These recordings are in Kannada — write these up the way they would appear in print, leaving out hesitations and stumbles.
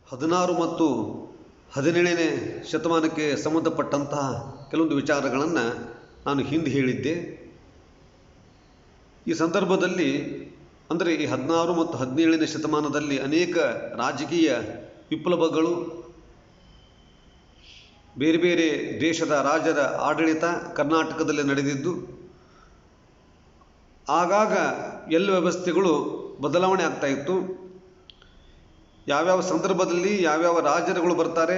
16 ಮತ್ತು 17ನೇ ಶತಮಾನಕ್ಕೆ ಸಂಬಂಧಪಟ್ಟಂತಹ ಕೆಲವೊಂದು ವಿಚಾರಗಳನ್ನು ನಾನು ಹಿಂದೆ ಹೇಳಿದ್ದೆ. ಈ ಸಂದರ್ಭದಲ್ಲಿ ಅಂದರೆ ಈ 16 ಮತ್ತು 17ನೇ ಶತಮಾನದಲ್ಲಿ ಅನೇಕ ರಾಜಕೀಯ ವಿಪ್ಲವಗಳು, ಬೇರೆ ಬೇರೆ ದೇಶದ ರಾಜರ ಆಡಳಿತ ಕರ್ನಾಟಕದಲ್ಲಿ ನಡೆದಿದ್ದು, ಆಗಾಗ ಎಲ್ಲ ವ್ಯವಸ್ಥೆಗಳು ಬದಲಾವಣೆ ಆಗ್ತಾಯಿತ್ತು. ಯಾವ್ಯಾವ ಸಂದರ್ಭದಲ್ಲಿ ಯಾವ್ಯಾವ ರಾಜರುಗಳು ಬರ್ತಾರೆ,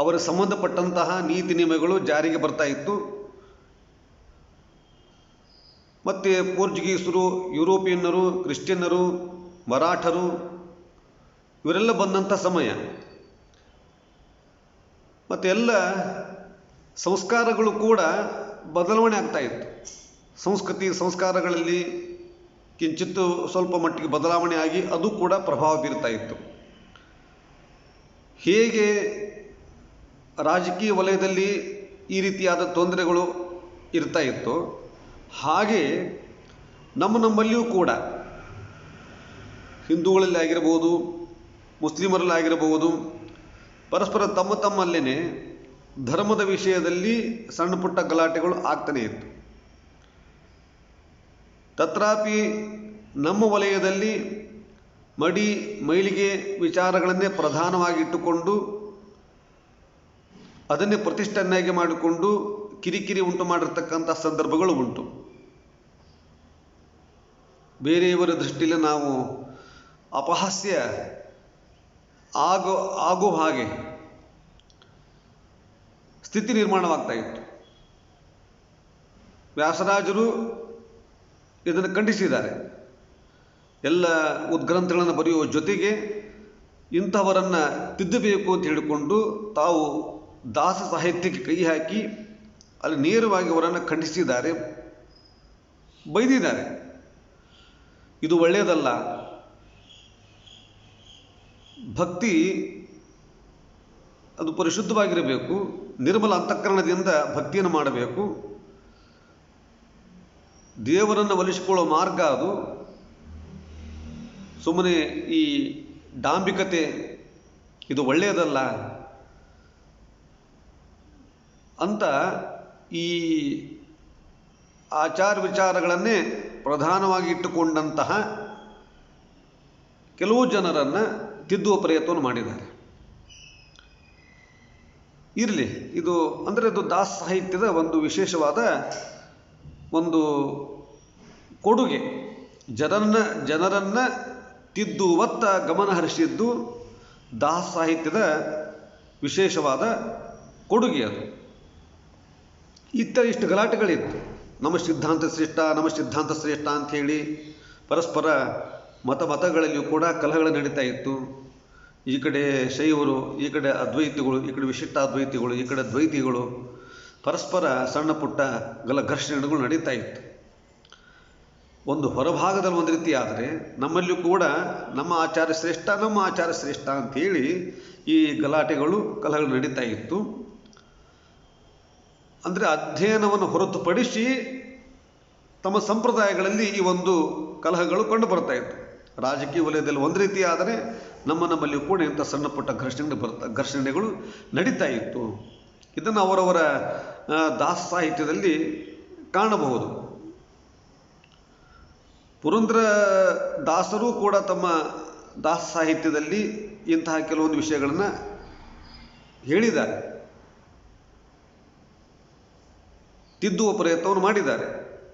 ಅವರ ಸಂಬಂಧಪಟ್ಟಂತಹ ನೀತಿ ನಿಯಮಗಳು ಜಾರಿಗೆ ಬರ್ತಾಯಿತ್ತು. ಮತ್ತು ಪೋರ್ಚುಗೀಸರು, ಯುರೋಪಿಯನ್ನರು, ಕ್ರಿಶ್ಚಿಯನ್ನರು, ಮರಾಠರು ಇವರೆಲ್ಲ ಬಂದಂಥ ಸಮಯ. ಮತ್ತು ಎಲ್ಲ ಸಂಸ್ಕಾರಗಳು ಕೂಡ ಬದಲಾವಣೆ ಆಗ್ತಾಯಿತ್ತು. ಸಂಸ್ಕೃತಿ ಸಂಸ್ಕಾರಗಳಲ್ಲಿ ಕಿಂಚಿತ್ತು ಸ್ವಲ್ಪ ಮಟ್ಟಿಗೆ ಬದಲಾವಣೆ ಆಗಿ ಅದು ಕೂಡ ಪ್ರಭಾವ ಬೀರ್ತಾ ಇತ್ತು. ಹೇಗೆ ರಾಜಕೀಯ ವಲಯದಲ್ಲಿ ಈ ರೀತಿಯಾದ ತೊಂದರೆಗಳು ಇರ್ತಾ ಇತ್ತು, ಹಾಗೆ ನಮ್ಮಲ್ಲಿಯೂ ಕೂಡ ಹಿಂದೂಗಳಲ್ಲಿ ಆಗಿರಬಹುದು, ಮುಸ್ಲಿಮರಲ್ಲಿ ಆಗಿರಬಹುದು, ಪರಸ್ಪರ ತಮ್ಮಲ್ಲೇ ಧರ್ಮದ ವಿಷಯದಲ್ಲಿ ಸಣ್ಣ ಪುಟ್ಟ ಗಲಾಟೆಗಳು ಆಗ್ತಾನೇ ಇತ್ತು. ತತ್ರಾಪಿ ನಮ್ಮ ವಲಯದಲ್ಲಿ ಮೈಲಿಗೆ ವಿಚಾರಗಳನ್ನೇ ಪ್ರಧಾನವಾಗಿಟ್ಟುಕೊಂಡು ಅದನ್ನೇ ಪ್ರತಿಷ್ಠೆಯನ್ನಾಗಿ ಮಾಡಿಕೊಂಡು ಕಿರಿಕಿರಿ ಉಂಟು ಮಾಡಿರ್ತಕ್ಕಂಥ ಸಂದರ್ಭಗಳು ಉಂಟು. ಬೇರೆಯವರ ದೃಷ್ಟಿಯಲ್ಲಿ ನಾವು ಅಪಹಾಸ್ಯ ಆಗೋ ಹಾಗೆ ಸ್ಥಿತಿ ನಿರ್ಮಾಣವಾಗ್ತಾ ಇತ್ತು. ವ್ಯಾಸರಾಜರು ಇದನ್ನು ಖಂಡಿಸಿದ್ದಾರೆ. ಎಲ್ಲ ಉದ್ಗ್ರಂಥಗಳನ್ನು ಬರೆಯುವ ಜೊತೆಗೆ ಇಂಥವರನ್ನು ತಿದ್ದಬೇಕು ಅಂತ ಹೇಳಿಕೊಂಡು ತಾವು ದಾಸ ಸಾಹಿತ್ಯಕ್ಕೆ ಕೈ ಹಾಕಿ ಅಲ್ಲಿ ನೇರವಾಗಿ ಅವರನ್ನು ಖಂಡಿಸಿದ್ದಾರೆ, ಬೈದಿದ್ದಾರೆ. ಇದು ಒಳ್ಳೆಯದಲ್ಲ. ಭಕ್ತಿ ಅದು ಪರಿಶುದ್ಧವಾಗಿರಬೇಕು, ನಿರ್ಮಲ ಅಂತಃಕರಣದಿಂದ ಭಕ್ತಿಯನ್ನು ಮಾಡಬೇಕು. ದೇವರನ್ನು ಒಲಿಸಿಕೊಳ್ಳೋ ಮಾರ್ಗ ಅದು. ಸುಮ್ಮನೆ ಈ ಡಾಂಬಿಕತೆ ಇದು ಒಳ್ಳೆಯದಲ್ಲ ಅಂತ ಈ ಆಚಾರ ವಿಚಾರಗಳನ್ನೇ ಪ್ರಧಾನವಾಗಿ ಇಟ್ಟುಕೊಂಡಂತಹ ಕೆಲವು ಜನರನ್ನು ತಿದ್ದುವ ಪ್ರಯತ್ನವನ್ನು ಮಾಡಿದ್ದಾರೆ. ಇರಲಿ, ಇದು ಅಂದರೆ ಇದು ದಾಸ ಸಾಹಿತ್ಯದ ಒಂದು ವಿಶೇಷವಾದ ಒಂದು ಕೊಡುಗೆ. ಜನರನ್ನು ತಿದ್ದುವತ್ತ ಗಮನ ಹರಿಸಿದ್ದು ದಾಸ ಸಾಹಿತ್ಯದ ವಿಶೇಷವಾದ ಕೊಡುಗೆ ಅದು. ಇಷ್ಟು ಗಲಾಟೆಗಳಿತ್ತು. ನಮ್ಮ ಸಿದ್ಧಾಂತ ಶ್ರೇಷ್ಠ ಅಂಥೇಳಿ ಪರಸ್ಪರ ಮತಗಳಲ್ಲಿಯೂ ಕೂಡ ಕಲಹಗಳು ನಡೀತಾ ಇತ್ತು. ಈ ಕಡೆ ಶೈವರು, ಈ ಕಡೆ ಅದ್ವೈತಿಗಳು, ಈ ಕಡೆ ವಿಶಿಷ್ಟಾದ್ವೈತಿಗಳು, ಈ ಕಡೆ ದ್ವೈತಿಗಳು, ಪರಸ್ಪರ ಸಣ್ಣ ಪುಟ್ಟ ಘರ್ಷಣೆಗಳು ನಡೀತಾ ಇತ್ತು. ಒಂದು ಹೊರಭಾಗದಲ್ಲಿ ಒಂದು ರೀತಿ ಆದರೆ ನಮ್ಮಲ್ಲಿಯೂ ಕೂಡ ನಮ್ಮ ಆಚಾರ ಶ್ರೇಷ್ಠ ಅಂಥೇಳಿ ಈ ಗಲಾಟೆಗಳು ಕಲಹಗಳು ನಡೀತಾ ಇತ್ತು. ಅಂದರೆ ಅಧ್ಯಯನವನ್ನು ಹೊರತುಪಡಿಸಿ ತಮ್ಮ ಸಂಪ್ರದಾಯಗಳಲ್ಲಿ ಈ ಒಂದು ಕಲಹಗಳು ಕಂಡು ಬರ್ತಾ ಇತ್ತು. ರಾಜಕೀಯ ವಲಯದಲ್ಲಿ ಒಂದು ರೀತಿ ಆದರೆ ನಮ್ಮಲ್ಲಿಯೂ ಕೂಡ ಇಂಥ ಸಣ್ಣ ಪುಟ್ಟ ಘರ್ಷಣೆಗಳು ನಡೀತಾ ಇತ್ತು. ಇದನ್ನು ಅವರವರ ದಾಸ ಸಾಹಿತ್ಯದಲ್ಲಿ ಕಾಣಬಹುದು. ಪುರಂದರ ದಾಸರು ಕೂಡ ತಮ್ಮ ದಾಸ ಸಾಹಿತ್ಯದಲ್ಲಿ ಇಂತಹ ಕೆಲವೊಂದು ವಿಷಯಗಳನ್ನು ಹೇಳಿದ್ದಾರೆ, ತಿದ್ದುವ ಪ್ರಯತ್ನವನ್ನು ಮಾಡಿದ್ದಾರೆ.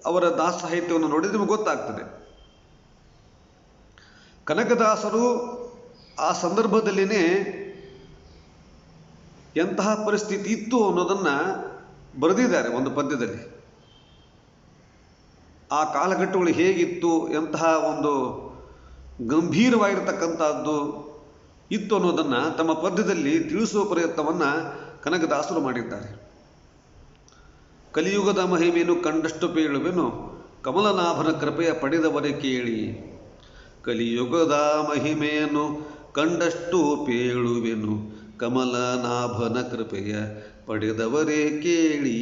ಅವರ ದಾಸ ಸಾಹಿತ್ಯವನ್ನು ನೋಡಿದರೆ ನಿಮಗೆ ಗೊತ್ತಾಗ್ತದೆ. ಕನಕದಾಸರು ಆ ಸಂದರ್ಭದಲ್ಲಿನೇ ಎಂತಹ ಪರಿಸ್ಥಿತಿ ಇತ್ತು ಅನ್ನೋದನ್ನು ಬರೆದಿದ್ದಾರೆ ಒಂದು ಪದ್ಯದಲ್ಲಿ. ಆ ಕಾಲಘಟ್ಟಗಳು ಹೇಗಿತ್ತು, ಎಂತಹ ಒಂದು ಗಂಭೀರವಾಗಿರ್ತಕ್ಕಂಥದ್ದು ಇತ್ತು ಅನ್ನೋದನ್ನು ತಮ್ಮ ಪದ್ಯದಲ್ಲಿ ತಿಳಿಸುವ ಪ್ರಯತ್ನವನ್ನು ಕನಕದಾಸರು ಮಾಡಿದ್ದಾರೆ. ಕಲಿಯುಗದ ಮಹಿಮೆಯನ್ನು ಕಂಡಷ್ಟು ಪೇಳುವೆನು, ಕಮಲನಾಭನ ಕೃಪೆಯ ಪಡೆದವರೇ ಕೇಳಿ. ಕಲಿಯುಗದ ಮಹಿಮೆಯನ್ನು ಕಂಡಷ್ಟು ಪೇಳುವೆನು, ಕಮಲನಾಭನ ಕೃಪೆಯ ಪಡೆದವರೇ ಕೇಳಿ.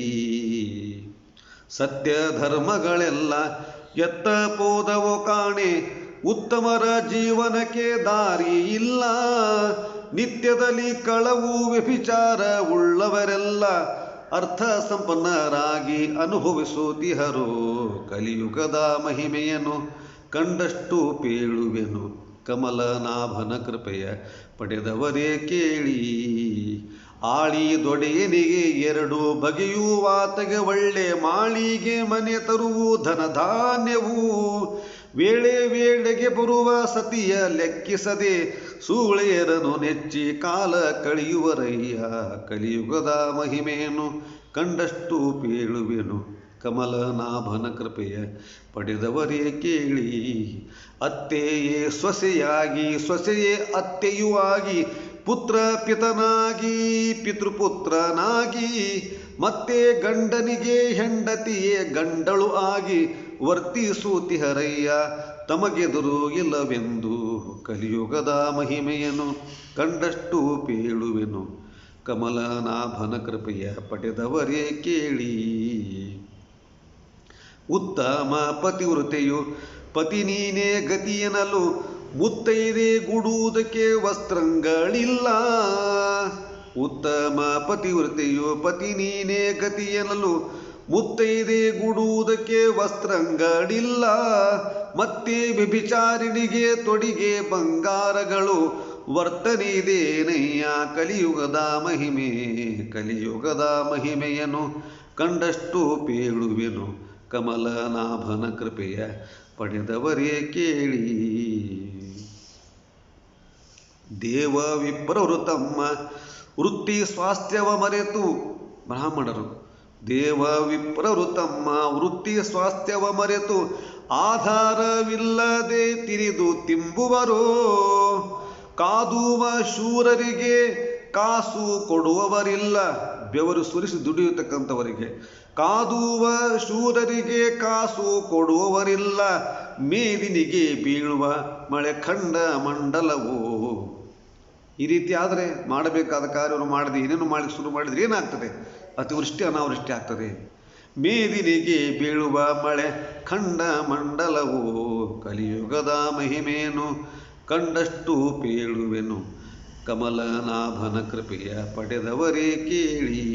ಸತ್ಯ ಧರ್ಮಗಳೆಲ್ಲ ಎತ್ತ ಪೋದವೋ ಕಾಣೆ, ಉತ್ತಮರ ಜೀವನಕ್ಕೆ ದಾರಿ ಇಲ್ಲ. ನಿತ್ಯದಲ್ಲಿ ಕಳವು ವ್ಯಭಿಚಾರ ಉಳ್ಳವರೆಲ್ಲ ಅರ್ಥ ಸಂಪನ್ನರಾಗಿ ಅನುಭವಿಸುತ್ತಿಹರು. ಕಲಿಯುಗದ ಮಹಿಮೆಯನ್ನು ಕಂಡಷ್ಟು ಪೇಳುವೆನು, ಕಮಲನಾಭನ ಕೃಪೆಯ ಪಡೆದವರೇ ಕೇಳಿ. ಆಳಿ ದೊಡೆಯನಿಗೆ ಎರಡು ಬಗೆಯೂ ಆತಗೆ ಒಳ್ಳೆ ಮಾಳಿಗೆ ಮನೆ ತರುವು ಧನಧಾನ್ಯವು. ವೇಳೆ ವೇಳೆಗೆ ಬರುವ ಸತಿಯ ಲೆಕ್ಕಿಸದೆ ಸೂಳೆಯರನ್ನು ನೆಚ್ಚಿ ಕಾಲ ಕಳೆಯುವರಯ್ಯ. ಕಲಿಯುಗದ ಮಹಿಮೆಯನ್ನು ಕಂಡಷ್ಟು ಪೇಳುವೆನು, ಕಮಲನಾಭನ ಕೃಪೆಯ ಪಡೆದವರೇ ಕೇಳಿ. ಅತ್ತೆಯೇ ಸೊಸೆಯಾಗಿ ಸೊಸೆಯೇ ಅತ್ತೆಯೂ ಆಗಿ ಪುತ್ರ ಪಿತನಾಗಿ ಪಿತೃಪುತ್ರನಾಗಿ ಮತ್ತೆ ಗಂಡನಿಗೆ ಹೆಂಡತಿಯೇ ಗಂಡಳು ಆಗಿ ವರ್ತಿಸುತ್ತಿಹರಯ್ಯ. ತಮಗೆದುರು ಇಲ್ಲವೆಂದು ಕಲಿಯುಗದ ಮಹಿಮೆಯನ್ನು ಕಂಡಷ್ಟು ಪೇಳುವೆನು, ಕಮಲನಾಭನ ಕೃಪೆಯ ಪಡೆದವರೇ ಕೇಳಿ. ಉತ್ತಮ ಪತಿವ್ರತೆಯು ಪತಿ ನೀನೇ ಗತಿಯನಲು ಮುತ್ತೈದೆ ಗುಡುವುದಕ್ಕೆ ವಸ್ತ್ರಗಳಿಲ್ಲ. ಉತ್ತಮ ಪತಿವ್ರತೆಯು ಪತಿ ನೀನೇ ಗತಿಯನಲು ಮುತ್ತೈದೆ ಗುಡುವುದಕ್ಕೆ ವಸ್ತ್ರಗಳಿಲ್ಲ. ಮತ್ತೆ ವ್ಯಭಿಚಾರಿಣಿಗೆ ತೊಡಿಗೆ ಬಂಗಾರಗಳು ವರ್ತನೆ ಇದೇನಯ್ಯ. ಕಲಿಯುಗದ ಮಹಿಮೆ ಕಲಿಯುಗದ ಮಹಿಮೆಯನ್ನು ಕಂಡಷ್ಟು ಪೇಳುವೆನು, ಕಮಲನಾಭನ ಕೃಪೆಯ ಪಡೆದವರೇ ಕೇಳಿ. ದೇವ ವಿಪ್ರರು ತಮ್ಮ ವೃತ್ತಿ ಸ್ವಾಸ್ಥ್ಯವ ಮರೆತು ಬ್ರಾಹ್ಮಣರು ದೇವ ವಿಪ್ರರು ತಮ್ಮ ವೃತ್ತಿ ಸ್ವಾಸ್ಥ್ಯವ ಮರೆತು ಆಧಾರವಿಲ್ಲದೆ ತಿರಿದು ತಿಂಬುವರು. ಕಾದುವ ಶೂರರಿಗೆ ಕಾಸು ಕೊಡುವವರಿಲ್ಲ. ಬೆವರು ಸುರಿಸಿ ದುಡಿಯತಕ್ಕಂಥವರಿಗೆ ಕಾದುವ ಶೂರರಿಗೆ ಕಾಸು ಕೊಡುವವರಿಲ್ಲ. ಮೇದಿನಿಗೆ ಬೀಳುವ ಮಳೆ ಖಂಡ ಮಂಡಲವು. ಈ ರೀತಿ ಆದರೆ ಮಾಡಬೇಕಾದ ಕಾರ್ಯವನ್ನು ಮಾಡದೆ ಏನೇನು ಮಾಡಿ ಶುರು ಮಾಡಿದರೆ ಏನಾಗ್ತದೆ? ಅತಿವೃಷ್ಟಿ ಅನಾವೃಷ್ಟಿ ಆಗ್ತದೆ. ಮೇದಿನಿಗೆ ಬೀಳುವ ಮಳೆ ಖಂಡ ಮಂಡಲವು. ಕಲಿಯುಗದ ಮಹಿಮೆಯನ್ನು ಕಂಡಷ್ಟು ಪೇಳುವೆನು, ಕಮಲನಾಭನ ಕೃಪೆಯ ಪಡೆದವರೇ ಕೇಳಿ.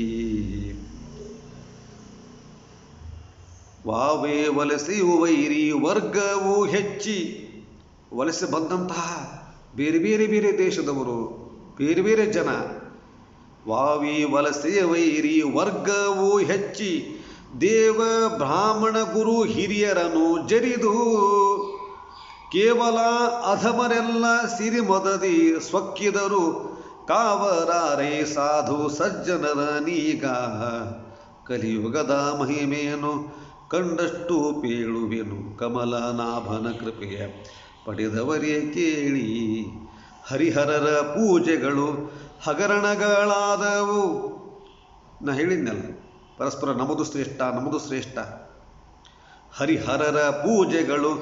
ವಾವೇ ವಲಸೆಯು ವೈರಿ ವರ್ಗವು ಹೆಚ್ಚಿ. ವಲಸೆ ಬಂದಂತಹ ಬೇರೆ ಬೇರೆ ಬೇರೆ ದೇಶದವರು, ಬೇರೆ ಬೇರೆ ಜನ. ವಾವಿ ವಲಸೆಯ ವೈರಿ ವರ್ಗವು ಹೆಚ್ಚಿ ದೇವ ಬ್ರಾಹ್ಮಣ ಗುರು ಹಿರಿಯರನ್ನು ಜರಿದು. ಕೇವಲ ಅಧಮರೆಲ್ಲ ಸಿರಿಮೊದದಿ ಸ್ವಕ್ಕಿದರು. ಕಾವರಾರೇ ಸಾಧು ಸಜ್ಜನರ ನೀಗ. ಕಲಿಯುಗದ ಮಹಿಮೆಯನ್ನು ಕಂಡಷ್ಟು ಪೇಳುವೆನು, ಕಮಲನಾಭನ ಕೃಪೆಯ ಪಡೆದವರೇ ಕೇಳಿ. ಹರಿಹರರ ಪೂಜೆಗಳು ಹಗರಣಗಳಾದವು. ನಾ ಹೇಳಿದ್ನಲ್ಲ, ಪರಸ್ಪರ ನಮ್ಮದು ಶ್ರೇಷ್ಠ ನಮ್ಮದು ಶ್ರೇಷ್ಠ. ಹರಿಹರರ ಪೂಜೆಗಳು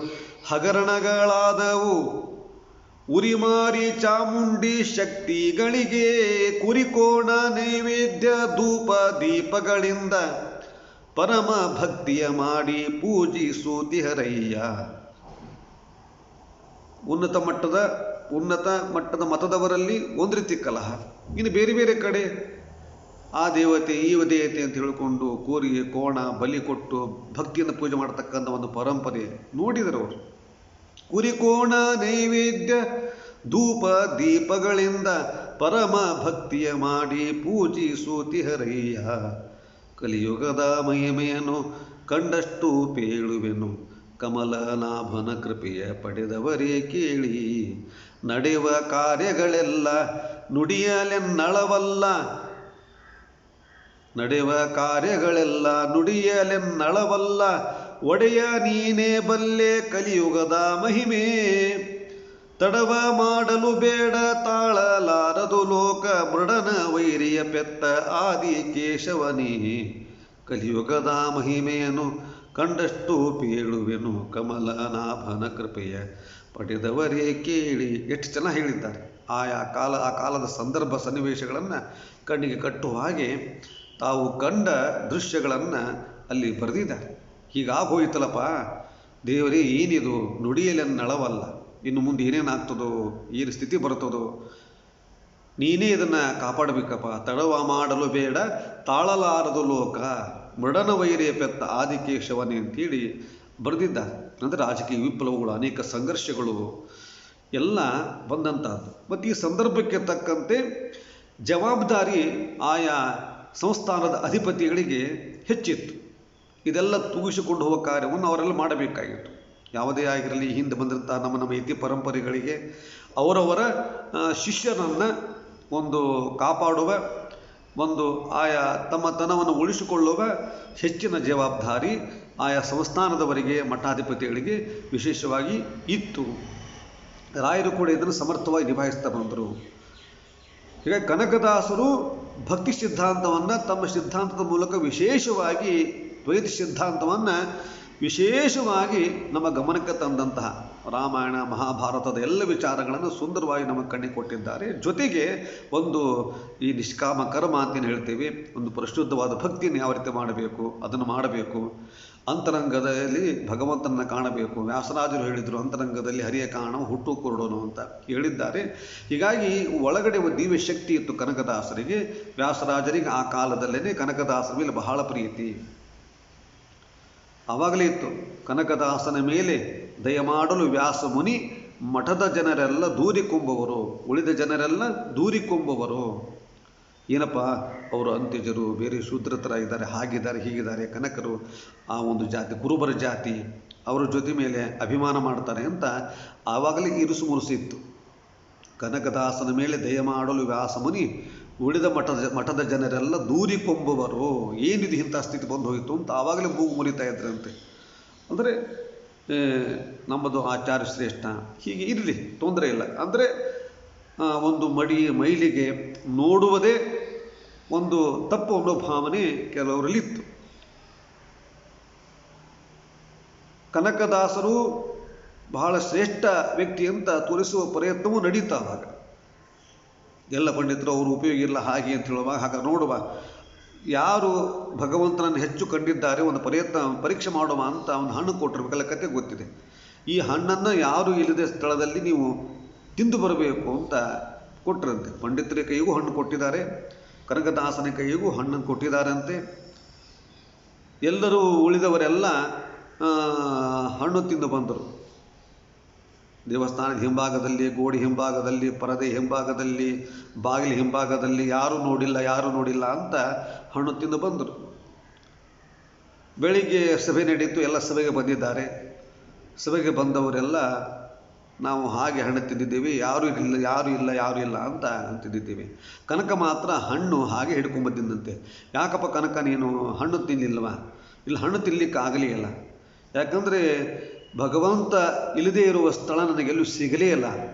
ಹಗರಣಗಳಾದವು. ಉರಿಮಾರಿ ಚಾಮುಂಡಿ ಶಕ್ತಿಗಳಿಗೆ ಕುರಿಕೋಣ ನೈವೇದ್ಯ ಧೂಪ ದೀಪಗಳಿಂದ ಪರಮ ಭಕ್ತಿಯ ಮಾಡಿ ಪೂಜಿಸುತ್ತಿಹರಯ್ಯ. ಉನ್ನತ ಮಟ್ಟದ ಮತದವರಲ್ಲಿ ಒಂದು ರೀತಿ ಕಲಹ. ಇನ್ನು ಬೇರೆ ಬೇರೆ ಕಡೆ ಆ ದೇವತೆ ಈ ದೇವತೆ ಅಂತ ಹೇಳಿಕೊಂಡು ಕೋರಿಗೆ ಕೋಣ ಬಲಿ ಕೊಟ್ಟು ಭಕ್ತಿಯನ್ನು ಪೂಜೆ ಮಾಡತಕ್ಕಂಥ ಒಂದು ಪರಂಪರೆ ನೋಡಿದರು ಅವರು. ಕುರಿಕೋಣ ನೈವೇದ್ಯ ಧೂಪ ದೀಪಗಳಿಂದ ಪರಮ ಭಕ್ತಿಯ ಮಾಡಿ ಪೂಜಿಸುತ್ತಿಹರಯ್ಯ. ಕಲಿಯುಗದ ಮಹಿಮೆಯನ್ನು ಕಂಡಷ್ಟು ಪೇಳುವೆನು, ಕಮಲನಾಭನ ಕೃಪೆಯ ಪಡೆದವರೇ ಕೇಳಿ. ನಡೆಯುವ ಕಾರ್ಯಗಳೆಲ್ಲ ನುಡಿಯಲೆನ್ನಳವಲ್ಲ. ನಡೆಯುವ ಕಾರ್ಯಗಳೆಲ್ಲ ನುಡಿಯಲೆನ್ನಳವಲ್ಲ. ಒಡೆಯ ನೀನೇ ಬಲ್ಲೆ ಕಲಿಯುಗದ ಮಹಿಮೆ. ತಡವ ಮಾಡಲು ಬೇಡ ತಾಳಲಾರದು ಲೋಕ ಮೃಡನ ವೈರಿಯ ಪೆತ್ತ ಆದಿ ಕೇಶವನೇ. ಕಲಿಯುಗದ ಮಹಿಮೆಯನ್ನು ಕಂಡಷ್ಟು ಪೇಳುವೆನು, ಕಮಲನಾಭನ ಕೃಪೆಯ ಪಡೆದವರೇ ಕೇಳಿ. ಎಷ್ಟು ಚೆನ್ನಾಗಿ ಹೇಳಿದ್ದಾರೆ. ಆ ಕಾಲದ ಸಂದರ್ಭ ಸನ್ನಿವೇಶಗಳನ್ನು ಕಣ್ಣಿಗೆ ಕಟ್ಟುವ ಹಾಗೆ ತಾವು ಕಂಡ ದೃಶ್ಯಗಳನ್ನು ಅಲ್ಲಿ ಬರೆದಿದ್ದಾರೆ. ಹೀಗಾಗೋಯ್ತಲ್ಲಪ್ಪ ದೇವರೇ, ಏನಿದು ನುಡಿಯಲೆನ್ನಳವಲ್ಲ. ಇನ್ನು ಮುಂದೆ ಏನೇನಾಗ್ತದೋ, ಏನು ಸ್ಥಿತಿ ಬರ್ತದೋ, ನೀನೇ ಇದನ್ನು ಕಾಪಾಡಬೇಕಪ್ಪ. ತಡವ ಮಾಡಲು ಬೇಡ ತಾಳಲಾರದು ಲೋಕ, ಮೃಡನ ವೈರೇ ಪೆತ್ತ ಆದಿಕೇಶವನೇ ಅಂತೇಳಿ ಬರೆದಿದ್ದಾರೆ. ಅಂದರೆ ರಾಜಕೀಯ ವಿಪ್ಲವಗಳು, ಅನೇಕ ಸಂಘರ್ಷಗಳು ಎಲ್ಲ ಬಂದಂಥದ್ದು. ಮತ್ತು ಈ ಸಂದರ್ಭಕ್ಕೆ ತಕ್ಕಂತೆ ಜವಾಬ್ದಾರಿ ಆಯಾ ಸಂಸ್ಥಾನದ ಅಧಿಪತಿಗಳಿಗೆ ಹೆಚ್ಚಿತ್ತು. ಇದೆಲ್ಲ ತೂಗಿಸಿಕೊಂಡು ಹೋಗೋ ಕಾರ್ಯವನ್ನು ಅವರೆಲ್ಲ ಮಾಡಬೇಕಾಗಿತ್ತು. ಯಾವುದೇ ಆಗಿರಲಿ, ಹಿಂದೆ ಬಂದಂಥ ನಮ್ಮ ಇತಿ ಪರಂಪರೆಗಳಿಗೆ ಅವರವರ ಶಿಷ್ಯರನ್ನು ಒಂದು ಕಾಪಾಡುವ, ಒಂದು ಆಯಾ ತಮ್ಮ ತನವನ್ನು ಉಳಿಸಿಕೊಳ್ಳುವ ಹೆಚ್ಚಿನ ಜವಾಬ್ದಾರಿ ಆಯಾ ಸಂಸ್ಥಾನದವರಿಗೆ, ಮಠಾಧಿಪತಿಗಳಿಗೆ ವಿಶೇಷವಾಗಿ ಇತ್ತು. ರಾಯರು ಕೂಡ ಇದನ್ನು ಸಮರ್ಥವಾಗಿ ನಿಭಾಯಿಸ್ತಾ ಬಂದರು. ಹೀಗಾಗಿ ಕನಕದಾಸರು ಭಕ್ತಿ ಸಿದ್ಧಾಂತವನ್ನು ತಮ್ಮ ಸಿದ್ಧಾಂತದ ಮೂಲಕ ವಿಶೇಷವಾಗಿ ದ್ವೈತ ಸಿದ್ಧಾಂತವನ್ನು ವಿಶೇಷವಾಗಿ ನಮ್ಮ ಗಮನಕ್ಕೆ ತಂದಂತಹ ರಾಮಾಯಣ ಮಹಾಭಾರತದ ಎಲ್ಲ ವಿಚಾರಗಳನ್ನು ಸುಂದರವಾಗಿ ನಮ್ಮ ಕಣ್ಣಿಗೆ ಕೊಟ್ಟಿದ್ದಾರೆ. ಜೊತೆಗೆ ಒಂದು ಈ ನಿಷ್ಕಾಮ ಕರ್ಮ ಅಂತೇನು ಹೇಳ್ತೇವೆ, ಒಂದು ಪರಿಶುದ್ಧವಾದ ಭಕ್ತಿಯನ್ನು ಯಾವ ರೀತಿ ಮಾಡಬೇಕು ಅದನ್ನು ಮಾಡಬೇಕು, ಅಂತರಂಗದಲ್ಲಿ ಭಗವಂತನನ್ನು ಕಾಣಬೇಕು. ವ್ಯಾಸರಾಜರು ಹೇಳಿದರು, ಅಂತರಂಗದಲ್ಲಿ ಹರಿಯ ಕಾಣ ಹುಟ್ಟು ಕುರುಡೋನು ಅಂತ ಹೇಳಿದ್ದಾರೆ. ಹೀಗಾಗಿ ಒಳಗಡೆ ಒಂದು ದಿವ್ಯ ಶಕ್ತಿ ಇತ್ತು ಕನಕದಾಸರಿಗೆ. ವ್ಯಾಸರಾಜರಿಗೆ ಆ ಕಾಲದಲ್ಲೇ ಕನಕದಾಸರ ಮೇಲೆ ಬಹಳ ಪ್ರೀತಿ ಆವಾಗಲೇ ಇತ್ತು. ಕನಕದಾಸನ ಮೇಲೆ ದಯಮಾಡಲು ವ್ಯಾಸ ಮುನಿ ಮಠದ ಜನರೆಲ್ಲ ದೂರಿಕೊಂಬವರು, ಉಳಿದ ಜನರೆಲ್ಲ ದೂರಿಕೊಂಬವರು. ಏನಪ್ಪ, ಅವರು ಅಂತ್ಯಜರು, ಬೇರೆ ಶೂದ್ರತರ ಇದ್ದಾರೆ, ಹಾಗಿದ್ದಾರೆ, ಹೀಗಿದ್ದಾರೆ. ಕನಕರು ಆ ಒಂದು ಜಾತಿ, ಕುರುಬರ ಜಾತಿ, ಅವರ ಜೊತೆ ಮೇಲೆ ಅಭಿಮಾನ ಮಾಡ್ತಾರೆ ಅಂತ ಆವಾಗಲೇ ಇರುಸು ಮುರುಸು ಇತ್ತು. ಕನಕದಾಸನ ಮೇಲೆ ದಯಮಾಡಲು ವ್ಯಾಸ ಮುನಿ ಉಳಿದ ಮಠದ ಜನರೆಲ್ಲ ದೂರಿಕೊಂಬುವರು. ಏನಿದು ಇಂಥ ಸ್ಥಿತಿ ಬಂದು ಹೋಯಿತು ಅಂತ ಆವಾಗಲೇ ಮೂಗು ಮುರಿತಾ ಇದ್ರಂತೆ. ಅಂದರೆ ನಮ್ಮದು ಆಚಾರ್ಯ ಶ್ರೇಷ್ಠ, ಹೀಗೆ ಇರಲಿ, ತೊಂದರೆ ಇಲ್ಲ. ಅಂದರೆ ಒಂದು ಮೈಲಿಗೆ ನೋಡುವುದೇ ಒಂದು ತಪ್ಪು ಅನ್ನೋ ಭಾವನೆ ಕೆಲವರಲ್ಲಿತ್ತು. ಕನಕದಾಸರು ಬಹಳ ಶ್ರೇಷ್ಠ ವ್ಯಕ್ತಿ ಅಂತ ತೋರಿಸುವ ಪ್ರಯತ್ನವೂ ನಡೀತಾವಾಗ. ಎಲ್ಲ ಪಂಡಿತರು ಅವರು ಉಪಯೋಗ ಇಲ್ಲ ಹಾಗೆ ಅಂತ ಹೇಳುವಾಗ, ಹಾಗೆ ನೋಡುವ ಯಾರು ಭಗವಂತನನ್ನು ಹೆಚ್ಚು ಕಂಡಿದ್ದಾರೆ ಒಂದು ಪರೀಕ್ಷೆ ಮಾಡುವ ಅಂತ ಒಂದು ಹಣ್ಣು ಕೊಟ್ಟಿರ್ಬೇಕಲ್ಲ, ಕತೆ ಗೊತ್ತಿದೆ. ಈ ಹಣ್ಣನ್ನು ಯಾರು ಇಲ್ಲದೆ ಸ್ಥಳದಲ್ಲಿ ನೀವು ತಿಂದು ಬರಬೇಕು ಅಂತ ಕೊಟ್ಟರಂತೆ. ಪಂಡಿತರ ಕೈಗೂ ಹಣ್ಣು ಕೊಟ್ಟಿದ್ದಾರೆ, ಕನಕದಾಸನ ಕೈಗೂ ಹಣ್ಣನ್ನು ಕೊಟ್ಟಿದ್ದಾರಂತೆ. ಎಲ್ಲರೂ ಉಳಿದವರೆಲ್ಲ ಹಣ್ಣು ತಿಂದು ಬಂದರು. ದೇವಸ್ಥಾನದ ಹಿಂಭಾಗದಲ್ಲಿ, ಗೋಡಿ ಹಿಂಭಾಗದಲ್ಲಿ, ಪರದೆ ಹಿಂಭಾಗದಲ್ಲಿ, ಬಾಗಿಲ ಹಿಂಭಾಗದಲ್ಲಿ ಯಾರೂ ನೋಡಿಲ್ಲ ಅಂತ ಹಣ್ಣು ತಿಂದು ಬಂದರು. ಬೆಳಿಗ್ಗೆ ಸಭೆ ನಡೀತು, ಎಲ್ಲ ಸಭೆಗೆ ಬಂದಿದ್ದಾರೆ. ಸಭೆಗೆ ಬಂದವರೆಲ್ಲ ನಾವು ಹಾಗೆ ಹಣ್ಣು ತಿಂದಿದ್ದೀವಿ, ಯಾರೂ ಇಲ್ಲ ಅಂತ ಅಂತಿದ್ದೀವಿ. ಕನಕ ಮಾತ್ರ ಹಣ್ಣು ಹಾಗೆ ಹಿಡ್ಕೊಂಬಂದಿದ್ದಂತೆ. ಯಾಕಪ್ಪ ಕನಕ ನೀನು ಹಣ್ಣು ತಿನ್ನಲಿಲ್ವ? ಇಲ್ಲಿ ಹಣ್ಣು ತಿನ್ನಲಿಕ್ಕೆ ಆಗಲೇ ಇಲ್ಲ. ಯಾಕಂದರೆ ಭಗವಂತ ಇಲ್ಲದೇ ಇರುವ ಸ್ಥಳ ನನಗೆಲ್ಲೂ ಸಿಗಲೇ ಇಲ್ಲ.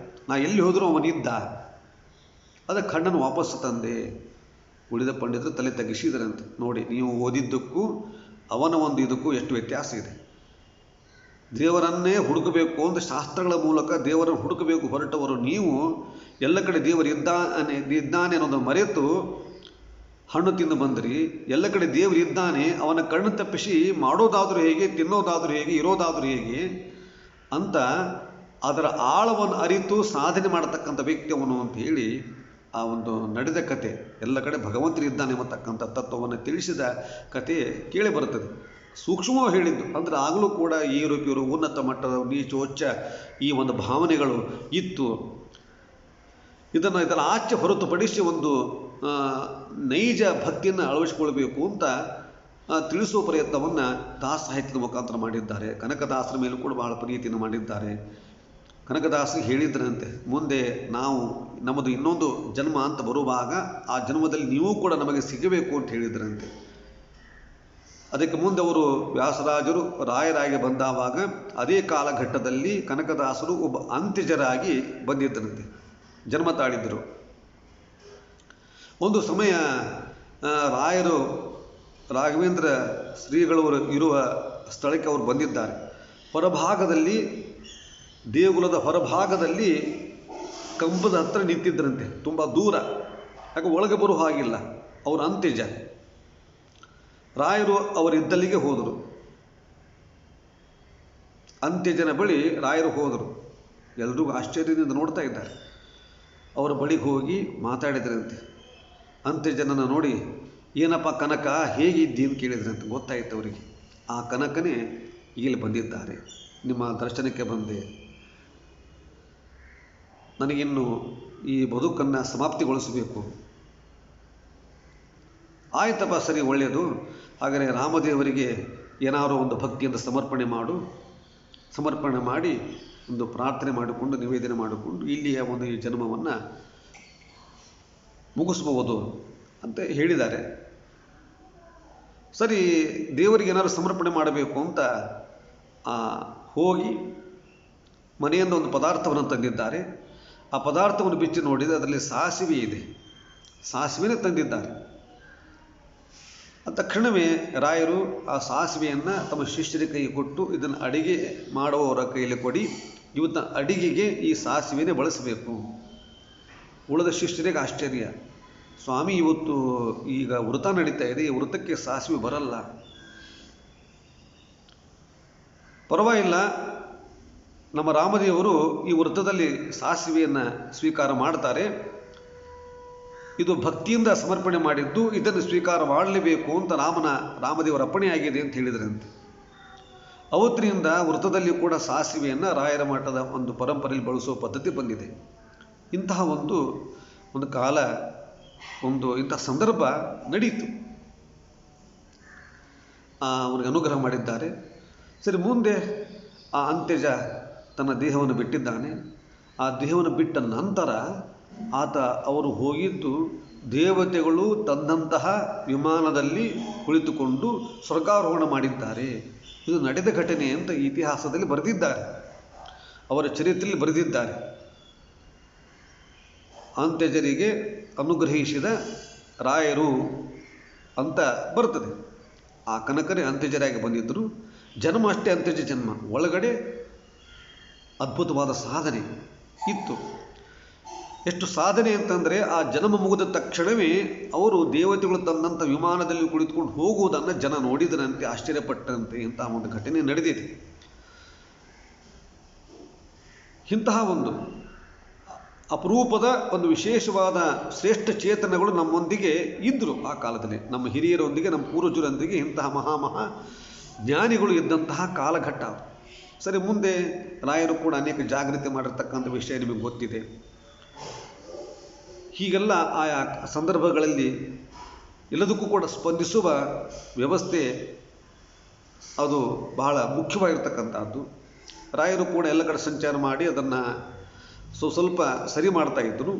ನಾ ಎಲ್ಲಿ ಹೋದರೂ ಅವನಿದ್ದ, ಅದಕ್ಕೆ ಹಣ್ಣನ್ನು ವಾಪಸ್ಸು ತಂದೆ. ಉಳಿದ ಪಂಡಿತರು ತಲೆ ತಗ್ಗಿಸಿದರಂತೆ. ನೋಡಿ, ನೀವು ಓದಿದ್ದಕ್ಕೂ ಅವನ ಒಂದು ಇದಕ್ಕೂ ಎಷ್ಟು ವ್ಯತ್ಯಾಸ ಇದೆ. ದೇವರನ್ನೇ ಹುಡುಕಬೇಕು ಅಂತ ಶಾಸ್ತ್ರಗಳ ಮೂಲಕ ದೇವರನ್ನು ಹುಡುಕಬೇಕು ಹೊರಟವರು ನೀವು ಎಲ್ಲ ಕಡೆ ದೇವರಿದ್ದಾನೆ ಅನ್ನೋದನ್ನು ಮರೆತು ಹಣ್ಣು ತಿಂದು ಬಂದ್ರಿ. ಎಲ್ಲ ಕಡೆ ದೇವರಿದ್ದಾನೆ, ಅವನ ಕಣ್ಣು ತಪ್ಪಿಸಿ ಮಾಡೋದಾದರೂ ಹೇಗೆ, ತಿನ್ನೋದಾದರೂ ಹೇಗೆ, ಇರೋದಾದರೂ ಹೇಗೆ ಅಂತ ಅದರ ಆಳವನ್ನು ಅರಿತು ಸಾಧನೆ ಮಾಡತಕ್ಕಂಥ ವ್ಯಕ್ತಿ ಅವನು ಅಂತ ಹೇಳಿ ಆ ಒಂದು ನಡೆದ ಕತೆ, ಎಲ್ಲ ಕಡೆ ಭಗವಂತನಿದ್ದಾನೆ ಎಂಬತಕ್ಕಂಥ ತತ್ವವನ್ನು ತಿಳಿಸಿದ ಕತೆ ಕೇಳಿ ಬರುತ್ತದೆ. ಸೂಕ್ಷ್ಮವಾಗಿ ಹೇಳಿದ್ದು ಅಂದರೆ ಆಗಲೂ ಕೂಡ ಈ ರೂಪಿಯವರು ಉನ್ನತ ಮಟ್ಟದ ನೀಚೋಚ್ಚ ಈ ಒಂದು ಭಾವನೆಗಳು ಇತ್ತು. ಇದರ ಆಚೆ ಹೊರತುಪಡಿಸಿ ಒಂದು ನೈಜ ಭಕ್ತಿಯನ್ನು ಅಳವಡಿಸಿಕೊಳ್ಬೇಕು ಅಂತ ತಿಳಿಸುವ ಪ್ರಯತ್ನವನ್ನು ದಾಸ ಸಾಹಿತ್ಯದ ಮುಖಾಂತರ ಮಾಡಿದ್ದಾರೆ. ಕನಕದಾಸರ ಮೇಲೂ ಕೂಡ ಬಹಳ ಪ್ರೀತಿಯನ್ನು ಮಾಡಿದ್ದಾರೆ. ಕನಕದಾಸರಿಗೆ ಹೇಳಿದ್ರಂತೆ, ಮುಂದೆ ನಮ್ಮದು ಇನ್ನೊಂದು ಜನ್ಮ ಅಂತ ಬರುವಾಗ ಆ ಜನ್ಮದಲ್ಲಿ ನೀವು ಕೂಡ ನಮಗೆ ಸಿಗಬೇಕು ಅಂತ ಹೇಳಿದ್ರಂತೆ. ಅದಕ್ಕೆ ಮುಂದೆ ಅವರು ವ್ಯಾಸರಾಜರು ರಾಯರಾಗಿ ಬಂದಾವಾಗ ಅದೇ ಕಾಲಘಟ್ಟದಲ್ಲಿ ಕನಕದಾಸರು ಒಬ್ಬ ಅಂತ್ಯಜರಾಗಿ ಬಂದಿದ್ದರಂತೆ, ಜನ್ಮ ತಾಳಿದ್ದರು. ಒಂದು ಸಮಯ ರಾಯರು ರಾಘವೇಂದ್ರ ಶ್ರೀಗಳವರು ಇರುವ ಸ್ಥಳಕ್ಕೆ ಅವರು ಬಂದಿದ್ದಾರೆ. ಹೊರಭಾಗದಲ್ಲಿ, ದೇಗುಲದ ಹೊರಭಾಗದಲ್ಲಿ ಕಂಬದ ಹತ್ತಿರ ನಿಂತಿದ್ದರಂತೆ, ತುಂಬ ದೂರ. ಯಾಕೆ ಒಳಗೆ ಬರುವ ಹಾಗಿಲ್ಲ, ಅವರು ಅಂತ್ಯಜ. ರಾಯರು ಅವರಿದ್ದಲ್ಲಿಗೆ ಹೋದರು. ಅಂತ್ಯಜನ ಬಳಿ ರಾಯರು ಹೋದರು. ಎಲ್ರಿಗೂ ಆಶ್ಚರ್ಯದಿಂದ ನೋಡ್ತಾ ಇದ್ದಾರೆ. ಅವರ ಬಳಿಗೆ ಹೋಗಿ ಮಾತಾಡಿದ್ರಂತೆ. ಅಂತ್ಯಜನನ ನೋಡಿ, ಏನಪ್ಪ ಕನಕ, ಹೇಗಿದ್ದಿ ಅಂತ ಕೇಳಿದ್ರಂತೆ. ಗೊತ್ತಾಯಿತು ಅವರಿಗೆ, ಆ ಕನಕನೇ ಇಲ್ಲಿ ಬಂದಿದ್ದಾರೆ, ನಿಮ್ಮ ದರ್ಶನಕ್ಕೆ ಬಂದೆ, ನನಗಿನ್ನು ಈ ಬದುಕನ್ನು ಸಮಾಪ್ತಿಗೊಳಿಸಬೇಕು. ಆಯ್ತಪ್ಪ, ಸರಿ, ಒಳ್ಳೆಯದು. ಹಾಗಾದರೆ ರಾಮದೇವರಿಗೆ ಏನಾದರೂ ಒಂದು ಭಕ್ತಿಯಿಂದ ಸಮರ್ಪಣೆ ಮಾಡಿ ಒಂದು ಪ್ರಾರ್ಥನೆ ಮಾಡಿಕೊಂಡು ನಿವೇದನೆ ಮಾಡಿಕೊಂಡು ಇಲ್ಲಿಯ ಒಂದು ಈ ಜನ್ಮವನ್ನು ಮುಗಿಸ್ಬೋದು ಅಂತ ಹೇಳಿದ್ದಾರೆ. ಸರಿ, ದೇವರಿಗೆ ಏನಾದರೂ ಸಮರ್ಪಣೆ ಮಾಡಬೇಕು ಅಂತ ಹೋಗಿ ಮನೆಯಿಂದ ಒಂದು ಪದಾರ್ಥವನ್ನು ತಂದಿದ್ದಾರೆ. ಆ ಪದಾರ್ಥವನ್ನು ಬಿಚ್ಚಿ ನೋಡಿದರೆ ಅದರಲ್ಲಿ ಸಾಸಿವೆ ಇದೆ. ಸಾಸಿವೆನೇ ತಂದಿದ್ದಾರೆ. ತಕ್ಷಣವೇ ರಾಯರು ಆ ಸಾಸಿವೆಯನ್ನು ತಮ್ಮ ಶಿಷ್ಯರ ಕೈಗೆ ಕೊಟ್ಟು, ಇದನ್ನು ಅಡಿಗೆ ಮಾಡುವವರ ಕೈಯಲ್ಲಿ ಕೊಡಿ, ಇವತ್ತು ಅಡಿಗೆಗೆ ಈ ಸಾಸಿವೆನೇ ಬಳಸಬೇಕು. ಉಳಿದ ಶಿಷ್ಯರಿಗೆ ಆಶ್ಚರ್ಯ, ಸ್ವಾಮಿ ಇವತ್ತು ಈಗ ವೃತ ನಡೀತಾ ಇದೆ, ಈ ವೃತಕ್ಕೆ ಸಾಸಿವೆ ಬರಲ್ಲ. ಪರವಾಗಿಲ್ಲ, ನಮ್ಮ ರಾಮದೇವರು ಈ ವೃತದಲ್ಲಿ ಸಾಸಿವೆಯನ್ನು ಸ್ವೀಕಾರ ಮಾಡ್ತಾರೆ, ಇದು ಭಕ್ತಿಯಿಂದ ಸಮರ್ಪಣೆ ಮಾಡಿದ್ದು, ಇದನ್ನು ಸ್ವೀಕಾರ ಮಾಡಲೇಬೇಕು ಅಂತ ರಾಮದೇವರ ಅಪ್ಪಣೆಯಾಗಿದೆ ಅಂತ ಹೇಳಿದ್ರಂತೆ. ಅವತ್ತಿನಿಂದ ವೃತದಲ್ಲಿ ಕೂಡ ಸಾಸಿವೆಯನ್ನು ರಾಯರ ಮಠದ ಒಂದು ಪರಂಪರೆಯಲ್ಲಿ ಬಳಸುವ ಪದ್ಧತಿ ಬಂದಿದೆ. ಇಂತಹ ಒಂದು ಕಾಲ, ಇಂತಹ ಸಂದರ್ಭ ನಡೀತು. ಅವನಿಗೆ ಅನುಗ್ರಹ ಮಾಡಿದ್ದಾರೆ. ಸರಿ, ಮುಂದೆ ಆ ಅಂತ್ಯಜ ತನ್ನ ದೇಹವನ್ನು ಬಿಟ್ಟಿದ್ದಾನೆ. ಆ ದೇಹವನ್ನು ಬಿಟ್ಟ ನಂತರ ಅವರು ಹೋಗಿದ್ದು ದೇವತೆಗಳು ತಂದಂತಹ ವಿಮಾನದಲ್ಲಿ ಕುಳಿತುಕೊಂಡು ಸ್ವರ್ಗಾರೋಹಣ ಮಾಡಿದ್ದಾರೆ. ಇದು ನಡೆದ ಘಟನೆ ಅಂತ ಇತಿಹಾಸದಲ್ಲಿ ಬರೆದಿದ್ದಾರೆ, ಅವರ ಚರಿತ್ರೆಯಲ್ಲಿ ಬರೆದಿದ್ದಾರೆ. ಅಂತ್ಯಜರಿಗೆ ಅನುಗ್ರಹಿಸಿದ ರಾಯರು ಅಂತ ಬರ್ತದೆ. ಆ ಕನಕರೇ ಅಂತ್ಯಜರಾಗಿ ಬಂದಿದ್ದರು. ಜನ್ಮ ಅಷ್ಟೇ ಅಂತ್ಯಜ ಜನ್ಮ, ಒಳಗಡೆ ಅದ್ಭುತವಾದ ಸಾಧನೆ ಇತ್ತು. ಎಷ್ಟು ಸಾಧನೆ ಅಂತಂದರೆ, ಆ ಜನ್ಮ ಮುಗಿದ ತಕ್ಷಣವೇ ಅವರು ದೇವತೆಗಳು ತಂದಂಥ ವಿಮಾನದಲ್ಲಿ ಕುಳಿತುಕೊಂಡು ಹೋಗುವುದನ್ನು ಜನ ನೋಡಿದರಂತೆ, ಆಶ್ಚರ್ಯಪಟ್ಟಂತೆ. ಇಂತಹ ಒಂದು ಘಟನೆ ನಡೆದಿದೆ. ಇಂತಹ ಒಂದು ಅಪರೂಪದ ಒಂದು ವಿಶೇಷವಾದ ಶ್ರೇಷ್ಠ ಚೇತನಗಳು ನಮ್ಮೊಂದಿಗೆ ಇದ್ದರು ಆ ಕಾಲದಲ್ಲಿ. ನಮ್ಮ ಹಿರಿಯರೊಂದಿಗೆ, ನಮ್ಮ ಪೂರ್ವಜರೊಂದಿಗೆ ಇಂತಹ ಮಹಾ ಜ್ಞಾನಿಗಳು ಇದ್ದಂತಹ ಕಾಲಘಟ್ಟ. ಸರಿ, ಮುಂದೆ ರಾಯರು ಕೂಡ ಅನೇಕ ಜಾಗೃತಿ ಮಾಡಿರ್ತಕ್ಕಂಥ ವಿಷಯ ನಿಮಗೆ ಗೊತ್ತಿದೆ. ಹೀಗೆಲ್ಲ ಆಯಾ ಸಂದರ್ಭಗಳಲ್ಲಿ ಎಲ್ಲದಕ್ಕೂ ಕೂಡ ಸ್ಪಂದಿಸುವ ವ್ಯವಸ್ಥೆ ಅದು ಬಹಳ ಮುಖ್ಯವಾಗಿರ್ತಕ್ಕಂಥದ್ದು. ರಾಯರು ಕೂಡ ಎಲ್ಲ ಕಡೆ ಸಂಚಾರ ಮಾಡಿ ಅದನ್ನು ಸ್ವಲ್ಪ ಸರಿ ಮಾಡ್ತಾಯಿದ್ರು.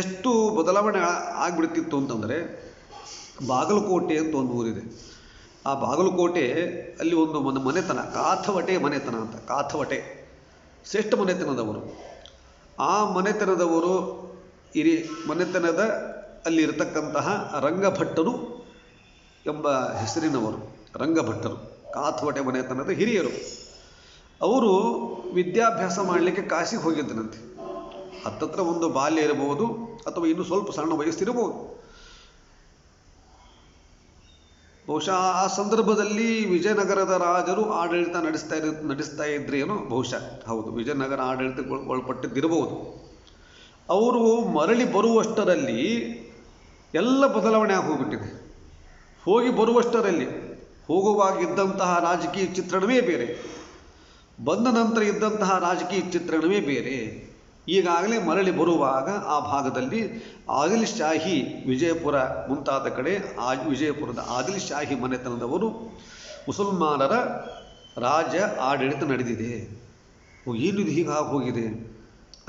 ಎಷ್ಟು ಬದಲಾವಣೆ ಆಗಿಬಿಡ್ತಿತ್ತು ಅಂತಂದರೆ, ಬಾಗಲಕೋಟೆ ಅಂತ ಒಂದು ಊರಿದೆ. ಆ ಬಾಗಲಕೋಟೆ ಅಲ್ಲಿ ಒಂದು ಮನೆತನ, ಕಾಥವಟೆ ಮನೆತನ ಅಂತ. ಕಾಥವಟೆ ಶ್ರೇಷ್ಠ ಮನೆತನದವರು. ಆ ಮನೆತನದವರು ಮನೆತನದ ಅಲ್ಲಿರತಕ್ಕಂತಹ ರಂಗಭಟ್ಟರು ಎಂಬ ಹೆಸರಿನವರು. ರಂಗಭಟ್ಟರು ಕಾಥವಟೆ ಮನೆತನದ ಹಿರಿಯರು. ಅವರು ವಿದ್ಯಾಭ್ಯಾಸ ಮಾಡಲಿಕ್ಕೆ ಕಾಶಿಗೆ ಹೋಗಿದ್ದನಂತೆ. ಹತ್ತತ್ರ ಒಂದು ಬಾಲ್ಯ ಇರಬಹುದು ಅಥವಾ ಇನ್ನೂ ಸ್ವಲ್ಪ ಸಣ್ಣ ವಯಸ್ಸಿರಬಹುದು. ಬಹುಶಃ ಆ ಸಂದರ್ಭದಲ್ಲಿ ವಿಜಯನಗರದ ರಾಜರು ಆಡಳಿತ ನಡೆಸ್ತಾ ಇದ್ರೇನೋ ಬಹುಶಃ. ಹೌದು, ವಿಜಯನಗರ ಆಡಳಿತಗೊಳಪಟ್ಟಿದ್ದಿರಬಹುದು. ಅವರು ಮರಳಿ ಬರುವಷ್ಟರಲ್ಲಿ ಎಲ್ಲ ಬದಲಾವಣೆ ಆಗಿ ಹೋಗ್ಬಿಟ್ಟಿದೆ. ಹೋಗಿ ಬರುವಷ್ಟರಲ್ಲಿ ಹೋಗುವಾಗಿದ್ದಂತಹ ರಾಜಕೀಯ ಚಿತ್ರಣವೇ ಬೇರೆ, ಬಂದ ನಂತರ ಇದ್ದಂತಹ ರಾಜಕೀಯ ಚಿತ್ರಣವೇ ಬೇರೆ. ಈಗಾಗಲೇ ಮರಳಿ ಬರುವಾಗ ಆ ಭಾಗದಲ್ಲಿ ಆದಿಲ್ ಶಾಹಿ, ವಿಜಯಪುರ ಮುಂತಾದ ಕಡೆ ವಿಜಯಪುರದ ಆದಿಲ್ ಶಾಹಿ ಮನೆತನದವರು ಮುಸಲ್ಮಾನರ ರಾಜ್ಯ ಆಡಳಿತ ನಡೆದಿದೆ. ಏನಿದು ಹೀಗಾಗಿ ಹೋಗಿದೆ?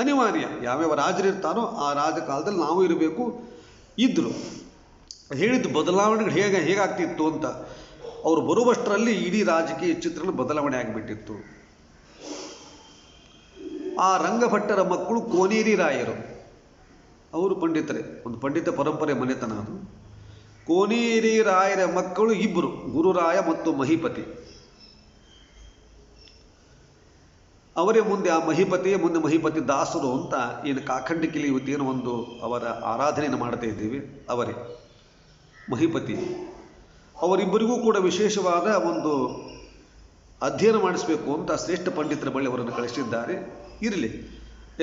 ಅನಿವಾರ್ಯ, ಯಾವ್ಯಾವ ರಾಜರಿರ್ತಾರೋ ಆ ರಾಜ ಕಾಲದಲ್ಲಿ ನಾವು ಇರಬೇಕು ಇದ್ದರು. ಹೇಳಿದ್ದು ಬದಲಾವಣೆಗಳು ಹೇಗಾಗ್ತಿತ್ತು ಅಂತ. ಅವರು ಬರುವಷ್ಟರಲ್ಲಿ ಇಡೀ ರಾಜಕೀಯ ಚಿತ್ರಣ ಬದಲಾವಣೆ ಆಗಿಬಿಟ್ಟಿತ್ತು. ಆ ರಂಗಭಟ್ಟರ ಮಕ್ಕಳು ಕೋನೇರಿ ರಾಯರು, ಅವರು ಪಂಡಿತರೇ, ಒಂದು ಪಂಡಿತ ಪರಂಪರೆ ಮನೆತನ ಅದು. ಕೋನೇರಿ ರಾಯರ ಮಕ್ಕಳು ಇಬ್ಬರು, ಗುರುರಾಯ ಮತ್ತು ಮಹಿಪತಿ. ಅವರೇ ಮುಂದೆ ಆ ಮಹಿಪತಿಯೇ ಮುಂದೆ ಮಹಿಪತಿ ದಾಸರು ಅಂತ ಏನು ಕಾಖಂಡಿಕಿಲಿ ಇವತ್ತೇನು ಒಂದು ಅವರ ಆರಾಧನೆಯನ್ನು ಮಾಡ್ತಾ ಇದ್ದೀವಿ, ಅವರೇ ಮಹಿಪತಿ. ಅವರಿಬ್ಬರಿಗೂ ಕೂಡ ವಿಶೇಷವಾದ ಒಂದು ಅಧ್ಯಯನ ಮಾಡಿಸಬೇಕು ಅಂತ ಶ್ರೇಷ್ಠ ಪಂಡಿತರ ಬಳಿ ಅವರನ್ನು ಕಳಿಸಿದ್ದಾರೆ. ಇರಲಿ,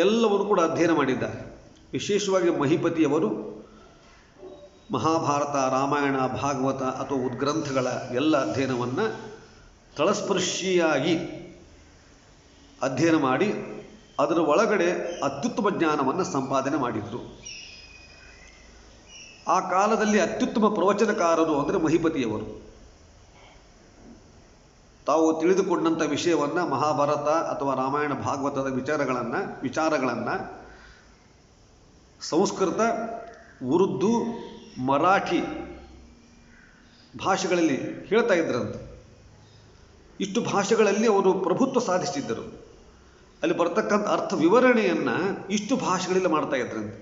ಎಲ್ಲವನ್ನು ಕೂಡ ಅಧ್ಯಯನ ಮಾಡಿದ್ದಾರೆ. ವಿಶೇಷವಾಗಿ ಮಹಿಪತಿಯವರು ಮಹಾಭಾರತ, ರಾಮಾಯಣ, ಭಾಗವತ ಅಥವಾ ಉದ್ಗ್ರಂಥಗಳ ಎಲ್ಲ ಅಧ್ಯಯನವನ್ನು ತಳಸ್ಪರ್ಶಿಯಾಗಿ ಅಧ್ಯಯನ ಮಾಡಿ ಅದರ ಒಳಗಡೆ ಅತ್ಯುತ್ತಮ ಜ್ಞಾನವನ್ನು ಸಂಪಾದನೆ ಮಾಡಿದರು. ಆ ಕಾಲದಲ್ಲಿ ಅತ್ಯುತ್ತಮ ಪ್ರವಚನಕಾರರು ಅಂದರೆ ಮಹಿಪತಿಯವರು. ತಾವು ತಿಳಿದುಕೊಂಡಂಥ ವಿಷಯವನ್ನು ಮಹಾಭಾರತ ಅಥವಾ ರಾಮಾಯಣ, ಭಾಗವತದ ವಿಚಾರಗಳನ್ನು ಸಂಸ್ಕೃತ, ಉರ್ದು, ಮರಾಠಿ ಭಾಷೆಗಳಲ್ಲಿ ಹೇಳ್ತಾ ಇದ್ರಂತೆ. ಇಷ್ಟು ಭಾಷೆಗಳಲ್ಲಿ ಅವರು ಪ್ರಭುತ್ವ ಸಾಧಿಸಿದ್ದರು. ಅಲ್ಲಿ ಬರ್ತಕ್ಕಂಥ ಅರ್ಥ ವಿವರಣೆಯನ್ನು ಇಷ್ಟು ಭಾಷೆಗಳಲ್ಲಿ ಮಾಡ್ತಾ ಇದ್ರಂತೆ.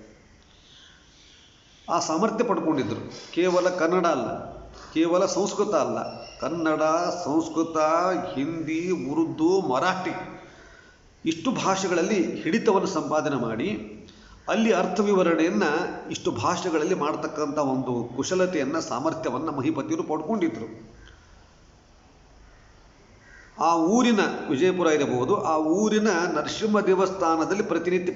ಆ ಸಾಮರ್ಥ್ಯ ಪಡ್ಕೊಂಡಿದ್ದರು. ಕೇವಲ ಕನ್ನಡ ಅಲ್ಲ, ಕೇವಲ ಸಂಸ್ಕೃತ ಅಲ್ಲ, ಕನ್ನಡ, ಸಂಸ್ಕೃತ, ಹಿಂದಿ, ಉರ್ದು, ಮರಾಠಿ ಇಷ್ಟು ಭಾಷೆಗಳಲ್ಲಿ ಹಿಡಿತವನ್ನು ಸಂಪಾದನೆ ಮಾಡಿ ಅಲ್ಲಿ ಅರ್ಥ ವಿವರಣೆಯನ್ನು ಇಷ್ಟು ಭಾಷೆಗಳಲ್ಲಿ ಮಾಡ್ತಕ್ಕಂಥ ಒಂದು ಕುಶಲತೆಯನ್ನು, ಸಾಮರ್ಥ್ಯವನ್ನು ಮಹಿಪತಿಯವರು ಪಡ್ಕೊಂಡಿದ್ದರು. ಆ ಊರಿನ, ವಿಜಯಪುರ ಇರಬಹುದು, ಆ ಊರಿನ ನರಸಿಂಹ ದೇವಸ್ಥಾನದಲ್ಲಿ ಪ್ರತಿನಿತ್ಯ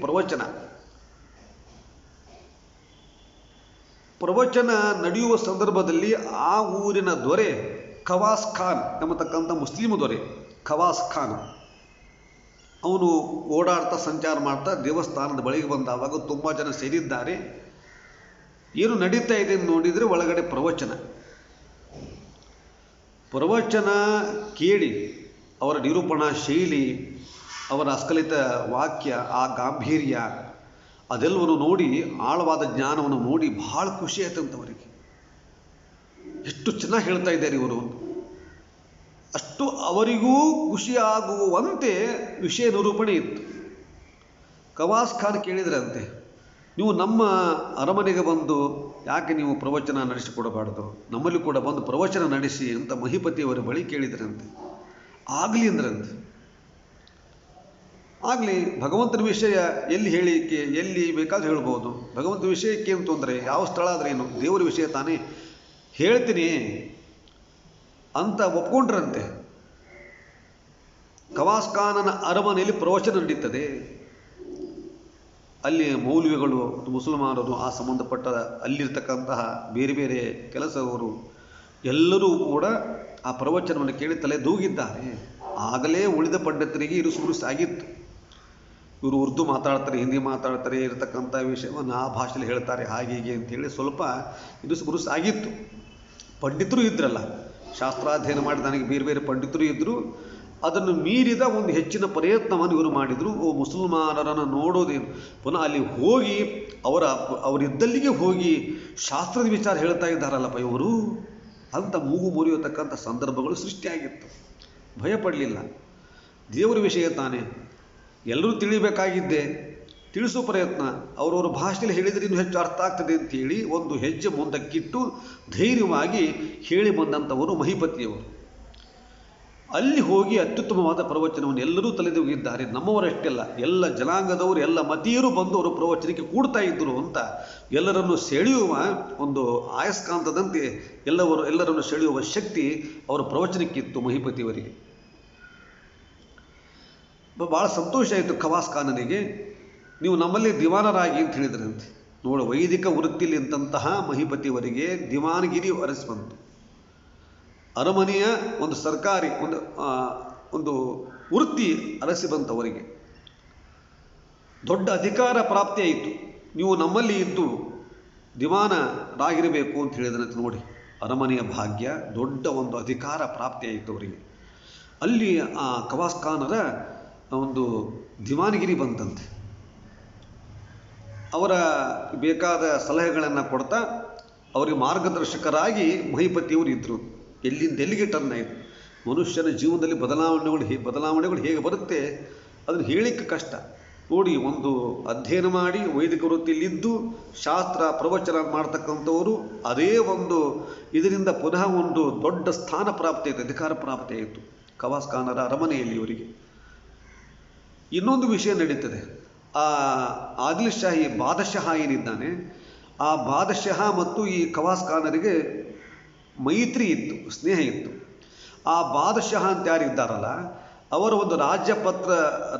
ಪ್ರವಚನ ನಡೆಯುವ ಸಂದರ್ಭದಲ್ಲಿ ಆ ಊರಿನ ದೊರೆ ಖವಾಸ್ ಖಾನ್ ಎಂಬತಕ್ಕಂಥ ಮುಸ್ಲಿಂ ದೊರೆ ಖವಾಸ್ ಖಾನ್ ಅವನು ಓಡಾಡ್ತಾ ಸಂಚಾರ ಮಾಡ್ತಾ ದೇವಸ್ಥಾನದ ಬಳಿಗೆ ಬಂದಾವಾಗ ತುಂಬ ಜನ ಸೇರಿದ್ದಾರೆ. ಏನು ನಡೀತಾ ಇದೆ ನೋಡಿದರೆ ಒಳಗಡೆ ಪ್ರವಚನ ಕೇಳಿ ಅವರ ನಿರೂಪಣಾ ಶೈಲಿ, ಅವರ ಅಸ್ಖಲಿತ ವಾಕ್ಯ, ಆ ಗಾಂಭೀರ್ಯ ಅದೆಲ್ಲವನ್ನು ನೋಡಿ, ಆಳವಾದ ಜ್ಞಾನವನ್ನು ನೋಡಿ ಬಹಳ ಖುಷಿ ಆಯ್ತಂತವರಿಗೆ. ಎಷ್ಟು ಚೆನ್ನಾಗಿ ಹೇಳ್ತಾ ಇದ್ದಾರೆ ಇವರು, ಅಷ್ಟು ಅವರಿಗೂ ಖುಷಿಯಾಗುವಂತೆ ವಿಷಯ ನಿರೂಪಣೆ ಇತ್ತು. ಖವಾಸ್ ಖಾನ್ ಕೇಳಿದ್ರಂತೆ, ನೀವು ನಮ್ಮ ಅರಮನೆಗೆ ಬಂದು ಯಾಕೆ ನೀವು ಪ್ರವಚನ ನಡೆಸಿಕೊಡಬಾರ್ದು, ನಮ್ಮಲ್ಲಿ ಕೂಡ ಬಂದು ಪ್ರವಚನ ನಡೆಸಿ ಅಂತ ಮಹಿಪತಿಯವರ ಬಳಿ ಕೇಳಿದ್ರಂತೆ. ಆಗಲಿ ಅಂದ್ರಂತೆ. ಆಗಲಿ, ಭಗವಂತನ ವಿಷಯ ಎಲ್ಲಿ ಹೇಳಿಕೆ, ಎಲ್ಲಿ ಬೇಕಾದ್ರೂ ಹೇಳ್ಬೋದು. ಭಗವಂತನ ವಿಷಯಕ್ಕೆ ಏನು ತೊಂದರೆ, ಯಾವ ಸ್ಥಳ ಆದರೆ ಏನು, ದೇವರ ವಿಷಯ ತಾನೇ ಹೇಳ್ತೀನಿ ಅಂತ ಒಪ್ಕೊಂಡ್ರಂತೆ. ಖವಾಸ್ ಖಾನನ ಅರಮನೆಯಲ್ಲಿ ಪ್ರವಚನ ನಡೀತದೆ. ಅಲ್ಲಿ ಮೌಲ್ವಿಗಳು, ಮುಸಲ್ಮಾನರು, ಆ ಸಂಬಂಧಪಟ್ಟ ಅಲ್ಲಿರ್ತಕ್ಕಂತಹ ಬೇರೆ ಬೇರೆ ಕೆಲಸವರು ಎಲ್ಲರೂ ಕೂಡ ಆ ಪ್ರವಚನವನ್ನು ಕೇಳಿ ತಲೆ ದೂಗಿದ್ದಾರೆ. ಆಗಲೇ ಉಳಿದ ಪಂಡಿತರಿಗೆ ಇರುಸುರುಸು ಆಗಿತ್ತು. ಇವರು ಉರ್ದು ಮಾತಾಡ್ತಾರೆ, ಹಿಂದಿ ಮಾತಾಡ್ತಾರೆ, ಇರತಕ್ಕಂಥ ವಿಷಯವನ್ನು ಆ ಭಾಷೆಯಲ್ಲಿ ಹೇಳ್ತಾರೆ, ಹಾಗೆ ಹೀಗೆ ಅಂತೇಳಿ ಸ್ವಲ್ಪ ಇರುಸುರುಸು ಆಗಿತ್ತು. ಪಂಡಿತರು ಇದ್ರಲ್ಲ, ಶಾಸ್ತ್ರಾಧ್ಯಯನ ಮಾಡಿ ನನಗೆ ಬೇರೆ ಬೇರೆ ಪಂಡಿತರು ಇದ್ದರು. ಅದನ್ನು ಮೀರಿದ ಒಂದು ಹೆಚ್ಚಿನ ಪ್ರಯತ್ನವನ್ನು ಇವರು ಮಾಡಿದರು. ಮುಸಲ್ಮಾನರನ್ನು ನೋಡೋದೇನು, ಪುನಃ ಅಲ್ಲಿ ಹೋಗಿ ಅವರಿದ್ದಲ್ಲಿಗೆ ಹೋಗಿ ಶಾಸ್ತ್ರದ ವಿಚಾರ ಹೇಳ್ತಾ ಇದ್ದಾರಲ್ಲಪ್ಪ ಇವರು ಅಂತ ಮೂಗು ಮುರಿಯತಕ್ಕಂಥ ಸಂದರ್ಭಗಳು ಸೃಷ್ಟಿಯಾಗಿತ್ತು. ಭಯಪಡಲಿಲ್ಲ. ದೇವರ ವಿಷಯ ತಾನೇ, ಎಲ್ಲರೂ ತಿಳಿಬೇಕಾಗಿದ್ದೆ, ತಿಳಿಸೋ ಪ್ರಯತ್ನ ಅವರವ್ರ ಭಾಷೆಯಲ್ಲಿ ಹೇಳಿದರೆ ಇನ್ನೂ ಹೆಚ್ಚು ಅರ್ಥ ಆಗ್ತದೆ ಅಂಥೇಳಿ ಒಂದು ಹೆಜ್ಜೆ ಮುಂದಕ್ಕಿಟ್ಟು ಧೈರ್ಯವಾಗಿ ಹೇಳಿ ಬಂದಂಥವರು ಮಹಿಪತಿಯವರು. ಅಲ್ಲಿ ಹೋಗಿ ಅತ್ಯುತ್ತಮವಾದ ಪ್ರವಚನವನ್ನು ಎಲ್ಲರೂ ತಲೆದೂಗಿದ್ದಾರೆ. ನಮ್ಮವರಷ್ಟೇ ಅಲ್ಲ, ಎಲ್ಲ ಜನಾಂಗದವರು, ಎಲ್ಲ ಮತೀಯರು ಬಂದು ಅವರು ಪ್ರವಚನಕ್ಕೆ ಕೂಡ್ತಾ ಇದ್ದರು ಅಂತ ಎಲ್ಲರನ್ನು ಸೆಳೆಯುವ ಒಂದು ಆಯಸ್ಕಾಂತದಂತೆ ಎಲ್ಲರನ್ನು ಸೆಳೆಯುವ ಶಕ್ತಿ ಅವರ ಪ್ರವಚನಕ್ಕಿತ್ತು ಮಹಿಪತಿಯವರಿಗೆ. ಭಾಳ ಸಂತೋಷ ಆಯಿತು ಖವಾಸ್ ಖಾನನಿಗೆ. ನೀವು ನಮ್ಮಲ್ಲಿ ದಿವಾನರಾಗಿ ಅಂತ ಹೇಳಿದ್ರಂತೆ. ನೋಡು, ವೈದಿಕ ವೃತ್ತಿಲಿ ಇದ್ದಂತಹ ಮಹಿಪತಿಯವರಿಗೆ ದಿವಾನಗಿರಿ ಅರಸಿ ಬಂತು. ಅರಮನೆಯ ಒಂದು ಸರ್ಕಾರಿ ಒಂದು ವೃತ್ತಿ ಅರಸಿ ಬಂತವರಿಗೆ. ದೊಡ್ಡ ಅಧಿಕಾರ ಪ್ರಾಪ್ತಿಯಾಯಿತು. ನೀವು ನಮ್ಮಲ್ಲಿ ಇದ್ದು ದಿವಾನರಾಗಿರಬೇಕು ಅಂತ ಹೇಳಿದ್ರಂತೆ. ನೋಡಿ, ಅರಮನೆಯ ಭಾಗ್ಯ, ದೊಡ್ಡ ಒಂದು ಅಧಿಕಾರ ಪ್ರಾಪ್ತಿಯಾಯಿತು ಅವರಿಗೆ. ಅಲ್ಲಿ ಆ ಖವಾಸ್ ಖಾನರ ಒಂದು ದಿವಾನಗಿರಿ ಬಂತಂತೆ. ಅವರ ಬೇಕಾದ ಸಲಹೆಗಳನ್ನು ಕೊಡ್ತಾ ಅವರಿಗೆ ಮಾರ್ಗದರ್ಶಕರಾಗಿ ಮಹಿಪತಿಯವರು ಇದ್ದರು. ಎಲ್ಲಿಂದ ಎಲ್ಲಿಗೆ ಟರ್ನ್ ಆಯಿತು. ಮನುಷ್ಯನ ಜೀವನದಲ್ಲಿ ಬದಲಾವಣೆಗಳು ಹೇಗೆ ಬರುತ್ತೆ ಅದನ್ನು ಹೇಳಲಿಕ್ಕೆ ಕಷ್ಟ. ನೋಡಿ, ಒಂದು ಅಧ್ಯಯನ ಮಾಡಿ ವೈದಿಕ ವೃತ್ತಿಯಲ್ಲಿದ್ದು ಶಾಸ್ತ್ರ ಪ್ರವಚನ ಮಾಡ್ತಕ್ಕಂಥವರು ಅದೇ ಒಂದು ಇದರಿಂದ ಪುನಃ ಒಂದು ದೊಡ್ಡ ಸ್ಥಾನ ಪ್ರಾಪ್ತಿ ಆಯಿತು, ಅಧಿಕಾರ ಪ್ರಾಪ್ತಿ ಆಯಿತು ಖವಾಸ್ ಖಾನರ ಅರಮನೆಯಲ್ಲಿ ಇವರಿಗೆ. ಇನ್ನೊಂದು ವಿಷಯ ನಡೀತದೆ. ಆ ಆದಿಲ್ ಶಾಹಿ ಬಾದಶಾಹ ಏನಿದ್ದಾನೆ, ಆ ಬಾದಶಾಹ ಮತ್ತು ಈ ಖವಾಸ್ ಖಾನರಿಗೆ ಮೈತ್ರಿ ಇತ್ತು, ಸ್ನೇಹ ಇತ್ತು. ಆ ಬಾದಶಾಹ ಅಂತ ಯಾರಿದ್ದಾರಲ್ಲ, ಅವರ ಒಂದು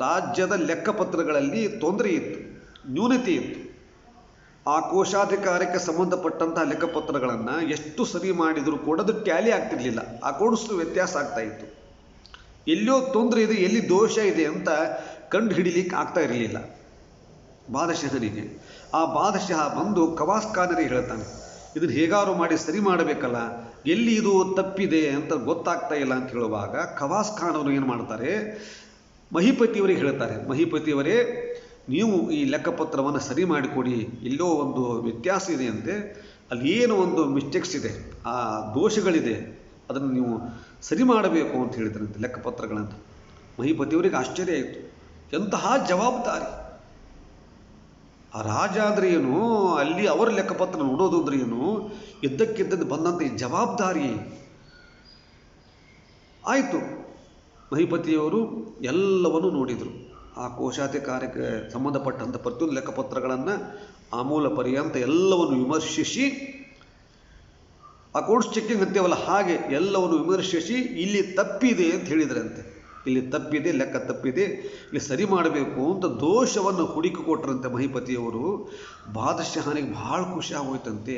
ರಾಜ್ಯದ ಲೆಕ್ಕಪತ್ರಗಳಲ್ಲಿ ತೊಂದರೆ ಇತ್ತು, ನ್ಯೂನತೆ ಇತ್ತು. ಆ ಕೋಶಾಧಿಕಾರಕ್ಕೆ ಸಂಬಂಧಪಟ್ಟಂತಹ ಲೆಕ್ಕಪತ್ರಗಳನ್ನು ಎಷ್ಟು ಸರಿ ಮಾಡಿದರೂ ಕೂಡ ಅದು ಟ್ಯಾಲಿ ಆಗ್ತಿರ್ಲಿಲ್ಲ, ಅಕೌಂಟ್ಸ್ ವ್ಯತ್ಯಾಸ ಆಗ್ತಾ ಇತ್ತು. ಎಲ್ಲೋ ತೊಂದರೆ ಇದೆ, ಎಲ್ಲಿ ದೋಷ ಇದೆ ಅಂತ ಕಂಡು ಹಿಡಿಲಿಕ್ಕೆ ಆಗ್ತಾ ಇರಲಿಲ್ಲ ಬಾದಶಾಹನಿಗೆ. ಆ ಬಾದಶಾಹ ಬಂದು ಖವಾಸ್ ಖಾನರಿಗೆ ಹೇಳ್ತಾನೆ, ಇದನ್ನು ಹೇಗಾರು ಮಾಡಿ ಸರಿ ಮಾಡಬೇಕಲ್ಲ, ಎಲ್ಲಿ ಇದು ತಪ್ಪಿದೆ ಅಂತ ಗೊತ್ತಾಗ್ತಾ ಇಲ್ಲ ಅಂತ ಹೇಳುವಾಗ ಖವಾಸ್ ಖಾನ್ ಅವರು ಏನು ಮಾಡ್ತಾರೆ, ಮಹಿಪತಿಯವರಿಗೆ ಹೇಳ್ತಾರೆ, ಮಹಿಪತಿಯವರೇ ನೀವು ಈ ಲೆಕ್ಕಪತ್ರವನ್ನು ಸರಿ ಮಾಡಿಕೊಡಿ, ಎಲ್ಲೋ ಒಂದು ವ್ಯತ್ಯಾಸ ಇದೆ ಅಂತೆ, ಅಲ್ಲಿ ಏನು ಒಂದು ಮಿಸ್ಟೇಕ್ಸ್ ಇದೆ, ಆ ದೋಷಗಳಿದೆ, ಅದನ್ನು ನೀವು ಸರಿ ಮಾಡಬೇಕು ಅಂತ ಹೇಳಿದ್ರಂತೆ ಲೆಕ್ಕಪತ್ರಗಳನ್ನು. ಮಹಿಪತಿಯವರಿಗೆ ಆಶ್ಚರ್ಯ ಆಯಿತು, ಎಂತಹ ಜವಾಬ್ದಾರಿ! ಆ ರಾಜ ಅಂದರೆ ಏನು, ಅಲ್ಲಿ ಅವರ ಲೆಕ್ಕಪತ್ರ ನೋಡೋದು ಅಂದ್ರೆ ಏನು, ಇದ್ದಕ್ಕಿದ್ದಂತೆ ಬಂದಂಥ ಈ ಜವಾಬ್ದಾರಿ. ಆಯಿತು, ಮಹಿಪತಿಯವರು ಎಲ್ಲವನ್ನೂ ನೋಡಿದರು. ಆ ಕೋಶಾಧಿಕಾರಕ್ಕೆ ಸಂಬಂಧಪಟ್ಟಂಥ ಪ್ರತಿಯೊಂದು ಲೆಕ್ಕಪತ್ರಗಳನ್ನು ಆಮೂಲ ಪರ್ಯಂತ ಎಲ್ಲವನ್ನು ವಿಮರ್ಶಿಸಿ, ಅಕೌಂಟ್ಸ್ ಚೆಕ್ಕಿಂಗ್ ಅಂತೀವಲ್ಲ ಹಾಗೆ ಎಲ್ಲವನ್ನು ವಿಮರ್ಶಿಸಿ ಇಲ್ಲಿ ತಪ್ಪಿದೆ ಅಂತ ಹೇಳಿದ್ರಂತೆ. ಇಲ್ಲಿ ತಪ್ಪಿದೆ, ಲೆಕ್ಕ ತಪ್ಪಿದೆ, ಇಲ್ಲಿ ಸರಿ ಮಾಡಬೇಕು ಅಂತ ದೋಷವನ್ನು ಹುಡುಕಿ ಕೊಟ್ಟರಂತೆ ಮಹಿಪತಿಯವರು. ಬಾದಶಾಹನಿಗೆ ಭಾಳ ಖುಷಿ ಆಗೋಯ್ತಂತೆ.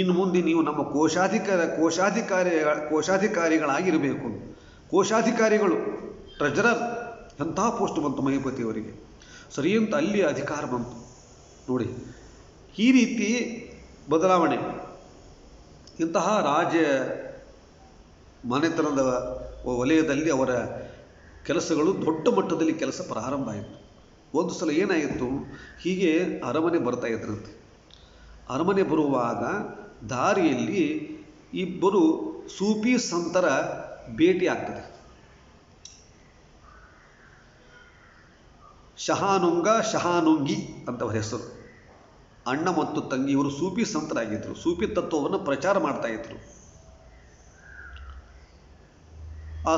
ಇನ್ನು ಮುಂದೆ ನೀವು ನಮ್ಮ ಕೋಶಾಧಿಕಾರಿಗಳಾಗಿರಬೇಕು. ಕೋಶಾಧಿಕಾರಿಗಳು, ಟ್ರೆಜರರ್, ಎಂತಹ ಪೋಸ್ಟ್ ಬಂತು ಮಹಿಪತಿಯವರಿಗೆ. ಸರಿ ಅಂತ ಅಲ್ಲಿ ಅಧಿಕಾರ ಬಂತು. ನೋಡಿ, ಈ ರೀತಿ ಬದಲಾವಣೆ. ಇಂತಹ ರಾಜ ಮನೆತನದ ವಲಯದಲ್ಲಿ ಅವರ ಕೆಲಸಗಳು ದೊಡ್ಡ ಮಟ್ಟದಲ್ಲಿ ಕೆಲಸ ಪ್ರಾರಂಭ ಆಯಿತು. ಒಂದು ಸಲ ಏನಾಯಿತು, ಹೀಗೆ ಅರಮನೆ ಬರ್ತಾ ಇದ್ರಂತೆ. ಅರಮನೆ ಬರುವಾಗ ದಾರಿಯಲ್ಲಿ ಇಬ್ಬರು ಸೂಫಿ ಸಂತರ ಭೇಟಿ ಆಗ್ತದೆ. ಶಹಾನುಂಗ, ಶಹಾನುಂಗಿ ಅಂತವರ ಹೆಸರು. ಅಣ್ಣ ಮತ್ತು ತಂಗಿ, ಇವರು ಸೂಫಿ ಸಂತರಾಗಿದ್ದರು. ಸೂಫಿ ತತ್ವವನ್ನು ಪ್ರಚಾರ ಮಾಡ್ತಾ ಇದ್ರು. ಆ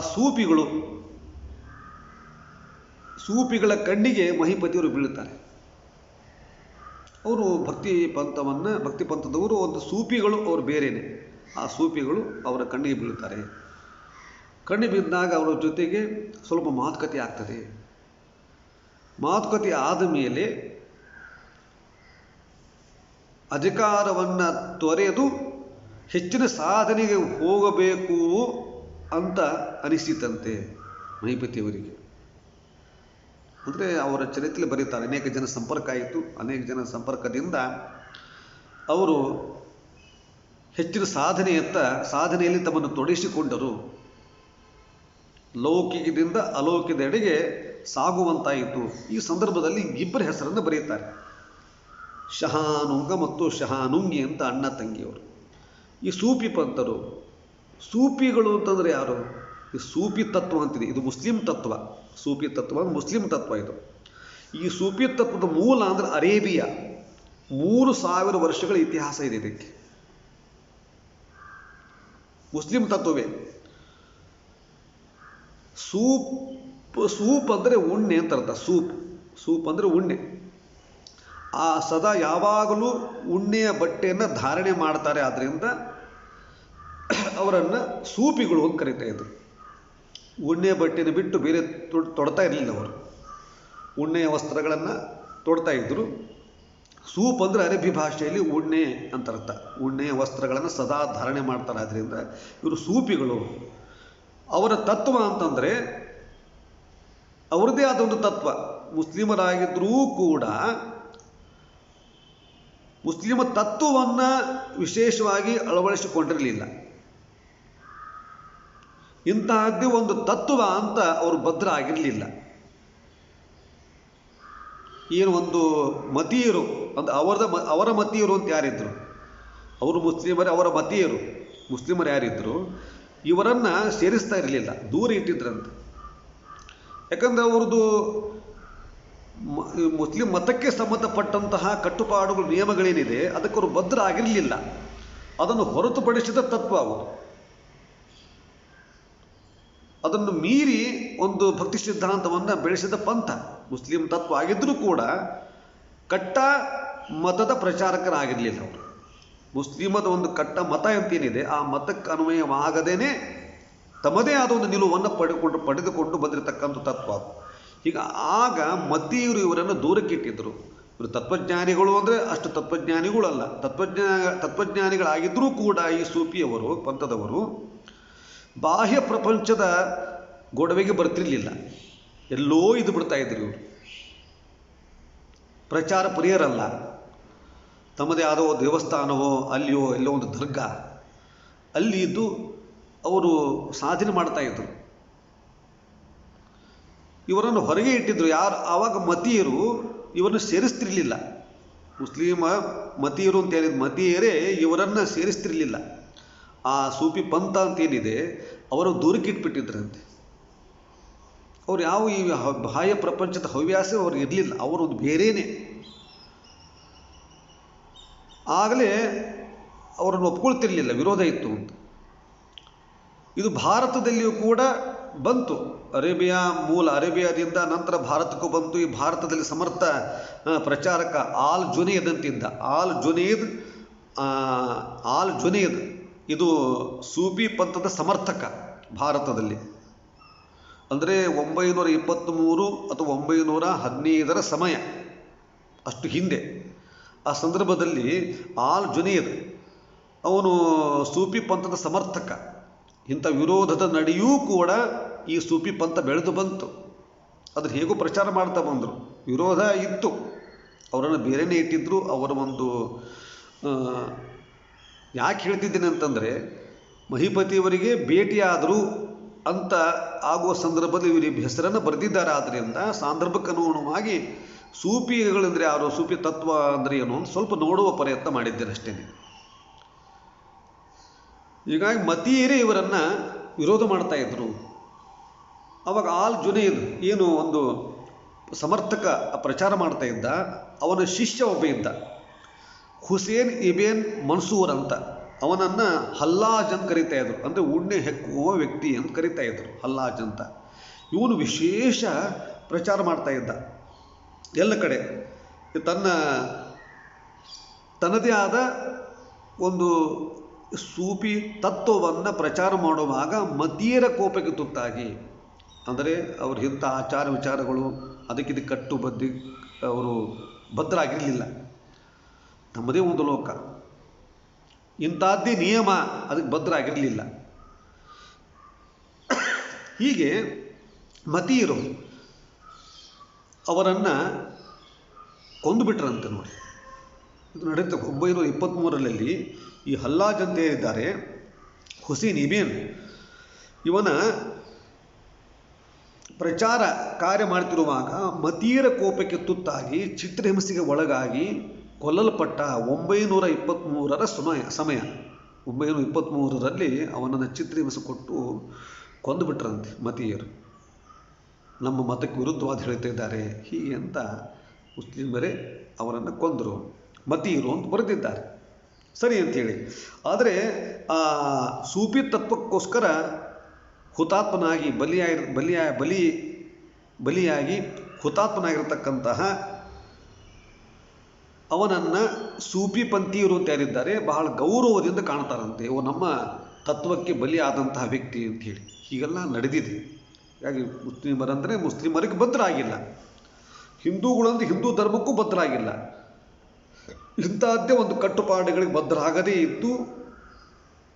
ಸೂಫಿಗಳ ಕಣ್ಣಿಗೆ ಮಹಿಪತಿಯವರು ಬೀಳುತ್ತಾರೆ. ಅವರು ಭಕ್ತಿ ಪಂಥದವರು, ಒಂದು ಸೂಫಿಗಳು ಅವರು ಬೇರೆಯೇ. ಆ ಸೂಫಿಗಳು ಅವರ ಕಣ್ಣಿಗೆ ಬೀಳುತ್ತಾರೆ. ಕಣ್ಣು ಬಿದ್ದಾಗ ಅವರ ಜೊತೆಗೆ ಸ್ವಲ್ಪ ಮಾತುಕತೆ ಆಗ್ತದೆ. ಮಾತುಕತೆ ಆದ ಮೇಲೆ ಅಧಿಕಾರವನ್ನು ತೊರೆದು ಹೆಚ್ಚಿನ ಸಾಧನೆಗೆ ಹೋಗಬೇಕು ಅಂತ ಅನಿಸಿತಂತೆ ಮಹಿಪತಿಯವರಿಗೆ. ಅಂದರೆ ಅವರ ಚರಿತ್ರೆ ಬರೀತಾರೆ, ಅನೇಕ ಜನ ಸಂಪರ್ಕ ಆಯಿತು. ಅನೇಕ ಜನ ಸಂಪರ್ಕದಿಂದ ಅವರು ಹೆಚ್ಚಿನ ಸಾಧನೆಯಲ್ಲಿ ತಮ್ಮನ್ನು ತೊಡಗಿಸಿಕೊಂಡರು. ಲೌಕಿಕದಿಂದ ಅಲೌಕಿಕದೆಡೆಗೆ ಸಾಗುವಂತಾಯಿತು. ಈ ಸಂದರ್ಭದಲ್ಲಿ ಇಬ್ಬರ ಹೆಸರನ್ನು ಬರೆಯುತ್ತಾರೆ, ಶಹಾನುಂಗ ಮತ್ತು ಶಹಾನುಂಗಿ ಅಂತ ಅಣ್ಣ ತಂಗಿಯವರು. ಈ ಸೂಫಿ ಪಂಥರು, ಸೂಫಿಗಳು ಅಂತಂದರೆ ಯಾರು? ಈ ಸೂಫಿ ತತ್ವ ಅಂತಿದೆ, ಇದು ಮುಸ್ಲಿಂ ತತ್ವ. ಸೂಫಿ ತತ್ವ ಮುಸ್ಲಿಂ ತತ್ವ. ಇದು ಈ ಸೂಫಿ ತತ್ವದ ಮೂಲ ಅಂದರೆ ಅರೇಬಿಯಾ. 3000 ವರ್ಷಗಳ ಇತಿಹಾಸ ಇದೆ ಇದಕ್ಕೆ. ಮುಸ್ಲಿಂ ತತ್ವವೇ. ಸೂಪ್ ಅಂದರೆ ಉಣ್ಣೆ ಅಂತ ಅರ್ಥ. ಸೂಪ್ ಅಂದರೆ ಉಣ್ಣೆ. ಆ ಸದಾ ಯಾವಾಗಲೂ ಉಣ್ಣೆಯ ಬಟ್ಟೆಯನ್ನು ಧಾರಣೆ ಮಾಡ್ತಾರೆ. ಆದ್ದರಿಂದ ಅವರನ್ನು ಸೂಫಿಗಳು ಅಂತ ಕರೀತಾ ಇದ್ರು. ಉಣ್ಣೆಯ ಬಟ್ಟೆಯನ್ನು ಬಿಟ್ಟು ಬೇರೆ ತೊಡ್ತಾ ಇರಲಿಲ್ಲ ಅವರು. ಉಣ್ಣೆಯ ವಸ್ತ್ರಗಳನ್ನು ತೊಡ್ತಾ ಇದ್ದರು. ಸೂಪ್ ಅಂದರೆ ಅರಬ್ಬಿ ಭಾಷೆಯಲ್ಲಿ ಉಣ್ಣೆ ಅಂತ ಅರ್ಥ. ಉಣ್ಣೆಯ ವಸ್ತ್ರಗಳನ್ನು ಸದಾ ಧಾರಣೆ ಮಾಡ್ತಾರೆ. ಆದ್ದರಿಂದ ಇವರು ಸೂಫಿಗಳು. ಅವರ ತತ್ವ ಅಂತಂದರೆ ಅವರದೇ ಆದ ಒಂದು ತತ್ವ. ಮುಸ್ಲಿಮರಾಗಿದ್ದರೂ ಕೂಡ ಮುಸ್ಲಿಮ ತತ್ವವನ್ನು ವಿಶೇಷವಾಗಿ ಅಳವಡಿಸಿಕೊಂಡಿರಲಿಲ್ಲ. ಇಂತಹದ್ದೇ ಒಂದು ತತ್ವ ಅಂತ ಅವರು ಭದ್ರ ಆಗಿರಲಿಲ್ಲ. ಏನು ಒಂದು ಮತೀಯರು ಅಂತ ಅವರ ಮತೀಯರು ಅಂತ ಯಾರಿದ್ರು, ಅವರು ಮುಸ್ಲಿಮರೇ. ಅವರ ಮತೀಯರು ಮುಸ್ಲಿಮರು ಯಾರಿದ್ರು, ಇವರನ್ನು ಸೇರಿಸ್ತಾ ಇರಲಿಲ್ಲ, ದೂರ ಇಟ್ಟಿದ್ರಂತೆ. ಯಾಕಂದರೆ ಅವ್ರದ್ದು ಮುಸ್ಲಿಂ ಮತಕ್ಕೆ ಸಂಬಂಧಪಟ್ಟಂತಹ ಕಟ್ಟುಪಾಡುಗಳು, ನಿಯಮಗಳೇನಿದೆ ಅದಕ್ಕೆ ಅವರು ಭದ್ರ ಆಗಿರಲಿಲ್ಲ. ಅದನ್ನು ಹೊರತುಪಡಿಸಿದ ತತ್ವ ಅವರು. ಅದನ್ನು ಮೀರಿ ಒಂದು ಭಕ್ತಿ ಸಿದ್ಧಾಂತವನ್ನು ಬೆಳೆಸಿದ ಪಂಥ ಮುಸ್ಲಿಂ ತತ್ವ ಆಗಿದ್ದರೂ ಕೂಡ ಕಟ್ಟ ಮತದ ಪ್ರಚಾರಕರಾಗಿರಲಿಲ್ಲ ಅವರು. ಮುಸ್ಲಿಮದ ಒಂದು ಕಟ್ಟ ಮತ ಅಂತೇನಿದೆ, ಆ ಮತಕ್ಕೆ ಅನ್ವಯವಾಗದೇನೆ ತಮ್ಮದೇ ಆದ ಒಂದು ನಿಲುವನ್ನು ಪಡೆದುಕೊಂಡು ಬಂದಿರತಕ್ಕಂಥ ತತ್ವ. ಈಗ ಆಗ ಮತೀಯರು ಇವರನ್ನು ದೂರಕ್ಕಿಟ್ಟಿದ್ದರು. ಇವರು ತತ್ವಜ್ಞಾನಿಗಳು ಅಂದರೆ ಅಷ್ಟು ತತ್ವಜ್ಞಾನಿಗಳಲ್ಲ. ತತ್ವಜ್ಞಾನಿಗಳಾಗಿದ್ದರೂ ಕೂಡ ಈ ಸೂಫಿಯವರು ಪಂಥದವರು ಬಾಹ್ಯ ಪ್ರಪಂಚದ ಗೊಡವೆಗೆ ಬರ್ತಿರಲಿಲ್ಲ. ಎಲ್ಲೋ ಇದು ಬಿಡ್ತಾ ಇದ್ರು ಇವರು. ಪ್ರಚಾರ ಪ್ರಿಯರಲ್ಲ. ತಮ್ಮದೇ ಆದ ದೇವಸ್ಥಾನವೋ ಅಲ್ಲಿಯೋ ಎಲ್ಲೋ ಒಂದು ದರ್ಗಾ ಅಲ್ಲಿ ಇದ್ದು ಅವರು ಸಾಧನೆ ಮಾಡ್ತಾಯಿದ್ರು. ಇವರನ್ನು ಹೊರಗೆ ಇಟ್ಟಿದ್ರು. ಯಾರು ಆವಾಗ ಮತೀಯರು ಇವರನ್ನು ಸೇರಿಸ್ತಿರ್ಲಿಲ್ಲ. ಮತೀಯರು ಅಂತ ಹೇಳಿದ ಮತೀಯರೇ ಇವರನ್ನು ಸೇರಿಸ್ತಿರ್ಲಿಲ್ಲ. ಆ ಸೂಫಿ ಪಂಥ ಅಂತೇನಿದೆ ಅವರು ದೂರಕ್ಕೆ ಇಟ್ಬಿಟ್ಟಿದ್ರಂತೆ. ಅವ್ರು ಯಾವ ಈ ಬಾಹ್ಯ ಪ್ರಪಂಚದ ಹವ್ಯಾಸ ಅವ್ರಿಗೆ ಇರಲಿಲ್ಲ. ಅವರೊಂದು ಬೇರೆಯೇ. ಆಗಲೇ ಅವರನ್ನು ಒಪ್ಕೊಳ್ತಿರ್ಲಿಲ್ಲ, ವಿರೋಧ ಇತ್ತು ಅಂತ. ಇದು ಭಾರತದಲ್ಲಿಯೂ ಕೂಡ ಬಂತು. ಅರೇಬಿಯಾದಿಂದ ನಂತರ ಭಾರತಕ್ಕೂ ಬಂತು. ಈ ಭಾರತದಲ್ಲಿ ಸಮರ್ಥ ಪ್ರಚಾರಕ ಆಲ್ ಜುನೇದ್ ಅಂತಿದ್ದ. ಆಲ್ ಜುನೇದ್ ಇದು ಸೂಫಿ ಪಂಥದ ಸಮರ್ಥಕ ಭಾರತದಲ್ಲಿ. ಅಂದರೆ 923 ಅಥವಾ 915 ಸಮಯ, ಅಷ್ಟು ಹಿಂದೆ. ಆ ಸಂದರ್ಭದಲ್ಲಿ ಆಲ್ ಜುನೇದ್ ಅವನು ಸೂಫಿ ಪಂಥದ ಸಮರ್ಥಕ. ಇಂಥ ವಿರೋಧದ ನಡೆಯೂ ಕೂಡ ಈ ಸೂಫಿ ಪಂಥ ಬೆಳೆದು ಬಂತು. ಅದನ್ನು ಹೇಗೂ ಪ್ರಚಾರ ಮಾಡ್ತಾ ಬಂದರು. ವಿರೋಧ ಇತ್ತು, ಅವರನ್ನು ಬೇರೆಯೇ ಇಟ್ಟಿದ್ದರು. ಅವರ ಒಂದು ಯಾಕೆ ಹೇಳ್ತಿದ್ದೇನೆ ಅಂತಂದರೆ, ಮಹಿಪತಿಯವರಿಗೆ ಭೇಟಿಯಾದರು ಅಂತ ಆಗುವ ಸಂದರ್ಭದಲ್ಲಿ ಇವರಿಗೆ ಹೆಸರನ್ನು ಬರೆದಿದ್ದಾರೆ. ಆದ್ದರಿಂದ ಸಾಂದರ್ಭಕ್ಕೆ ಅನುಗುಣವಾಗಿ ಸೂಫಿಗಳೆಂದರೆ ಯಾರು, ಸೂಫಿ ತತ್ವ ಅಂದರೆ ಏನು ಅಂತ ಸ್ವಲ್ಪ ನೋಡುವ ಪ್ರಯತ್ನ ಮಾಡಿದ್ದೇನೆ ಅಷ್ಟೇ. ಹೀಗಾಗಿ ಮತೀಯರೇ ಇವರನ್ನು ವಿರೋಧ ಮಾಡ್ತಾ ಇದ್ರು. ಆವಾಗ ಆಲ್ ಜುನೇದ್ ಏನು ಒಂದು ಸಮರ್ಥಕ ಪ್ರಚಾರ ಮಾಡ್ತಾ ಇದ್ದ, ಅವನ ಶಿಷ್ಯ ಒಬ್ಬ ಇದ್ದ, ಹುಸೇನ್ ಇಬೇನ್ ಮನ್ಸೂರ್ ಅಂತ. ಅವನನ್ನು ಹಲ್ಲಾಜ್ ಅಂತ ಕರಿತಾ ಇದ್ರು. ಅಂದರೆ ಉಣ್ಣೆ ಹೆಕ್ಕುವ ವ್ಯಕ್ತಿ ಅಂತ ಕರಿತಾ ಇದ್ರು, ಹಲ್ಲಾಜ್ ಅಂತ. ಇವನು ವಿಶೇಷ ಪ್ರಚಾರ ಮಾಡ್ತಾ ಇದ್ದ ಎಲ್ಲ ಕಡೆ. ತನ್ನದೇ ಆದ ಒಂದು ಸೂಫಿ ತತ್ವವನ್ನು ಪ್ರಚಾರ ಮಾಡುವಾಗ ಮತೀಯರ ಕೋಪಕ್ಕೆ ತುತ್ತಾಗಿ, ಅಂದರೆ ಅವ್ರ ಇಂಥ ಆಚಾರ ವಿಚಾರಗಳು ಅದಕ್ಕಿದು ಕಟ್ಟು ಬದ್ದಿ ಅವರು ಬದ್ಧರಾಗಿರಲಿಲ್ಲ. ನಮ್ಮದೇ ಒಂದು ಲೋಕ, ಇಂಥದ್ದೇ ನಿಯಮ, ಅದಕ್ಕೆ ಬದ್ಧರಾಗಿರಲಿಲ್ಲ. ಹೀಗೆ ಮತೀಯರು ಅವರನ್ನು ಕೊಂದುಬಿಟ್ರಂತೆ ನೋಡಿ. ಇದು ನಡೆಯುತ್ತೆ 923ರಲ್ಲಿ. ಈ ಹಲ್ಲಾಜ್ ಅಂತ ಹೇಳಿದ್ದಾರೆ, ಹುಸೇನ್ ಇಬೇನ್, ಇವನ ಪ್ರಚಾರ ಕಾರ್ಯ ಮಾಡ್ತಿರುವಾಗ ಮತೀಯರ ಕೋಪಕ್ಕೆ ತುತ್ತಾಗಿ ಚಿತ್ರಹಿಂಸೆಗೆ ಒಳಗಾಗಿ ಕೊಲ್ಲಲ್ಪಟ್ಟ 923ರ ಸಮಯ. 923ರಲ್ಲಿ ಅವನನ್ನು ಚಿತ್ರಹಿಂಸೆ ಕೊಟ್ಟು ಕೊಂದುಬಿಟ್ರಂತೆ ಮತೀಯರು. ನಮ್ಮ ಮತಕ್ಕೆ ವಿರುದ್ಧವಾದ ಹೇಳ್ತಾ ಇದ್ದಾರೆ ಹೀಗೆ ಅಂತ ಮುಸ್ಲಿಮರೇ ಅವರನ್ನು ಕೊಂದರು, ಮತೀಯರು ಅಂತ ಬರೆದಿದ್ದಾರೆ. ಸರಿ ಅಂಥೇಳಿ. ಆದರೆ ಆ ಸೂಫಿ ತತ್ವಕ್ಕೋಸ್ಕರ ಹುತಾತ್ಮನಾಗಿ ಬಲಿಯಾಗಿ ಹುತಾತ್ಮನಾಗಿರ್ತಕ್ಕಂತಹ ಅವನನ್ನು ಸೂಫಿ ಪಂಥೀಯರು ಅಂತ ಯಾರಿದ್ದಾರೆ ಬಹಳ ಗೌರವದಿಂದ ಕಾಣ್ತಾರಂತೆ. ಇವು ನಮ್ಮ ತತ್ವಕ್ಕೆ ಬಲಿಯಾದಂತಹ ವ್ಯಕ್ತಿ ಅಂಥೇಳಿ. ಹೀಗೆಲ್ಲ ನಡೆದಿದೆ. ಹಾಗಾಗಿ ಮುಸ್ಲಿಮರಂದರೆ ಮುಸ್ಲಿಮರಿಗೆ ಬದ್ಧರಾಗಿಲ್ಲ, ಹಿಂದೂಗಳಂದ್ರೆ ಹಿಂದೂ ಧರ್ಮಕ್ಕೂ ಬದ್ಧರಾಗಿಲ್ಲ. ಇಂಥದ್ದೇ ಒಂದು ಕಟ್ಟುಪಾಡುಗಳಿಗೆ ಬದ್ಧರಾಗದೇ ಇದ್ದು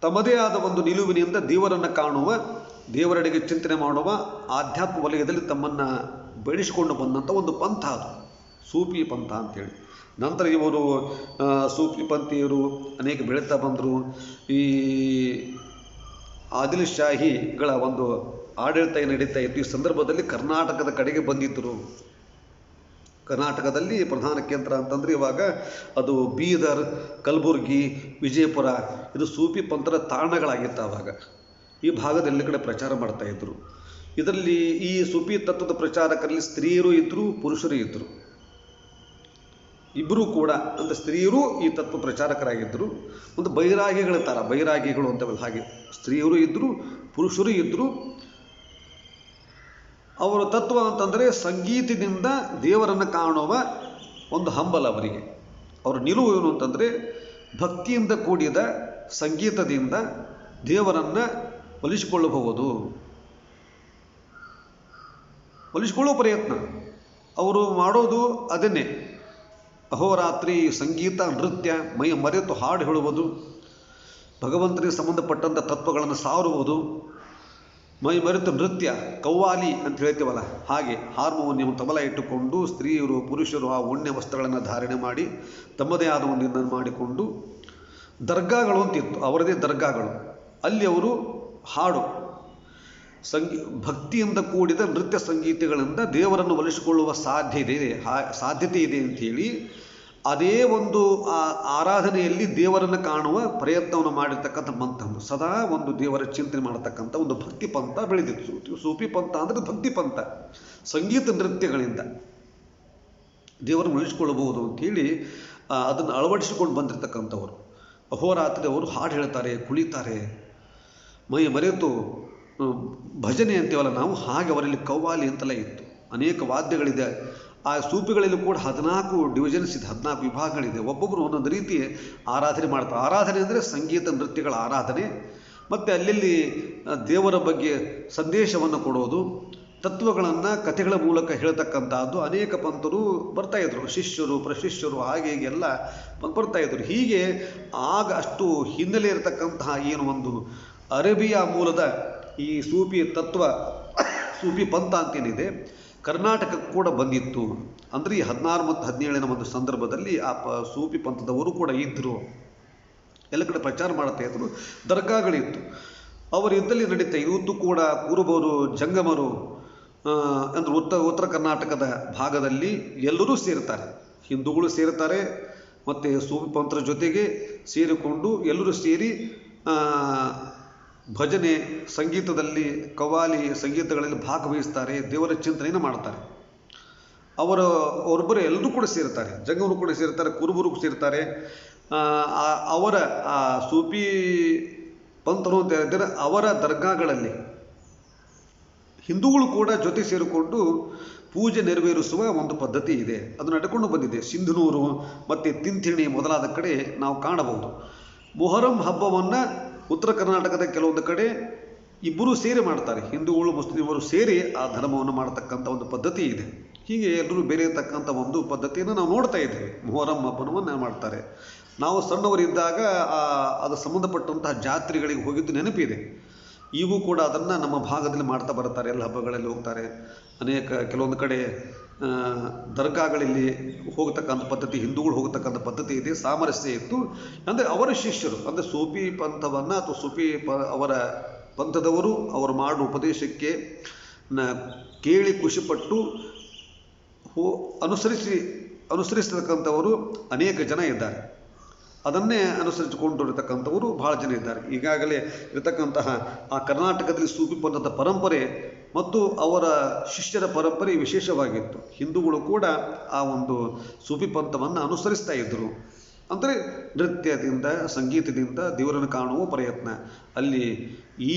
ತಮ್ಮದೇ ಆದ ಒಂದು ನಿಲುವಿನಿಂದ ದೇವರನ್ನು ಕಾಣುವ, ದೇವರೆಡೆಗೆ ಚಿಂತನೆ ಮಾಡುವ ಆಧ್ಯಾತ್ಮ ವಲಯದಲ್ಲಿ ತಮ್ಮನ್ನು ಬೆಳೆಸಿಕೊಂಡು ಬಂದಂಥ ಒಂದು ಪಂಥ ಅದು ಸೂಫಿ ಪಂಥ ಅಂಥೇಳಿ. ನಂತರ ಇವರು ಸೂಫಿ ಪಂಥೀಯರು ಅನೇಕ ಬೆಳೀತಾ ಬಂದರು. ಈ ಆದಿಲ್ ಶಾಹಿಗಳ ಒಂದು ಆಡಳಿತ ನಡೀತಾ ಇತ್ತು. ಈ ಸಂದರ್ಭದಲ್ಲಿ ಕರ್ನಾಟಕದ ಕಡೆಗೆ ಬಂದಿದ್ದರು. ಕರ್ನಾಟಕದಲ್ಲಿ ಪ್ರಧಾನ ಕೇಂದ್ರ ಅಂತಂದರೆ ಇವಾಗ ಅದು ಬೀದರ್, ಕಲಬುರ್ಗಿ, ವಿಜಯಪುರ, ಇದು ಸೂಫಿ ಪಂಥದ ತಾಣಗಳಾಗಿತ್ತು. ಆವಾಗ ಈ ಭಾಗದಲ್ಲಿ ಕಡೆ ಪ್ರಚಾರ ಮಾಡ್ತಾಯಿದ್ರು. ಇದರಲ್ಲಿ ಈ ಸೂಫಿ ತತ್ವದ ಪ್ರಚಾರಕರಲ್ಲಿ ಸ್ತ್ರೀಯರು ಇದ್ದರು, ಪುರುಷರು ಇದ್ದರು. ಇಬ್ಬರೂ ಕೂಡ, ಅಂದರೆ ಸ್ತ್ರೀಯರು ಈ ತತ್ವ ಪ್ರಚಾರಕರಾಗಿದ್ದರು. ಒಂದು ಬೈರಾಗಿಗಳಿರ್ತಾರೆ, ಬೈರಾಗಿಗಳು ಅಂತವಲ್ಲ, ಹಾಗೆ ಸ್ತ್ರೀಯರು ಇದ್ದರು, ಪುರುಷರು ಇದ್ದರು. ಅವರ ತತ್ವ ಅಂತಂದರೆ ಸಂಗೀತದಿಂದ ದೇವರನ್ನು ಕಾಣುವ ಒಂದು ಹಂಬಲ ಅವರಿಗೆ. ಅವರ ನಿಲುವು ಏನು ಅಂತಂದರೆ ಭಕ್ತಿಯಿಂದ ಕೂಡಿದ ಸಂಗೀತದಿಂದ ದೇವರನ್ನು ಒಲಿಸಿಕೊಳ್ಳುವ ಪ್ರಯತ್ನ ಅವರು ಮಾಡೋದು ಅದನ್ನೇ. ಅಹೋರಾತ್ರಿ ಸಂಗೀತ ನೃತ್ಯ, ಮೈ ಮರೆತು ಹಾಡು ಹೇಳುವುದು, ಭಗವಂತನಿಗೆ ಸಂಬಂಧಪಟ್ಟಂಥ ತತ್ವಗಳನ್ನು ಸಾರುವುದು, ಮೈ ಮರೆತು ನೃತ್ಯ, ಕವ್ವಾಲಿ ಅಂತ ಹೇಳ್ತೀವಲ್ಲ ಹಾಗೆ ಹಾರ್ಮೋನಿಯಂ ತಬಲ ಇಟ್ಟುಕೊಂಡು ಸ್ತ್ರೀಯರು ಪುರುಷರು ಆ ಉಣ್ಣೆ ವಸ್ತ್ರಗಳನ್ನು ಧಾರಣೆ ಮಾಡಿ ತಮ್ಮದೇ ಆದ ಒಂದು ಇದನ್ನು ಮಾಡಿಕೊಂಡು ದರ್ಗಾಗಳು ಅಂತಿತ್ತು, ಅವರದೇ ದರ್ಗಾಗಳು. ಅಲ್ಲಿ ಅವರು ಹಾಡು ಭಕ್ತಿಯಿಂದ ಕೂಡಿದ ನೃತ್ಯ ಸಂಗೀತಗಳಿಂದ ದೇವರನ್ನು ಒಲಿಸಿಕೊಳ್ಳುವ ಸಾಧ್ಯತೆ ಇದೆ ಅಂಥೇಳಿ ಅದೇ ಒಂದು ಆರಾಧನೆಯಲ್ಲಿ ದೇವರನ್ನು ಕಾಣುವ ಪ್ರಯತ್ನವನ್ನು ಮಾಡಿರ್ತಕ್ಕಂಥ ಮಂತ್ರ, ಸದಾ ಒಂದು ದೇವರ ಚಿಂತನೆ ಮಾಡತಕ್ಕಂಥ ಒಂದು ಭಕ್ತಿ ಪಂಥ ಬೆಳೆದಿತ್ತು. ಸೂಫಿ ಪಂಥ ಅಂದರೆ ಭಕ್ತಿ ಪಂಥ, ಸಂಗೀತ ನೃತ್ಯಗಳಿಂದ ದೇವರನ್ನು ಉಳಿಸಿಕೊಳ್ಳಬಹುದು ಅಂಥೇಳಿ ಅದನ್ನು ಅಳವಡಿಸಿಕೊಂಡು ಬಂದಿರತಕ್ಕಂಥವರು. ಅಹೋರಾತ್ರಿ ಅವರು ಹಾಡು ಹೇಳ್ತಾರೆ, ಕುಳಿತಾರೆ, ಮೈ ಮರೆತು ಭಜನೆ ಅಂತೀವಲ್ಲ ನಾವು, ಹಾಗೆ ಅವರಲ್ಲಿ ಕವ್ವಾಲಿ ಅಂತೆಲ್ಲ ಇತ್ತು. ಅನೇಕ ವಾದ್ಯಗಳಿದೆ. ಆ ಸೂಫಿಗಳಲ್ಲಿ ಕೂಡ 14 ಡಿವಿಷನ್ಸ್ ಇದೆ, 14 ವಿಭಾಗಗಳಿದೆ. ಒಬ್ಬೊಬ್ಬರು ಒಂದೊಂದು ರೀತಿ ಆರಾಧನೆ ಮಾಡ್ತಾರೆ. ಆರಾಧನೆ ಅಂದರೆ ಸಂಗೀತ ನೃತ್ಯಗಳ ಆರಾಧನೆ, ಮತ್ತು ಅಲ್ಲಿ ದೇವರ ಬಗ್ಗೆ ಸಂದೇಶವನ್ನು ಕೊಡೋದು, ತತ್ವಗಳನ್ನು ಕಥೆಗಳ ಮೂಲಕ ಹೇಳ್ತಕ್ಕಂಥದ್ದು. ಅನೇಕ ಪಂಥರು ಬರ್ತಾಯಿದ್ರು, ಶಿಷ್ಯರು ಪ್ರಶಿಷ್ಯರು ಹಾಗೆ ಹೀಗೆಲ್ಲ ಬರ್ತಾಯಿದ್ರು. ಹೀಗೆ ಆಗ ಅಷ್ಟು ಹಿನ್ನೆಲೆ ಇರತಕ್ಕಂತಹ ಏನು ಒಂದು ಅರೇಬಿಯಾ ಮೂಲದ ಈ ಸೂಫಿ ತತ್ವ, ಸೂಫಿ ಪಂಥ ಅಂತೇನಿದೆ, ಕರ್ನಾಟಕಕ್ಕೆ ಕೂಡ ಬಂದಿತ್ತು. ಅಂದರೆ ಈ 16 ಮತ್ತು 17ನೇ ಒಂದು ಸಂದರ್ಭದಲ್ಲಿ ಆ ಸೂಫಿ ಪಂಥದವರು ಕೂಡ ಇದ್ದರು, ಎಲ್ಲ ಕಡೆ ಪ್ರಚಾರ ಮಾಡ್ತಾ ಇದ್ರು. ದರ್ಗಾಗಳಿತ್ತು, ಅವರು ಇದ್ದಲ್ಲಿ ನಡೀತಾ. ಇವತ್ತು ಕೂಡ ಕುರುಬರು, ಜಂಗಮರು ಅಂದರೆ ಉತ್ತರ ಕರ್ನಾಟಕದ ಭಾಗದಲ್ಲಿ ಎಲ್ಲರೂ ಸೇರ್ತಾರೆ, ಹಿಂದೂಗಳು ಸೇರ್ತಾರೆ, ಮತ್ತು ಸೂಫಿ ಪಂಥರ ಜೊತೆಗೆ ಸೇರಿಕೊಂಡು ಎಲ್ಲರೂ ಸೇರಿ ಭಜನೆ ಸಂಗೀತದಲ್ಲಿ, ಕವ್ವಾಲಿ ಸಂಗೀತಗಳಲ್ಲಿ ಭಾಗವಹಿಸ್ತಾರೆ, ದೇವರ ಚಿಂತನೆಯನ್ನು ಮಾಡ್ತಾರೆ. ಅವರೊಬ್ಬರು ಎಲ್ಲರೂ ಕೂಡ ಸೇರ್ತಾರೆ, ಜಂಗಮರು ಕೂಡ ಸೇರ್ತಾರೆ, ಕುರುಬರು ಸೇರ್ತಾರೆ. ಅವರ ಆ ಸೂಫಿ ಪಂಥರು ಅಂತ ಹೇಳಿದರೆ ಅವರ ದರ್ಗಾಗಳಲ್ಲಿ ಹಿಂದೂಗಳು ಕೂಡ ಜೊತೆ ಸೇರಿಕೊಂಡು ಪೂಜೆ ನೆರವೇರಿಸುವ ಒಂದು ಪದ್ಧತಿ ಇದೆ. ಅದು ನಡ್ಕೊಂಡು ಬಂದಿದೆ. ಸಿಂಧನೂರು ಮತ್ತು ತಿಂಥಿಣಿ ಮೊದಲಾದ ಕಡೆ ನಾವು ಕಾಣಬಹುದು. ಮೊಹರಂ ಹಬ್ಬವನ್ನು ಉತ್ತರ ಕರ್ನಾಟಕದ ಕೆಲವೊಂದು ಕಡೆ ಇಬ್ಬರೂ ಸೇರಿ ಮಾಡ್ತಾರೆ, ಹಿಂದೂಗಳು ಮುಸ್ಲಿಮರು ಸೇರಿ ಆ ಧರ್ಮವನ್ನು ಮಾಡತಕ್ಕಂಥ ಒಂದು ಪದ್ಧತಿ ಇದೆ. ಹೀಗೆ ಎಲ್ಲರೂ ಬೇರೆ ಇರತಕ್ಕಂಥ ಒಂದು ಪದ್ಧತಿಯನ್ನು ನಾವು ನೋಡ್ತಾ ಇದ್ದೇವೆ. ಮೊಹರಂ ಹಬ್ಬವನ್ನು ಮಾಡ್ತಾರೆ. ನಾವು ಸಣ್ಣವರಿದ್ದಾಗ ಅದು ಸಂಬಂಧಪಟ್ಟಂತಹ ಜಾತ್ರೆಗಳಿಗೆ ಹೋಗಿದ್ದು ನೆನಪಿದೆ. ಈಗೂ ಕೂಡ ಅದನ್ನು ನಮ್ಮ ಭಾಗದಲ್ಲಿ ಮಾಡ್ತಾ ಬರ್ತಾರೆ, ಎಲ್ಲ ಹಬ್ಬಗಳಲ್ಲಿ ಹೋಗ್ತಾರೆ. ಕೆಲವೊಂದು ಕಡೆ ದರ್ಗಾಗಳಲ್ಲಿ ಹೋಗತಕ್ಕಂಥ ಪದ್ಧತಿ, ಹಿಂದೂಗಳು ಹೋಗತಕ್ಕಂಥ ಪದ್ಧತಿ ಇದೆ, ಸಾಮರಸ್ಯ ಇತ್ತು. ಅಂದರೆ ಅವರ ಶಿಷ್ಯರು, ಅಂದರೆ ಸೂಫಿ ಪಂಥವನ್ನು ಅಥವಾ ಅವರ ಪಂಥದವರು ಅವರು ಮಾಡುವ ಉಪದೇಶಕ್ಕೆ ಕೇಳಿ ಖುಷಿಪಟ್ಟು ಅನುಸರಿಸತಕ್ಕಂಥವರು ಅನೇಕ ಜನ ಇದ್ದಾರೆ. ಅದನ್ನೇ ಅನುಸರಿಸಿಕೊಂಡಿರತಕ್ಕಂಥವರು ಭಾಳ ಜನ ಇದ್ದಾರೆ. ಈಗಾಗಲೇ ಇರತಕ್ಕಂತಹ ಆ ಕರ್ನಾಟಕದಲ್ಲಿ ಸೂಫಿ ಪಂಥದ ಪರಂಪರೆ ಮತ್ತು ಅವರ ಶಿಷ್ಯರ ಪರಂಪರೆ ವಿಶೇಷವಾಗಿತ್ತು. ಹಿಂದೂಗಳು ಕೂಡ ಆ ಒಂದು ಸೂಫಿ ಪಂಥವನ್ನು ಅನುಸರಿಸ್ತಾ ಇದ್ದರು. ಅಂದರೆ ನೃತ್ಯದಿಂದ, ಸಂಗೀತದಿಂದ ದೇವರನ್ನು ಕಾಣುವ ಪ್ರಯತ್ನ. ಅಲ್ಲಿ ಈ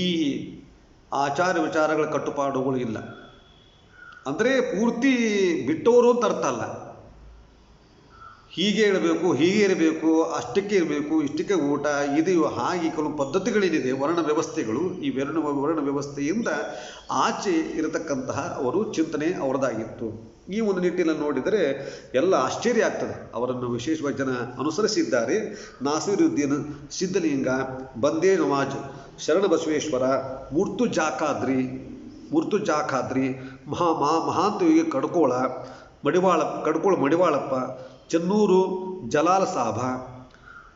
ಆಚಾರ ವಿಚಾರಗಳ ಕಟ್ಟುಪಾಡುಗಳು ಇಲ್ಲ. ಅಂದರೆ ಪೂರ್ತಿ ಬಿಟ್ಟವರು ಅಂತ ಅರ್ಥ ಅಲ್ಲ. ಹೀಗೆ ಇರಬೇಕು, ಹೀಗೆ ಇರಬೇಕು, ಅಷ್ಟಕ್ಕೆ ಇರಬೇಕು, ಇಷ್ಟಕ್ಕೆ ಊಟ, ಇದು ಹಾಗೆ ಕೆಲವು ಪದ್ಧತಿಗಳೇನಿದೆ, ವರ್ಣ ವ್ಯವಸ್ಥೆಗಳು, ಈ ವರ್ಣ ವ್ಯವಸ್ಥೆಯಿಂದ ಆಚೆ ಇರತಕ್ಕಂತಹ ಅವರು ಚಿಂತನೆ ಅವರದಾಗಿತ್ತು. ಈ ಒಂದು ನಿಟ್ಟಿನಲ್ಲಿ ನೋಡಿದರೆ ಎಲ್ಲ ಆಶ್ಚರ್ಯ ಆಗ್ತದೆ. ಅವರನ್ನು ವಿಶೇಷವಾಗಿ ಜನ ಅನುಸರಿಸಿದ್ದಾರೆ. ನಾಸಿರುದ್ದೀನ್ ಸಿದ್ಧಲಿಂಗ, ಬಂದೇ ನವಾಜ್, ಶರಣ ಬಸವೇಶ್ವರ, ಮುರ್ತುಜಾಖಾದ್ರಿ, ಮಹಾಂತವಿಗೆ ಕಡ್ಕೋಳ ಮಡಿವಾಳಪ್ಪ, ಚೆನ್ನೂರು ಜಲಾಲ ಸಾಬ,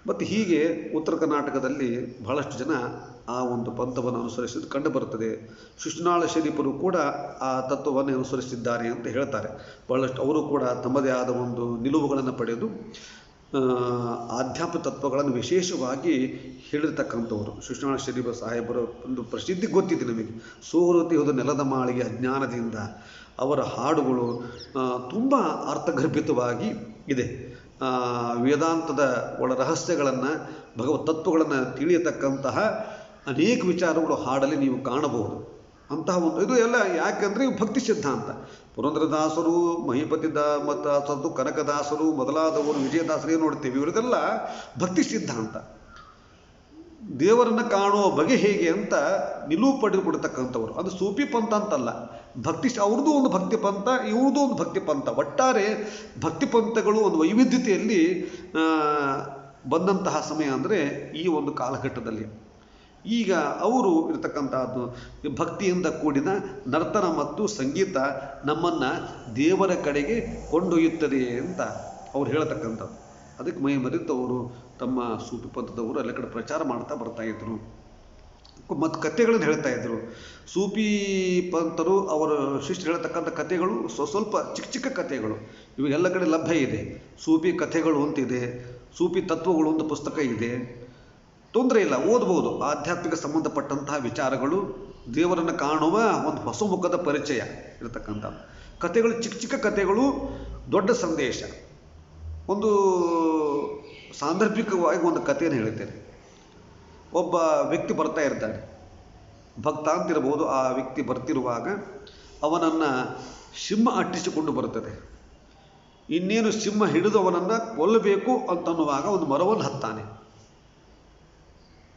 ಮತ್ತು ಹೀಗೆ ಉತ್ತರ ಕರ್ನಾಟಕದಲ್ಲಿ ಬಹಳಷ್ಟು ಜನ ಆ ಒಂದು ಪಂಥವನ್ನು ಅನುಸರಿಸಿದ್ದು ಕಂಡುಬರುತ್ತದೆ. ಶಿಶುನಾಳ ಶರೀಫರು ಕೂಡ ಆ ತತ್ವವನ್ನು ಅನುಸರಿಸಿದ್ದಾರೆ ಅಂತ ಹೇಳ್ತಾರೆ. ಬಹಳಷ್ಟು ಅವರು ಕೂಡ ತಮ್ಮದೇ ಆದ ಒಂದು ನಿಲುವುಗಳನ್ನು ಪಡೆದು ಆಧ್ಯಾತ್ಮ ತತ್ವಗಳನ್ನು ವಿಶೇಷವಾಗಿ ಹೇಳಿರ್ತಕ್ಕಂಥವರು. ಶಿಶುನಾಳ ಶರೀಫ ಸಾಹೇಬರ ಒಂದು ಪ್ರಸಿದ್ಧಿ ಗೊತ್ತಿದೆ ನಮಗೆ. ಸೋರುತಿ ಹೋದ ನೆಲದ ಮಾಳಿಗೆ ಅಜ್ಞಾನದಿಂದ, ಅವರ ಹಾಡುಗಳು ತುಂಬ ಅರ್ಥಗರ್ಭಿತವಾಗಿ ಇದೆ. ವೇದಾಂತದ ಒಳ ರಹಸ್ಯಗಳನ್ನು, ಭಗವತ್ ತತ್ವಗಳನ್ನು ತಿಳಿಯತಕ್ಕಂತಹ ಅನೇಕ ವಿಚಾರಗಳು ಹಾಡಲ್ಲಿ ನೀವು ಕಾಣಬಹುದು. ಅಂತಹ ಒಂದು ಇದು ಎಲ್ಲ ಯಾಕೆಂದರೆ ಭಕ್ತಿ ಸಿದ್ಧಾಂತ. ಪುರಂದರದಾಸರು, ಮಹಿಪತಿ ದಾಸರು, ಕನಕದಾಸರು ಮೊದಲಾದವರು, ವಿಜಯದಾಸರು ಏನು ನೋಡ್ತೀವಿ, ಇವರಿಗೆಲ್ಲ ಭಕ್ತಿ ಸಿದ್ಧಾಂತ. ದೇವರನ್ನು ಕಾಣುವ ಬಗೆ ಹೇಗೆ ಅಂತ ನಿಲುವು ಪಡೆದುಕೊಡ್ತಕ್ಕಂಥವ್ರು. ಅದು ಸೂಫಿ ಪಂಥ ಅಂತಲ್ಲ, ಭಕ್ತಿ ಅವ್ರದ್ದು ಒಂದು ಭಕ್ತಿ ಪಂಥ, ಇವ್ರದ್ದು ಒಂದು ಭಕ್ತಿ ಪಂಥ. ಒಟ್ಟಾರೆ ಭಕ್ತಿ ಪಂಥಗಳು ಒಂದು ವೈವಿಧ್ಯತೆಯಲ್ಲಿ ಬಂದಂತಹ ಸಮಯ ಅಂದರೆ ಈ ಒಂದು ಕಾಲಘಟ್ಟದಲ್ಲಿ. ಈಗ ಅವರು ಇರತಕ್ಕಂಥದ್ದು ಭಕ್ತಿಯಿಂದ ಕೂಡಿದ ನರ್ತನ ಮತ್ತು ಸಂಗೀತ ನಮ್ಮನ್ನು ದೇವರ ಕಡೆಗೆ ಕೊಂಡೊಯ್ಯುತ್ತದೆ ಅಂತ ಅವ್ರು ಹೇಳತಕ್ಕಂಥದ್ದು. ಅದಕ್ಕೆ ಮೈ ಮರೆತು ಅವರು ತಮ್ಮ ಸೂಫಿ ಪಂಥದವರು ಎಲ್ಲ ಕಡೆ ಪ್ರಚಾರ ಮಾಡ್ತಾ ಬರ್ತಾಯಿದ್ರು ಮತ್ತು ಕಥೆಗಳನ್ನು ಹೇಳ್ತಾಯಿದ್ರು. ಸೂಫಿ ಪಂಥರು ಅವರ ಶಿಷ್ಯರು ಹೇಳ್ತಕ್ಕಂಥ ಕಥೆಗಳು ಸ್ವಲ್ಪ ಚಿಕ್ಕ ಚಿಕ್ಕ ಕಥೆಗಳು ಇವಾಗ ಎಲ್ಲ ಕಡೆ ಲಭ್ಯ ಇದೆ. ಸೂಫಿ ಕಥೆಗಳು ಅಂತಿದೆ, ಸೂಫಿ ತತ್ವಗಳು ಒಂದು ಪುಸ್ತಕ ಇದೆ, ತೊಂದರೆ ಇಲ್ಲ, ಓದ್ಬೋದು. ಆಧ್ಯಾತ್ಮಿಕ ಸಂಬಂಧಪಟ್ಟಂತಹ ವಿಚಾರಗಳು, ದೇವರನ್ನು ಕಾಣುವ ಒಂದು ಹೊಸ ಮುಖದ ಪರಿಚಯ ಇರತಕ್ಕಂಥ ಕಥೆಗಳು, ಚಿಕ್ಕ ಚಿಕ್ಕ ಕಥೆಗಳು, ದೊಡ್ಡ ಸಂದೇಶ. ಒಂದು ಸಾಂದರ್ಭಿಕವಾಗಿ ಒಂದು ಕಥೆಯನ್ನು ಹೇಳ್ತೇನೆ. ಒಬ್ಬ ವ್ಯಕ್ತಿ ಬರ್ತಾ ಇರ್ತಾನೆ, ಭಕ್ತ ಅಂತಿರ್ಬೋದು. ಆ ವ್ಯಕ್ತಿ ಬರ್ತಿರುವಾಗ ಅವನನ್ನು ಸಿಂಹ ಅಟ್ಟಿಸಿಕೊಂಡು ಬರುತ್ತದೆ. ಇನ್ನೇನು ಸಿಂಹ ಹಿಡಿದು ಅವನನ್ನು ಕೊಲ್ಲಬೇಕು ಅಂತನ್ನುವಾಗ ಒಂದು ಮರವನ್ನು ಹತ್ತಾನೆ.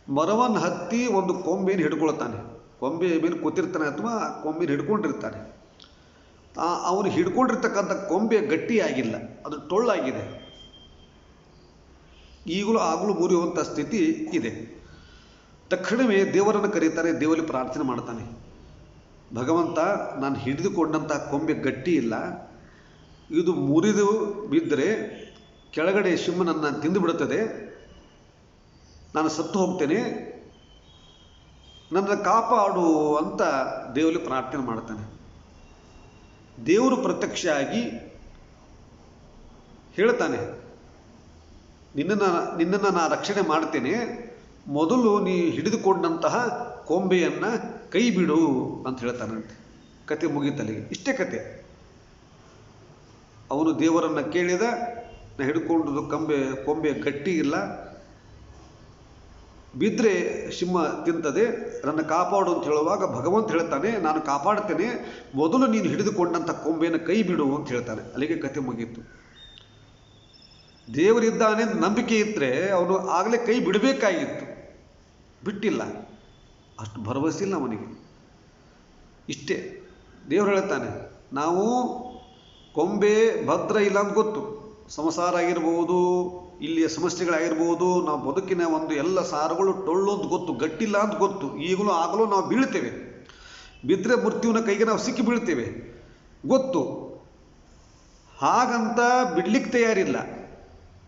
ಮರವನ್ನು ಹತ್ತಿ ಒಂದು ಕೊಂಬೆಯನ್ನು ಹಿಡ್ಕೊಳ್ತಾನೆ. ಕೊಂಬೆ ಮೇಲೆ ಕೂತಿರ್ತಾನೆ ಅಥವಾ ಕೊಂಬೆಯನ್ನು ಹಿಡ್ಕೊಂಡಿರ್ತಾನೆ. ಅವನು ಹಿಡ್ಕೊಂಡಿರ್ತಕ್ಕಂಥ ಕೊಂಬೆ ಗಟ್ಟಿಯಾಗಿಲ್ಲ, ಅದು ಟೊಳ್ಳಾಗಿದೆ. ಆಗಲೂ ಮುರಿಯುವಂಥ ಸ್ಥಿತಿ ಇದೆ. ತಕ್ಷಣವೇ ದೇವರನ್ನು ಕರೀತಾರೆ, ದೇವರಲ್ಲಿ ಪ್ರಾರ್ಥನೆ ಮಾಡ್ತಾನೆ. ಭಗವಂತ, ನಾನು ಹಿಡಿದುಕೊಂಡಂಥ ಕೊಂಬೆ ಗಟ್ಟಿ ಇಲ್ಲ, ಇದು ಮುರಿದು ಬಿದ್ದರೆ ಕೆಳಗಡೆ ಸಿಂಹನನ್ನು ತಿಂದು ಬಿಡುತ್ತದೆ, ನಾನು ಸತ್ತು ಹೋಗ್ತೇನೆ, ನನ್ನನ್ನು ಕಾಪಾಡು ಅಂತ ದೇವರಲ್ಲಿ ಪ್ರಾರ್ಥನೆ ಮಾಡ್ತಾನೆ. ದೇವರು ಪ್ರತ್ಯಕ್ಷ ಆಗಿ ಹೇಳ್ತಾನೆ, ನಿನ್ನನ್ನು ನಾನು ರಕ್ಷಣೆ ಮಾಡ್ತೇನೆ, ಮೊದಲು ನೀ ಹಿಡಿದುಕೊಂಡಂತಹ ಕೊಂಬೆಯನ್ನು ಕೈ ಬಿಡು ಅಂತ ಹೇಳ್ತಾನಂತೆ. ಕತೆ ಮುಗೀತಲ್ಲಿಗೆ, ಇಷ್ಟೇ ಕತೆ. ಅವನು ದೇವರನ್ನು ಕೇಳಿದ, ನಾ ಹಿಡ್ಕೊಂಡದ್ದು ಕೊಂಬೆ ಗಟ್ಟಿ ಇಲ್ಲ, ಬಿದ್ದರೆ ಸಿಂಹ ತಿಂತದೆ, ನನ್ನ ಕಾಪಾಡು ಅಂತ ಹೇಳುವಾಗ ಭಗವಂತ ಹೇಳ್ತಾನೆ, ನಾನು ಕಾಪಾಡ್ತೇನೆ, ಮೊದಲು ನೀನು ಹಿಡಿದುಕೊಂಡಂಥ ಕೊಂಬೆಯನ್ನು ಕೈ ಬಿಡು ಅಂತ ಹೇಳ್ತಾನೆ. ಅಲ್ಲಿಗೆ ಕತೆ ಮುಗೀತು. ದೇವರಿದ್ದಾನೆ ನಂಬಿಕೆ ಇದ್ದರೆ ಅವನು ಆಗಲೇ ಕೈ ಬಿಡಬೇಕಾಗಿತ್ತು, ಬಿಟ್ಟಿಲ್ಲ. ಅಷ್ಟು ಭರವಸೆ ಇಲ್ಲ ಅವನಿಗೆ. ಇಷ್ಟೇ ದೇವರು ಹೇಳ್ತಾನೆ, ನಾವು ಕೊಂಬೆ ಭದ್ರ ಇಲ್ಲ ಅಂತ ಗೊತ್ತು, ಸಂಸಾರ ಆಗಿರ್ಬೋದು, ಇಲ್ಲಿಯ ಸಮಸ್ಯೆಗಳಾಗಿರ್ಬೋದು, ನಾವು ಬದುಕಿನ ಒಂದು ಎಲ್ಲ ಸಾರುಗಳು ಟೊಳ್ಳೋದು ಗೊತ್ತು, ಗಟ್ಟಿಲ್ಲ ಅಂತ ಗೊತ್ತು. ಆಗಲೂ ನಾವು ಬೀಳ್ತೇವೆ, ಬಿದ್ದರೆ ಮೃತ್ಯುವಿನ ಕೈಗೆ ನಾವು ಸಿಕ್ಕಿ ಬೀಳ್ತೇವೆ ಗೊತ್ತು. ಹಾಗಂತ ಬಿಡ್ಲಿಕ್ಕೆ ತಯಾರಿಲ್ಲ.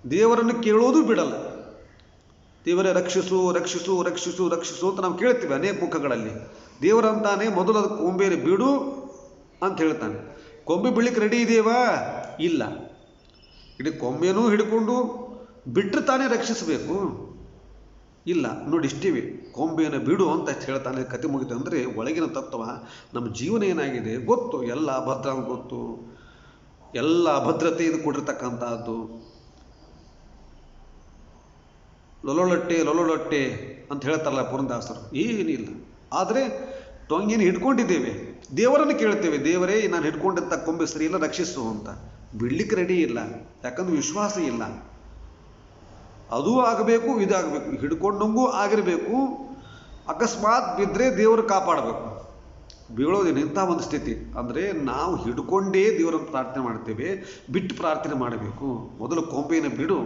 ದೇವರನ್ನು ಕೇಳೋದು ಬಿಡಲ್ಲ. ದೇವರೇ ರಕ್ಷಿಸು ರಕ್ಷಿಸು ರಕ್ಷಿಸು ರಕ್ಷಿಸು ಅಂತ ನಾವು ಕೇಳ್ತೀವಿ ಅನೇಕ ಮುಖಗಳಲ್ಲಿ. ದೇವರಂತಾನೆ ಮೊದಲು ಅದು ಕೊಂಬೆಯನ್ನು ಬಿಡು ಅಂತ ಹೇಳ್ತಾನೆ. ಕೊಂಬೆ ಬಿಡ್ಲಿಕ್ಕೆ ರೆಡಿ ಇದೆಯವಾ? ಇಲ್ಲ. ಇಡೀ ಕೊಂಬೆನೂ ಹಿಡ್ಕೊಂಡು ಬಿಟ್ಟರೆ ತಾನೇ ರಕ್ಷಿಸಬೇಕು? ಇಲ್ಲ. ನೋಡಿ, ಇಷ್ಟಿವೆ, ಕೊಂಬೆಯನ್ನು ಬಿಡು ಅಂತ ಹೇಳ್ತಾನೆ. ಕತೆ ಮುಗಿತು. ಅಂದರೆ ಒಳಗಿನ ತತ್ವ, ನಮ್ಮ ಜೀವನ ಏನಾಗಿದೆ ಗೊತ್ತು, ಎಲ್ಲ ಅಭದ್ರ ಗೊತ್ತು, ಎಲ್ಲ ಅಭದ್ರತೆ ಇದು ಕೊಟ್ಟಿರ್ತಕ್ಕಂಥದ್ದು. ಲೊಲೊಲೊಟ್ಟೆ ಅಂತ ಹೇಳ್ತಾರಲ್ಲ ಪುರಂದಾಸರು, ಏನಿಲ್ಲ. ಆದರೆ ಟೊಂಗಿನ ಹಿಡ್ಕೊಂಡಿದ್ದೇವೆ, ದೇವರನ್ನು ಕೇಳ್ತೇವೆ, ದೇವರೇ ನಾನು ಹಿಡ್ಕೊಂಡಂಥ ಕೊಂಬೆ ಸರಿ ಇಲ್ಲ, ರಕ್ಷಿಸು ಅಂತ. ಬಿಡ್ಲಿಕ್ಕೆ ರೆಡಿ ಇಲ್ಲ, ಯಾಕಂದ್ರೆ ವಿಶ್ವಾಸ ಇಲ್ಲ. ಅದೂ ಆಗಬೇಕು, ಇದಾಗಬೇಕು, ಹಿಡ್ಕೊಂಡಂಗೂ ಆಗಿರಬೇಕು. ಅಕಸ್ಮಾತ್ ಬಿದ್ದರೆ ದೇವರು ಕಾಪಾಡಬೇಕು. ಬೀಳೋದೇನು ಇಂಥ ಒಂದು ಸ್ಥಿತಿ. ಅಂದರೆ ನಾವು ಹಿಡ್ಕೊಂಡೇ ದೇವರನ್ನು ಪ್ರಾರ್ಥನೆ ಮಾಡ್ತೇವೆ, ಬಿಟ್ಟು ಪ್ರಾರ್ಥನೆ ಮಾಡಬೇಕು. ಮೊದಲು ಕೊಂಬೆಯನ್ನು ಬಿಡು.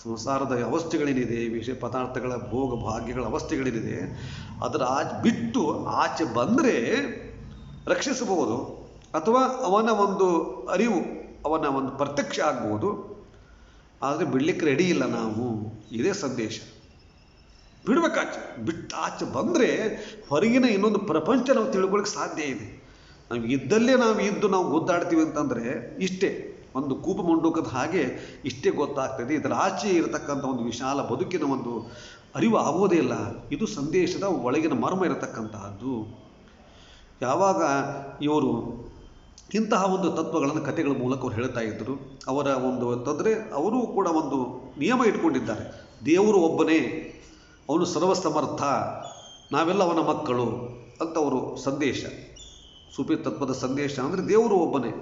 ಸಂಸಾರದ ಅವಸ್ಥೆಗಳೇನಿದೆ, ವಿಷಯ ಪದಾರ್ಥಗಳ ಭೋಗ ಭಾಗ್ಯಗಳ ಅವಸ್ಥೆಗಳೇನಿದೆ, ಅದರ ಬಿಟ್ಟು ಆಚೆ ಬಂದರೆ ರಕ್ಷಿಸಬಹುದು, ಅಥವಾ ಅವನ ಒಂದು ಅರಿವು, ಅವನ ಒಂದು ಪ್ರತ್ಯಕ್ಷ ಆಗ್ಬೋದು. ಆದರೆ ಬಿಡ್ಲಿಕ್ಕೆ ರೆಡಿ ಇಲ್ಲ ನಾವು. ಇದೇ ಸಂದೇಶ. ಬಿಡ್ಬೇಕಾಚೆ. ಬಿಟ್ಟು ಆಚೆ ಬಂದರೆ ಹೊರಗಿನ ಇನ್ನೊಂದು ಪ್ರಪಂಚ ನಾವು ತಿಳ್ಕೊಳ್ಳಿಕ್ಕೆ ಸಾಧ್ಯ ಇದೆ. ನಾವು ಇದ್ದಲ್ಲೇ ನಾವು ಗುದ್ದಾಡ್ತೀವಿ ಅಂತಂದರೆ ಇಷ್ಟೇ, ಒಂದು ಕೂಪು ಮಂಡೂಕದ ಹಾಗೆ ಇಷ್ಟೇ ಗೊತ್ತಾಗ್ತದೆ. ಇದರ ಆಚೆ ಇರತಕ್ಕಂಥ ಒಂದು ವಿಶಾಲ ಬದುಕಿನ ಒಂದು ಅರಿವು ಆಗೋದೇ ಇಲ್ಲ. ಇದು ಸಂದೇಶದ ಒಳಗಿನ ಮರ್ಮ ಇರತಕ್ಕಂತಹದ್ದು. ಯಾವಾಗ ಇವರು ಇಂತಹ ಒಂದು ತತ್ವಗಳನ್ನು ಕಥೆಗಳ ಮೂಲಕ ಅವ್ರು ಹೇಳ್ತಾ ಇದ್ದರು, ಅವರ ಒಂದು ತಂದರೆ ಅವರು ಕೂಡ ಒಂದು ನಿಯಮ ಇಟ್ಕೊಂಡಿದ್ದಾರೆ. ದೇವರು ಒಬ್ಬನೇ, ಅವನು ಸರ್ವಸಮರ್ಥ, ನಾವೆಲ್ಲ ಅವನ ಮಕ್ಕಳು ಅಂತ ಅವರು ಸಂದೇಶ. ಸೂಫಿ ತತ್ವದ ಸಂದೇಶ ಅಂದರೆ ದೇವರು ಒಬ್ಬನೇ,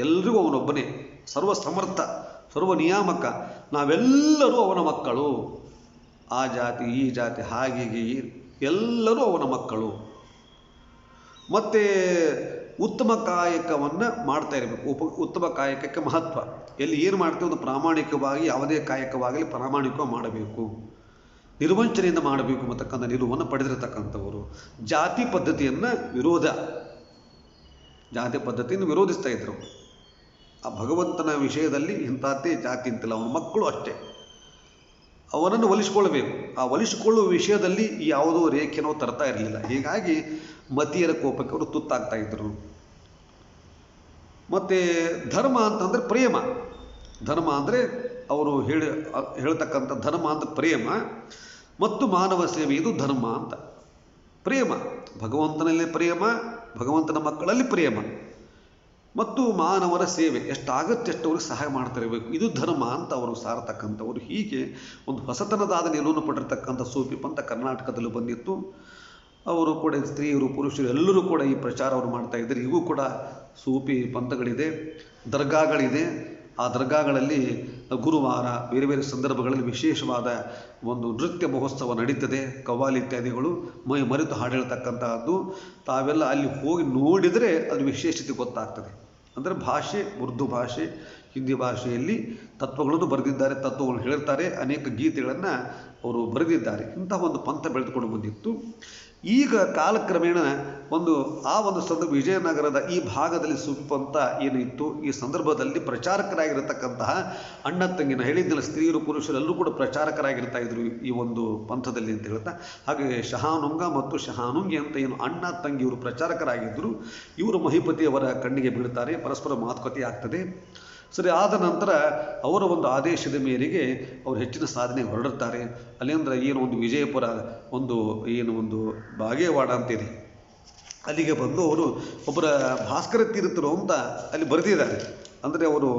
ಎಲ್ರಿಗೂ ಅವನೊಬ್ಬನೇ, ಸರ್ವ ಸಮರ್ಥ, ಸರ್ವ ನಿಯಾಮಕ, ನಾವೆಲ್ಲರೂ ಅವನ ಮಕ್ಕಳು ಆ ಜಾತಿ ಈ ಜಾತಿ ಹಾಗೆ ಎಲ್ಲರೂ ಅವನ ಮಕ್ಕಳು. ಮತ್ತು ಉತ್ತಮ ಕಾಯಕವನ್ನು ಮಾಡ್ತಾ ಇರಬೇಕು. ಉತ್ತಮ ಕಾಯಕಕ್ಕೆ ಮಹತ್ವ. ಎಲ್ಲಿ ಏನು ಮಾಡ್ತೀವಿ ಒಂದು ಪ್ರಾಮಾಣಿಕವಾಗಿ, ಯಾವುದೇ ಕಾಯಕವಾಗಲಿ ಪ್ರಾಮಾಣಿಕವಾಗಿ ಮಾಡಬೇಕು, ನಿರ್ವಂಚನೆಯಿಂದ ಮಾಡಬೇಕು ಅಂತಕ್ಕಂಥ ನಿಲುವನ್ನು ಪಡೆದಿರತಕ್ಕಂಥವರು. ಜಾತಿ ಪದ್ಧತಿಯನ್ನು ಜಾತಿ ಪದ್ಧತಿಯನ್ನು ವಿರೋಧಿಸ್ತಾ ಇದ್ರು. ಆ ಭಗವಂತನ ವಿಷಯದಲ್ಲಿ ಇಂಥದ್ದೇ ಜಾತಿ ಅಂತಿಲ್ಲ, ಅವನ ಮಕ್ಕಳು ಅಷ್ಟೇ, ಅವನನ್ನು ಒಲಿಸಿಕೊಳ್ಬೇಕು. ಆ ಒಲಿಸಿಕೊಳ್ಳುವ ವಿಷಯದಲ್ಲಿ ಯಾವುದೋ ರೇಖೆನೋ ತರ್ತಾ ಇರಲಿಲ್ಲ. ಹೀಗಾಗಿ ಮತೀಯರ ಕೋಪಕ್ಕೆ ಅವರು ತುತ್ತಾಗ್ತಾ ಇದ್ರು. ಮತ್ತು ಧರ್ಮ ಅಂತಂದರೆ ಪ್ರೇಮ. ಧರ್ಮ ಅಂದರೆ ಅವರು ಹೇಳ್ತಕ್ಕಂಥ ಧರ್ಮ ಅಂತ ಪ್ರೇಮ ಮತ್ತು ಮಾನವ ಸೇವೆ, ಇದು ಧರ್ಮ ಅಂತ. ಪ್ರೇಮ, ಭಗವಂತನಲ್ಲಿ ಪ್ರೇಮ, ಭಗವಂತನ ಮಕ್ಕಳಲ್ಲಿ ಪ್ರೇಮ ಮತ್ತು ಮಾನವರ ಸೇವೆ, ಎಷ್ಟಾಗತ್ತೆ ಅಷ್ಟು ಅವ್ರಿಗೆ ಸಹಾಯ ಮಾಡ್ತಾ ಇರಬೇಕು, ಇದು ಧರ್ಮ ಅಂತ ಅವರು ಸಾರತಕ್ಕಂಥವ್ರು. ಹೀಗೆ ಒಂದು ಹೊಸತನದಾದ ನಿಲುವನ್ನು ಪಟ್ಟಿರ್ತಕ್ಕಂಥ ಸೂಫಿ ಪಂಥ ಕರ್ನಾಟಕದಲ್ಲೂ ಬಂದಿತ್ತು. ಅವರು ಕೂಡ ಸ್ತ್ರೀಯರು ಪುರುಷರು ಎಲ್ಲರೂ ಕೂಡ ಈ ಪ್ರಚಾರವನ್ನು ಮಾಡ್ತಾ ಇದ್ದಾರೆ. ಇವು ಕೂಡ ಸೂಫಿ ಪಂಥಗಳಿದೆ, ದರ್ಗಾಗಳಿದೆ. ಆ ದರ್ಗಾಗಳಲ್ಲಿ ಗುರುವಾರ ಬೇರೆ ಬೇರೆ ಸಂದರ್ಭಗಳಲ್ಲಿ ವಿಶೇಷವಾದ ಒಂದು ನೃತ್ಯ ಮಹೋತ್ಸವ ನಡೀತದೆ. ಕವ್ವಾಲಿ ಇತ್ಯಾದಿಗಳು ಮೈ ಮರೆತು ಹಾಡು ಹೇಳ್ತಕ್ಕಂತಹದ್ದು. ತಾವೆಲ್ಲ ಅಲ್ಲಿ ಹೋಗಿ ನೋಡಿದರೆ ಅದು ವಿಶೇಷತೆ ಗೊತ್ತಾಗ್ತದೆ. ಅಂದರೆ ಭಾಷೆ ಉರ್ದು ಭಾಷೆ, ಹಿಂದಿ ಭಾಷೆಯಲ್ಲಿ ತತ್ವಗಳನ್ನು ಬರೆದಿದ್ದಾರೆ, ತತ್ವಗಳನ್ನು ಹೇಳ್ತಾರೆ, ಅನೇಕ ಗೀತೆಗಳನ್ನು ಅವರು ಬರೆದಿದ್ದಾರೆ. ಇಂತಹ ಒಂದು ಪಂಥ ಬೆಳೆದುಕೊಂಡು ಬಂದಿತ್ತು. ಈಗ ಕಾಲಕ್ರಮೇಣ ಆ ಒಂದು ಸಂದರ್ಭ ವಿಜಯನಗರದ ಈ ಭಾಗದಲ್ಲಿ ಸೂಫಿ ಪಂಥ ಏನಿತ್ತು, ಈ ಸಂದರ್ಭದಲ್ಲಿ ಪ್ರಚಾರಕರಾಗಿರತಕ್ಕಂತಹ ಅಣ್ಣ ತಂಗಿನ ಹೇಳಿದ್ನಲ್ಲ, ಸ್ತ್ರೀಯರು ಪುರುಷರೆಲ್ಲರೂ ಕೂಡ ಪ್ರಚಾರಕರಾಗಿರ್ತಾ ಇದ್ರು ಈ ಒಂದು ಪಂಥದಲ್ಲಿ ಅಂತ ಹೇಳ್ತಾ. ಹಾಗೆ ಶಹಾನುಂಗ ಮತ್ತು ಶಹಾನುಂಗಿ ಅಂತ ಏನು ಅಣ್ಣ ತಂಗಿಯವರು ಪ್ರಚಾರಕರಾಗಿದ್ದರು. ಇವರು ಮಹಿಪತಿಯವರ ಕಣ್ಣಿಗೆ ಬೀಳ್ತಾರೆ, ಪರಸ್ಪರ ಮಾತುಕತೆ ಆಗ್ತದೆ. ಸರಿ, ಆದ ನಂತರ ಅವರ ಒಂದು ಆದೇಶದ ಮೇರೆಗೆ ಅವರು ಹೆಚ್ಚಿನ ಸಾಧನೆ ಹೊರಡುತ್ತಾರೆ. ಅಲ್ಲಿಂದ ಏನು ಒಂದು ವಿಜಯಪುರ ಒಂದು ಬಾಗೇವಾಡ ಅಂತಿದೆ, ಅಲ್ಲಿಗೆ ಬಂದು ಅವರು ಒಬ್ಬರ ಭಾಸ್ಕರ ತೀರ್ಥರು ಅಂತ ಅಲ್ಲಿ ಬರೆದಿದ್ದಾರೆ. ಅಂದರೆ ಅವರು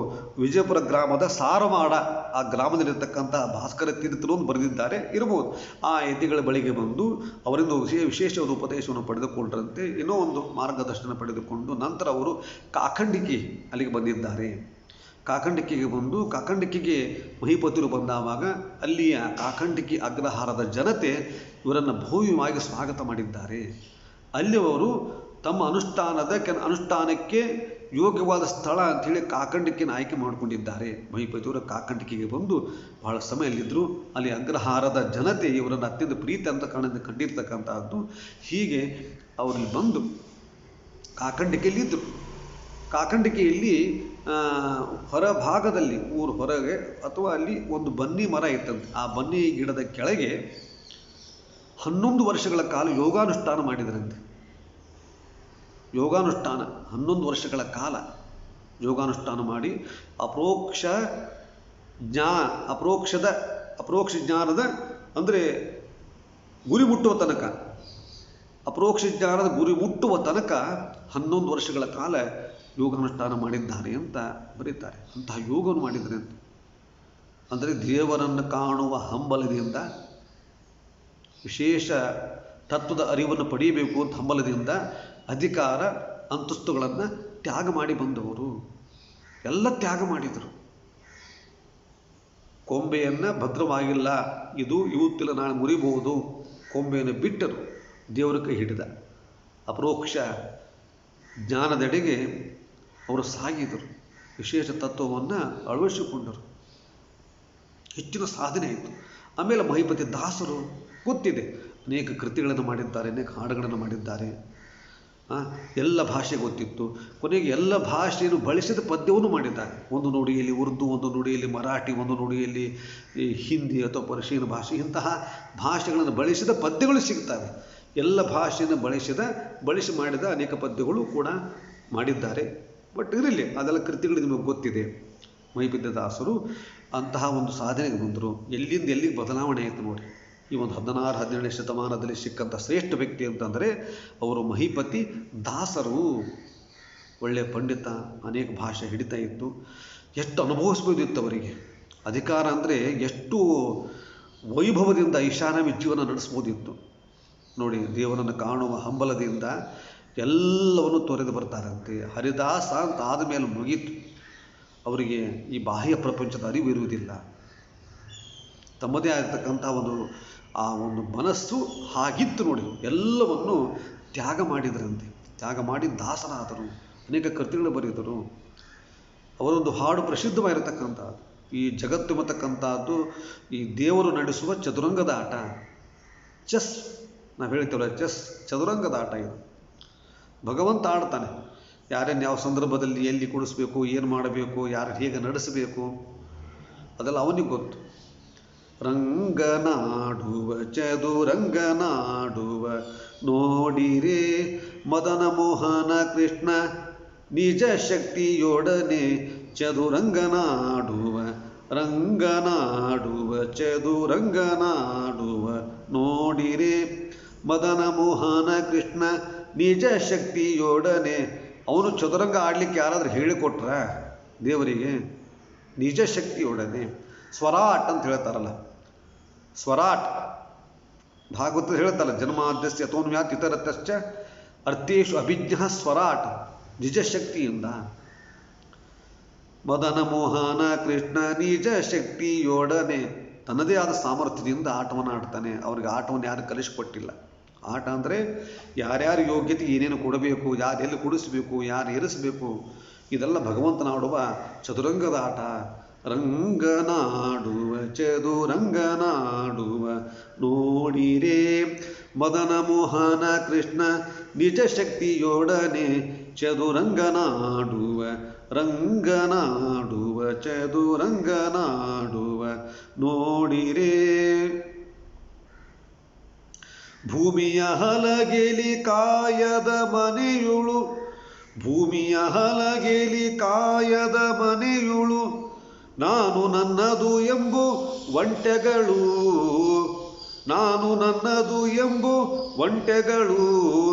ವಿಜಯಪುರ ಗ್ರಾಮದ ಸಾರವಾಡ, ಆ ಗ್ರಾಮದಲ್ಲಿರ್ತಕ್ಕಂಥ ಭಾಸ್ಕರ ತೀರ್ಥರು ಅಂತ ಬರೆದಿದ್ದಾರೆ ಇರಬಹುದು. ಆ ಯತಿಗಳ ಬಳಿಗೆ ಬಂದು ಅವರಿಂದ ವಿಶೇಷವಾದ ಉಪದೇಶವನ್ನು ಪಡೆದುಕೊಂಡ್ರಂತೆ, ಏನೋ ಒಂದು ಮಾರ್ಗದರ್ಶನ ಪಡೆದುಕೊಂಡು ನಂತರ ಅವರು ಕಾಖಂಡಿಕಿ ಅಲ್ಲಿಗೆ ಬಂದಿದ್ದಾರೆ. ಕಾಖಂಡಿಕೆಗೆ ಬಂದು ಕಾಖಂಡಿಕೆಗೆ ಮಹಿಪತಿರು ಬಂದಾವಾಗ ಅಲ್ಲಿಯ ಕಾಖಂಡಿಕಿ ಅಗ್ರಹಾರದ ಜನತೆ ಇವರನ್ನು ಭವ್ಯವಾಗಿ ಸ್ವಾಗತ ಮಾಡಿದ್ದಾರೆ. ಅಲ್ಲಿ ಅವರು ತಮ್ಮ ಅನುಷ್ಠಾನಕ್ಕೆ ಯೋಗ್ಯವಾದ ಸ್ಥಳ ಅಂಥೇಳಿ ಕಾಖಂಡಿಕೆಯನ್ನು ಆಯ್ಕೆ ಮಾಡಿಕೊಂಡಿದ್ದಾರೆ. ಮಹಿಪತಿಯವರು ಕಾಖಂಡಿಕೆಗೆ ಬಂದು ಬಹಳ ಸಮಯ ಅಲ್ಲಿದ್ದರು. ಅಲ್ಲಿ ಅಗ್ರಹಾರದ ಜನತೆ ಇವರನ್ನು ಅತ್ಯಂತ ಪ್ರೀತಿ ಅಂತ ಕಾರಣದಿಂದ ಕಂಡಿರ್ತಕ್ಕಂಥದ್ದು. ಹೀಗೆ ಅವರಲ್ಲಿ ಬಂದು ಕಾಖಂಡಿಕೆಯಲ್ಲಿದ್ದರು. ಕಾಖಂಡಿಕೆಯಲ್ಲಿ ಹೊರಭಾಗದಲ್ಲಿ ಊರು ಹೊರಗೆ ಅಥವಾ ಅಲ್ಲಿ ಒಂದು ಬನ್ನಿ ಮರ ಇತ್ತಂತೆ. ಆ ಬನ್ನಿ ಗಿಡದ ಕೆಳಗೆ 11 ವರ್ಷಗಳ ಕಾಲ ಯೋಗಾನುಷ್ಠಾನ ಮಾಡಿದರಂತೆ. 11 ವರ್ಷಗಳ ಕಾಲ ಯೋಗಾನುಷ್ಠಾನ ಮಾಡಿ ಅಪರೋಕ್ಷ ಜ್ಞಾನದ ಅಂದರೆ ಗುರಿ ಮುಟ್ಟುವ ತನಕ, ಅಪರೋಕ್ಷ ಜ್ಞಾನದ ಗುರಿ ಮುಟ್ಟುವ ತನಕ 11 ವರ್ಷಗಳ ಕಾಲ ಯೋಗಾನುಷ್ಠಾನ ಮಾಡಿದ್ದಾರೆ ಅಂತ ಬರೀತಾರೆ. ಅಂತಹ ಯೋಗವನ್ನು ಮಾಡಿದರೆ ಅಂತ ಅಂದರೆ ದೇವರನ್ನು ಕಾಣುವ ಹಂಬಲದಿಂದ, ವಿಶೇಷ ತತ್ವದ ಅರಿವನ್ನು ಪಡೆಯಬೇಕು ಅಂತ ಹಂಬಲದಿಂದ ಅಧಿಕಾರ ಅಂತಸ್ತುಗಳನ್ನು ತ್ಯಾಗ ಮಾಡಿ ಬಂದವರು. ಎಲ್ಲ ತ್ಯಾಗ ಮಾಡಿದರು. ಕೊಂಬೆಯನ್ನು ಭದ್ರವಾಗಿಲ್ಲ, ಇದು ಇವತ್ತಿಲ್ಲ ನಾಳೆ ಮುರಿಬಹುದು, ಕೊಂಬೆಯನ್ನು ಬಿಟ್ಟರು, ದೇವರ ಕೈ ಹಿಡಿದ ಅಪರೋಕ್ಷ ಜ್ಞಾನದೆಡೆಗೆ ಅವರು ಸಾಗಿದರು. ವಿಶೇಷ ತತ್ವವನ್ನು ಅಳವಡಿಸಿಕೊಂಡರು. ಹೆಚ್ಚಿನ ಸಾಧನೆ ಆಯಿತು. ಆಮೇಲೆ ಮಹಿಪತಿ ದಾಸರು ಗೊತ್ತಿದೆ, ಅನೇಕ ಕೃತಿಗಳನ್ನು ಮಾಡಿದ್ದಾರೆ, ಅನೇಕ ಹಾಡುಗಳನ್ನು ಮಾಡಿದ್ದಾರೆ. ಎಲ್ಲ ಭಾಷೆ ಗೊತ್ತಿತ್ತು. ಕೊನೆಗೆ ಎಲ್ಲ ಭಾಷೆಯನ್ನು ಬಳಸಿದ ಪದ್ಯವನ್ನು ಮಾಡಿದ್ದಾರೆ. ಒಂದು ನುಡಿಯಲ್ಲಿ ಉರ್ದು, ಒಂದು ನುಡಿಯಲ್ಲಿ ಮರಾಠಿ, ಒಂದು ನುಡಿಯಲ್ಲಿ ಹಿಂದಿ ಅಥವಾ ಪರ್ಷಿಯನ್ ಭಾಷೆ, ಇಂತಹ ಭಾಷೆಗಳನ್ನು ಬಳಸಿದ ಪದ್ಯಗಳು ಸಿಗ್ತವೆ. ಎಲ್ಲ ಭಾಷೆಯನ್ನು ಬಳಸಿ ಮಾಡಿದ ಅನೇಕ ಪದ್ಯಗಳು ಕೂಡ ಮಾಡಿದ್ದಾರೆ. ಬಟ್ ಇರಲಿ, ಅದೆಲ್ಲ ಕೃತಿಗಳು ನಿಮಗೆ ಗೊತ್ತಿದೆ. ಮಹಿಪತಿ ದಾಸರು ಅಂತಹ ಒಂದು ಸಾಧನೆಗೆ ಬಂದರು. ಎಲ್ಲಿಂದ ಎಲ್ಲಿಗೆ ಬದಲಾವಣೆ ಆಯಿತು ನೋಡಿ. ಈ ಒಂದು 16-17ನೇ ಶತಮಾನದಲ್ಲಿ ಸಿಕ್ಕಂಥ ಶ್ರೇಷ್ಠ ವ್ಯಕ್ತಿ ಅಂತಂದರೆ ಅವರು ಮಹಿಪತಿ ದಾಸರು. ಒಳ್ಳೆಯ ಪಂಡಿತ, ಅನೇಕ ಭಾಷೆ ಹಿಡಿತಾ ಇತ್ತು. ಎಷ್ಟು ಅನುಭವಿಸ್ಬೋದಿತ್ತು ಅವರಿಗೆ. ಅಧಿಕಾರ ಅಂದರೆ ಎಷ್ಟು ವೈಭವದಿಂದ ಐಷಾರಾಮಿ ಜೀವನ ನಡೆಸ್ಬೋದಿತ್ತು ನೋಡಿ. ದೇವರನ್ನು ಕಾಣುವ ಹಂಬಲದಿಂದ ಎಲ್ಲವನ್ನು ತೊರೆದು ಬರ್ತಾರಂತೆ. ಹರಿದಾಸ ಅಂತ ಆದಮೇಲೆ ಮುಗೀತು. ಅವರಿಗೆ ಈ ಬಾಹ್ಯ ಪ್ರಪಂಚದ ಅರಿವು ಇರುವುದಿಲ್ಲ. ತಮ್ಮದೇ ಆಗಿರ್ತಕ್ಕಂಥ ಆ ಒಂದು ಮನಸ್ಸು ಹಾಗಿತ್ತು ನೋಡಿ. ಎಲ್ಲವನ್ನು ತ್ಯಾಗ ಮಾಡಿದರಂತೆ. ತ್ಯಾಗ ಮಾಡಿ ದಾಸರಾದರು, ಅನೇಕ ಕೃತಿಗಳು ಬರೆದರು. ಅವರೊಂದು ಹಾಡು ಪ್ರಸಿದ್ಧವಾಗಿರತಕ್ಕಂಥದ್ದು, ಈ ಜಗತ್ತು ಎಂಬತಕ್ಕಂಥದ್ದು ಈ ದೇವರು ನಡೆಸುವ ಚದುರಂಗದ ಆಟ, ಚೆಸ್. ನಾವು ಹೇಳ್ತೇವಲ್ಲ ಚೆಸ್, ಚದುರಂಗದ ಆಟ ಇದು. ಭಗವಂತ ಆಡ್ತಾನೆ. ಯಾರನ್ನು ಯಾವ ಸಂದರ್ಭದಲ್ಲಿ ಎಲ್ಲಿ ಕೂಡಿಸ್ಬೇಕು, ಏನು ಮಾಡಬೇಕು, ಯಾರು ಹೇಗೆ ನಡೆಸಬೇಕು, ಅದೆಲ್ಲ ಅವನಿಗೆ ಗೊತ್ತು. ರಂಗನಾಡುವ ಚದುರಂಗನಾಡುವ ನೋಡಿರೇ ಮದನ ಮೋಹನ ಕೃಷ್ಣ ನಿಜ ಶಕ್ತಿಯೊಡನೆ ಚದುರಂಗನಾಡುವ. ರಂಗನಾಡುವ ಚದುರಂಗನಾಡುವ ನೋಡಿರೇ ಮದನ ಮೋಹನ ಕೃಷ್ಣ ನಿಜ ಶಕ್ತಿಯೊಡನೆ. ಅವನು ಚದುರಂಗ ಆಡಲಿಕ್ಕೆ ಯಾರಾದರೂ ಹೇಳಿಕೊಟ್ರ ದೇವರಿಗೆ? ನಿಜ ಶಕ್ತಿಯೊಡನೆ. ಸ್ವರಾಟ್ ಅಂತ ಹೇಳ್ತಾರಲ್ಲ, ಸ್ವರಾಟ್ ಭಾಗವತ ಹೇಳ್ತಾರಲ್ಲ, ಜನ್ಮಾದ್ಯಸ್ಯ ಯತೋನ್ಮ್ಯಾತ್ ಇತರತಶ್ಚ ಅರ್ಥೇಶು ಅಭಿಜ್ಞ ಸ್ವರಾಟ್. ನಿಜ ಶಕ್ತಿಯಿಂದ ಮದನ ಮೋಹನ ಕೃಷ್ಣ ನಿಜ ಶಕ್ತಿಯೊಡನೆ ತನ್ನದೇ ಆದ ಸಾಮರ್ಥ್ಯದಿಂದ ಆಟವನ್ನು ಆಡ್ತಾನೆ. ಅವ್ರಿಗೆ ಆಟವನ್ನು ಯಾರು ಕಲಿಸಿಕೊಟ್ಟಿಲ್ಲ. ಆಟ ಅಂದರೆ ಯಾರ್ಯಾರು ಯೋಗ್ಯತೆ ಏನೇನು ಕೊಡಬೇಕು, ಯಾರು ಎಲ್ಲಿ ಕೊಡಿಸ್ಬೇಕು, ಯಾರು ಏರಿಸಬೇಕು, ಇದೆಲ್ಲ ಭಗವಂತನಾಡುವ ಚದುರಂಗದ ಆಟ. ರಂಗನಾಡುವ ಚದುರಂಗನಾಡುವ ನೋಡಿರೇ ಮದನ ಮೋಹನ ಕೃಷ್ಣ ನಿಜ ಶಕ್ತಿಯೊಡನೆ ಚದುರಂಗನಾಡುವ. ರಂಗನಾಡುವ ಚದುರಂಗನಾಡುವ ನೋಡಿರೇ. ಭೂಮಿಯ ಹಲಗೆಲಿ ಕಾಯದ ಮನೆಯುಳು, ಭೂಮಿಯ ಹಲಗೆಲಿ ಕಾಯದ ಮನೆಯುಳು, ನಾನು ನನ್ನದು ಎಂಬು ಒಂಟೆಗಳು, ನಾನು ನನ್ನದು ಎಂಬು ಒಂಟೆಗಳು,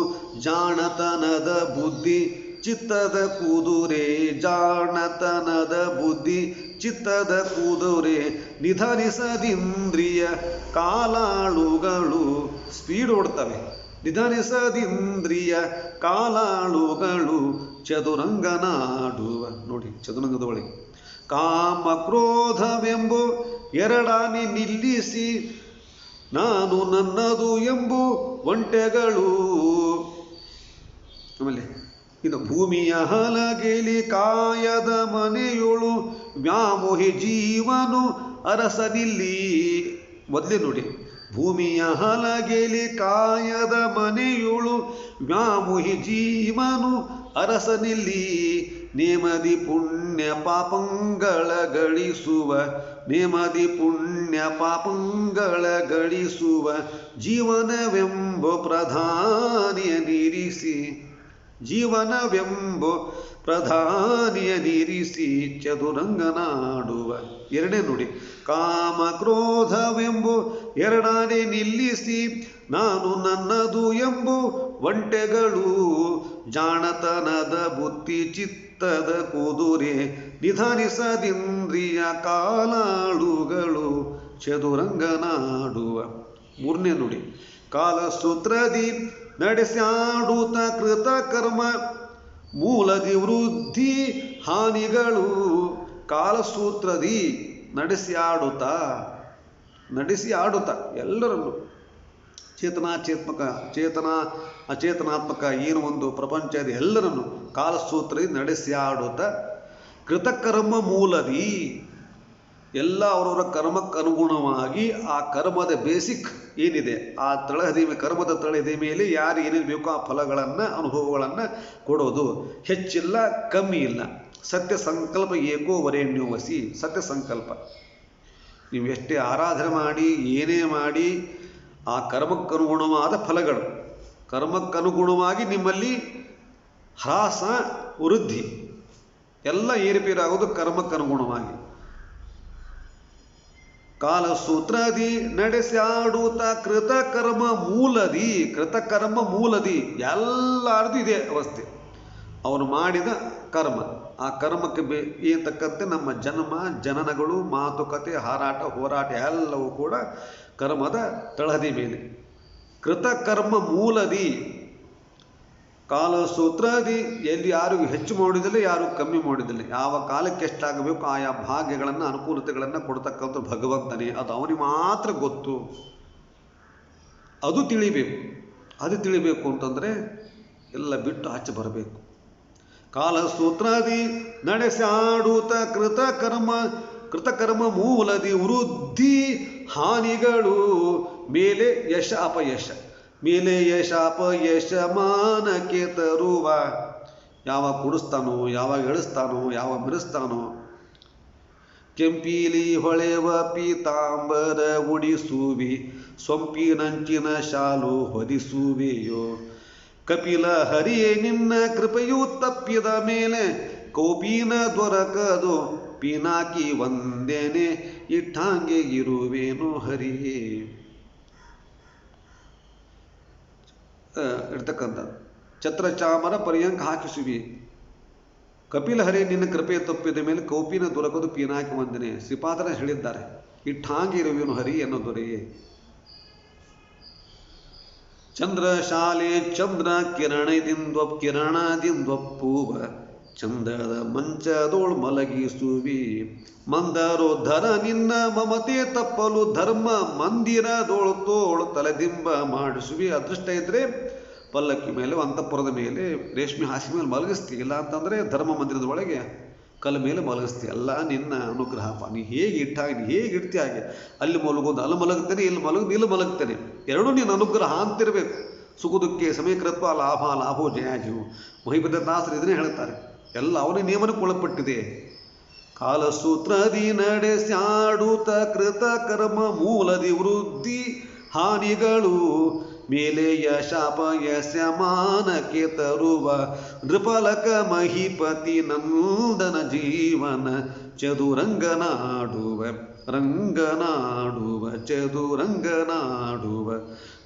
ಜಾಣತನದ ಬುದ್ಧಿ ಚಿತ್ತದ ಕುದುರೆ, ಜಾಣತನದ ಬುದ್ಧಿ ಚಿತ್ತದ ಕುದುರೆ, ನಿಧಾನಿಸದಿಂದ್ರಿಯ ಕಾಲಾಳುಗಳು. ಸ್ಪೀಡ್ ಓಡ್ತವೆ. ನಿಧಾನಿಸದಿಂದ್ರಿಯ ಕಾಲಾಳುಗಳು ಚದುರಂಗನಾಡುವ. ನೋಡಿ ಚದುರಂಗದೊಳಗೆ ಕಾಮ ಕ್ರೋಧವೆಂಬು ಎರಡಾನಿ ನಿಲ್ಲಿಸಿ, ನಾನು ನನ್ನದು ಎಂಬು ಒಂಟೆಗಳು. ಆಮೇಲೆ ಇನ್ನು ಭೂಮಿಯ ಹಲಗೆಲಿ ಕಾಯದ ಮನೆಯೊಳು ವ್ಯಾಮೋಹಿ ಜೀವನು ಅರಸನಿಲ್ಲಿ. ಮೊದಲೇ ನೋಡಿ, ಭೂಮಿಯ ಹಲಗೆಲಿ ಕಾಯದ ಮನೆಯೊಳು ವ್ಯಾಮೋಹಿ ಜೀವನು ಅರಸನಿಲ್ಲಿ. ನೇಮದಿ ಪುಣ್ಯ ಪಾಪಂಗಳ ಗಳಿಸುವ, ನೇಮದಿ ಪುಣ್ಯ ಪಾಪಂಗಳ ಗಳಿಸುವ ಜೀವನವೆಂಬ ಪ್ರಧಾನಿಯ ನಿರಿಸಿ, ಜೀವನವೆಂಬ ಪ್ರಧಾನಿಯ ನಿರಿಸಿ ಚದುರಂಗನಾಡುವ. ಎರಡನೇ ನೋಡಿ, ಕಾಮ ಕ್ರೋಧವೆಂಬು ಎರಡನೇ ನಿಲ್ಲಿಸಿ, ನಾನು ನನ್ನದು ಎಂಬು ಒಂಟೆಗಳು, ಜಾಣತನದ ಬುದ್ಧಿ ಚಿತ್ತದ ಕುದುರೆ, ನಿಧಾನಿಸದಿಂದ್ರಿಯ ಕಾಲಾಳುಗಳು ಚದುರಂಗನಾಡುವ. ಮೂರನೇ ನೋಡಿ, ಕಾಲಸೂತ್ರದಿ ನಡೆಸಾಡುತ್ತ ಕೃತ ಕರ್ಮ ಮೂಲದಿ ವೃದ್ಧಿ ಹಾನಿಗಳು. ಕಾಲಸೂತ್ರದಿ ನಡೆಸಿ ಆಡುತ್ತಾ ಎಲ್ಲರನ್ನು ಚೇತನಾಚೇತ್ಮಕ, ಚೇತನ ಅಚೇತನಾತ್ಮಕ ಏನು ಒಂದು ಪ್ರಪಂಚ ಇದೆ ಎಲ್ಲರನ್ನು ಕಾಲಸೂತ್ರದಿ ನಡೆಸಿ ಆಡುತ್ತಾ ಕೃತಕರ್ಮ ಮೂಲದಿ, ಎಲ್ಲ ಅವರವರ ಕರ್ಮಕ್ಕನುಗುಣವಾಗಿ ಆ ಕರ್ಮದ ಬೇಸಿಕ್ ಏನಿದೆ ಆ ಕರ್ಮದ ತಳಹದಿ ಮೇಲೆ ಯಾರು ಏನೇನು ಬೇಕೋ ಆ ಫಲಗಳನ್ನು ಅನುಭವಗಳನ್ನು ಕೊಡೋದು. ಹೆಚ್ಚಿಲ್ಲ ಕಮ್ಮಿ ಇಲ್ಲ. ಸತ್ಯ ಸಂಕಲ್ಪ ಏಕೋ ವರೇಣ್ಯೋ ವಸಿ. ಸತ್ಯ ಸಂಕಲ್ಪ. ನೀವು ಎಷ್ಟೇ ಆರಾಧನೆ ಮಾಡಿ ಏನೇ ಮಾಡಿ ಆ ಕರ್ಮಕ್ಕನುಗುಣವಾದ ಫಲಗಳು, ಕರ್ಮಕ್ಕನುಗುಣವಾಗಿ ನಿಮ್ಮಲ್ಲಿ ಹ್ರಾಸ ವೃದ್ಧಿ ಎಲ್ಲ ಏರುಪೇರಾಗೋದು ಕರ್ಮಕ್ಕನುಗುಣವಾಗಿ. ಕಾಲಸೂತ್ರದಿ ನಡೆಸಾಡುತ್ತ ಕೃತಕರ್ಮ ಮೂಲದಿ, ಕೃತಕರ್ಮ ಮೂಲದಿ ಎಲ್ಲರದು ಇದೆ ಅವಸ್ಥೆ. ಅವನು ಮಾಡಿದ ಕರ್ಮ, ಆ ಕರ್ಮಕ್ಕೆ ಏನು ತಕ್ಕಂತೆ ನಮ್ಮ ಜನ್ಮ ಜನನಗಳು, ಮಾತುಕತೆ, ಹಾರಾಟ ಹೋರಾಟ ಎಲ್ಲವೂ ಕೂಡ ಕರ್ಮದ ತಳಹದಿ ಮೇಲೆ. ಕೃತಕರ್ಮ ಮೂಲದಿ ಕಾಲಸೂತ್ರಾದಿ ಎಲ್ಲಿ ಯಾರು ಹೆಚ್ಚು ಮಾಡಿದಿಲ್ಲ, ಯಾರು ಕಮ್ಮಿ ಮಾಡಿದಿಲ್ಲ. ಯಾವ ಕಾಲಕ್ಕೆ ಎಷ್ಟಾಗಬೇಕು ಆಯಾ ಭಾಗ್ಯಗಳನ್ನು ಅನುಕೂಲತೆಗಳನ್ನು ಕೊಡ್ತಕ್ಕಂಥ ಭಗವಂತನೇ. ಅದು ಅವನಿಗೆ ಮಾತ್ರ ಗೊತ್ತು. ಅದು ತಿಳಿಬೇಕು. ಅದು ತಿಳಿಬೇಕು ಅಂತಂದರೆ ಎಲ್ಲ ಬಿಟ್ಟು ಆಚೆ ಬರಬೇಕು. ಕಾಲಸೂತ್ರಾದಿ ನಡೆಸಾಡುತ್ತ ಕೃತಕರ್ಮ ಮೂಲದಿ ವೃದ್ಧಿ ಹಾನಿಗಳು ಮೇಲೆ ಯಶ ಅಪಯಶ, ಮೇಲೆ ಯಶ ಅಪಯಶ ಮಾನಕ್ಕೆ ತರುವ. ಯಾವಾಗ ಕುಡಿಸ್ತಾನೋ, ಯಾವಾಗ ಎಳಿಸ್ತಾನೋ, ಯಾವಾಗ ಮೆರೆಸ್ತಾನೋ. ಕೆಂಪೀಲಿ ಹೊಳೆವ ಪೀತಾಂಬರ ಉಡಿಸುವಿ, ಸೊಂಪಿನಂಚಿನ ಶಾಲು ಹೊದಿಸುವೆಯೋ. ಕಪಿಲ ಹರಿಯೇ ನಿನ್ನ ಕೃಪೆಯು ತಪ್ಪಿದ ಮೇಲೆ ಕೌಪೀನ ದೊರಕದು ಪಿನಾಕಿ ಒಂದೇನೆ ಇಟ್ಟಾಂಗೆ ಇರುವೇನು ಹರಿಯೇ. ಇರ್ತಕ್ಕಂಥ ಛತ್ರಚಾಮರ ಪರ್ಯಂಕ ಹಾಕಿಸುವಿ. ಕಪಿಲ ಹರಿ ನಿನ್ನ ಕೃಪೆ ತಪ್ಪಿದ ಮೇಲೆ ಕೌಪಿನ ದೊರಕದು ಪೀನಾಕಿ ಒಂದನೆ. ಶ್ರೀಪಾದರ ಹೇಳಿದ್ದಾರೆ, ಇಟ್ಟಾಂಗೆ ಇರುವೇನು ಹರಿ ಅನ್ನೋ ದೊರೆಯೇ. ಚಂದ್ರಶಾಲೆ ಚಂದ್ರ ಕಿರಣದಿಂದೊಪ್ಪುವ ಚಂದದ ಮಂಚದೋಳ್ ಮಲಗಿಸುವಿ. ಮಂದರೋದ್ಧರ ನಿನ್ನ ಮಮತೆ ತಪ್ಪಲು ಧರ್ಮ ಮಂದಿರದೋಳು ತೋಳು ತಲೆದಿಂಬ ಮಾಡಿಸುವಿ. ಅದೃಷ್ಟ ಇದ್ರೆ ಪಲ್ಲಕ್ಕಿ ಮೇಲೆ ಅಂತಃಪುರದ ಮೇಲೆ ರೇಷ್ಮೆ ಹಾಸಿ ಮೇಲೆ ಮಲಗಿಸ್ತಿ. ಇಲ್ಲ ಅಂತಂದರೆ ಧರ್ಮ ಮಂದಿರದ ಒಳಗೆ ಕಲ್ಲ ಮೇಲೆ ಮಲಗಿಸ್ತಿ. ಅಲ್ಲ ನಿನ್ನ ಅನುಗ್ರಹಪ್ಪ. ನೀ ಹೇಗೆ ಇಟ್ಟಾಗ ನೀ ಹೇಗೆ ಇಡ್ತಿ ಹಾಗೆ. ಅಲ್ಲಿ ಮಲಗೋದು ಅಲ್ಲಿ ಮಲಗ್ತೇನೆ, ಇಲ್ಲಿ ಮಲಗ್ತೇನೆ. ಎರಡೂ ನೀನು ಅನುಗ್ರಹ ಅಂತಿರಬೇಕು. ಸುಖದುಕ್ಕೆ ಸಮೀಕೃತ್ವ ಲಾಭೋ ಜಯಾಜೀವು. ಮಹಿಬದ್ಧದಾಸರು ಇದನ್ನೇ ಹೇಳ್ತಾರೆ. ಎಲ್ಲ ಅವನ ನಿಯಮನಕ್ಕೆ ಒಳಪಟ್ಟಿದೆ. ಕಾಲಸೂತ್ರದಿ ನಡೆಸಾಡುತ್ತ ಕೃತ ಕರ್ಮ ಮೂಲದಿ ವೃದ್ಧಿ ಹಾನಿಗಳು ಮೇಲೆಯ ಶಾಪ ಯಶಮಾನಕ್ಕೆ ತರುವ. ನೃಪಲಕ ಮಹಿಪತಿ ನಂದನ ಜೀವನ ಚದುರಂಗನಾಡುವ ಚದುರಂಗನಾಡುವ.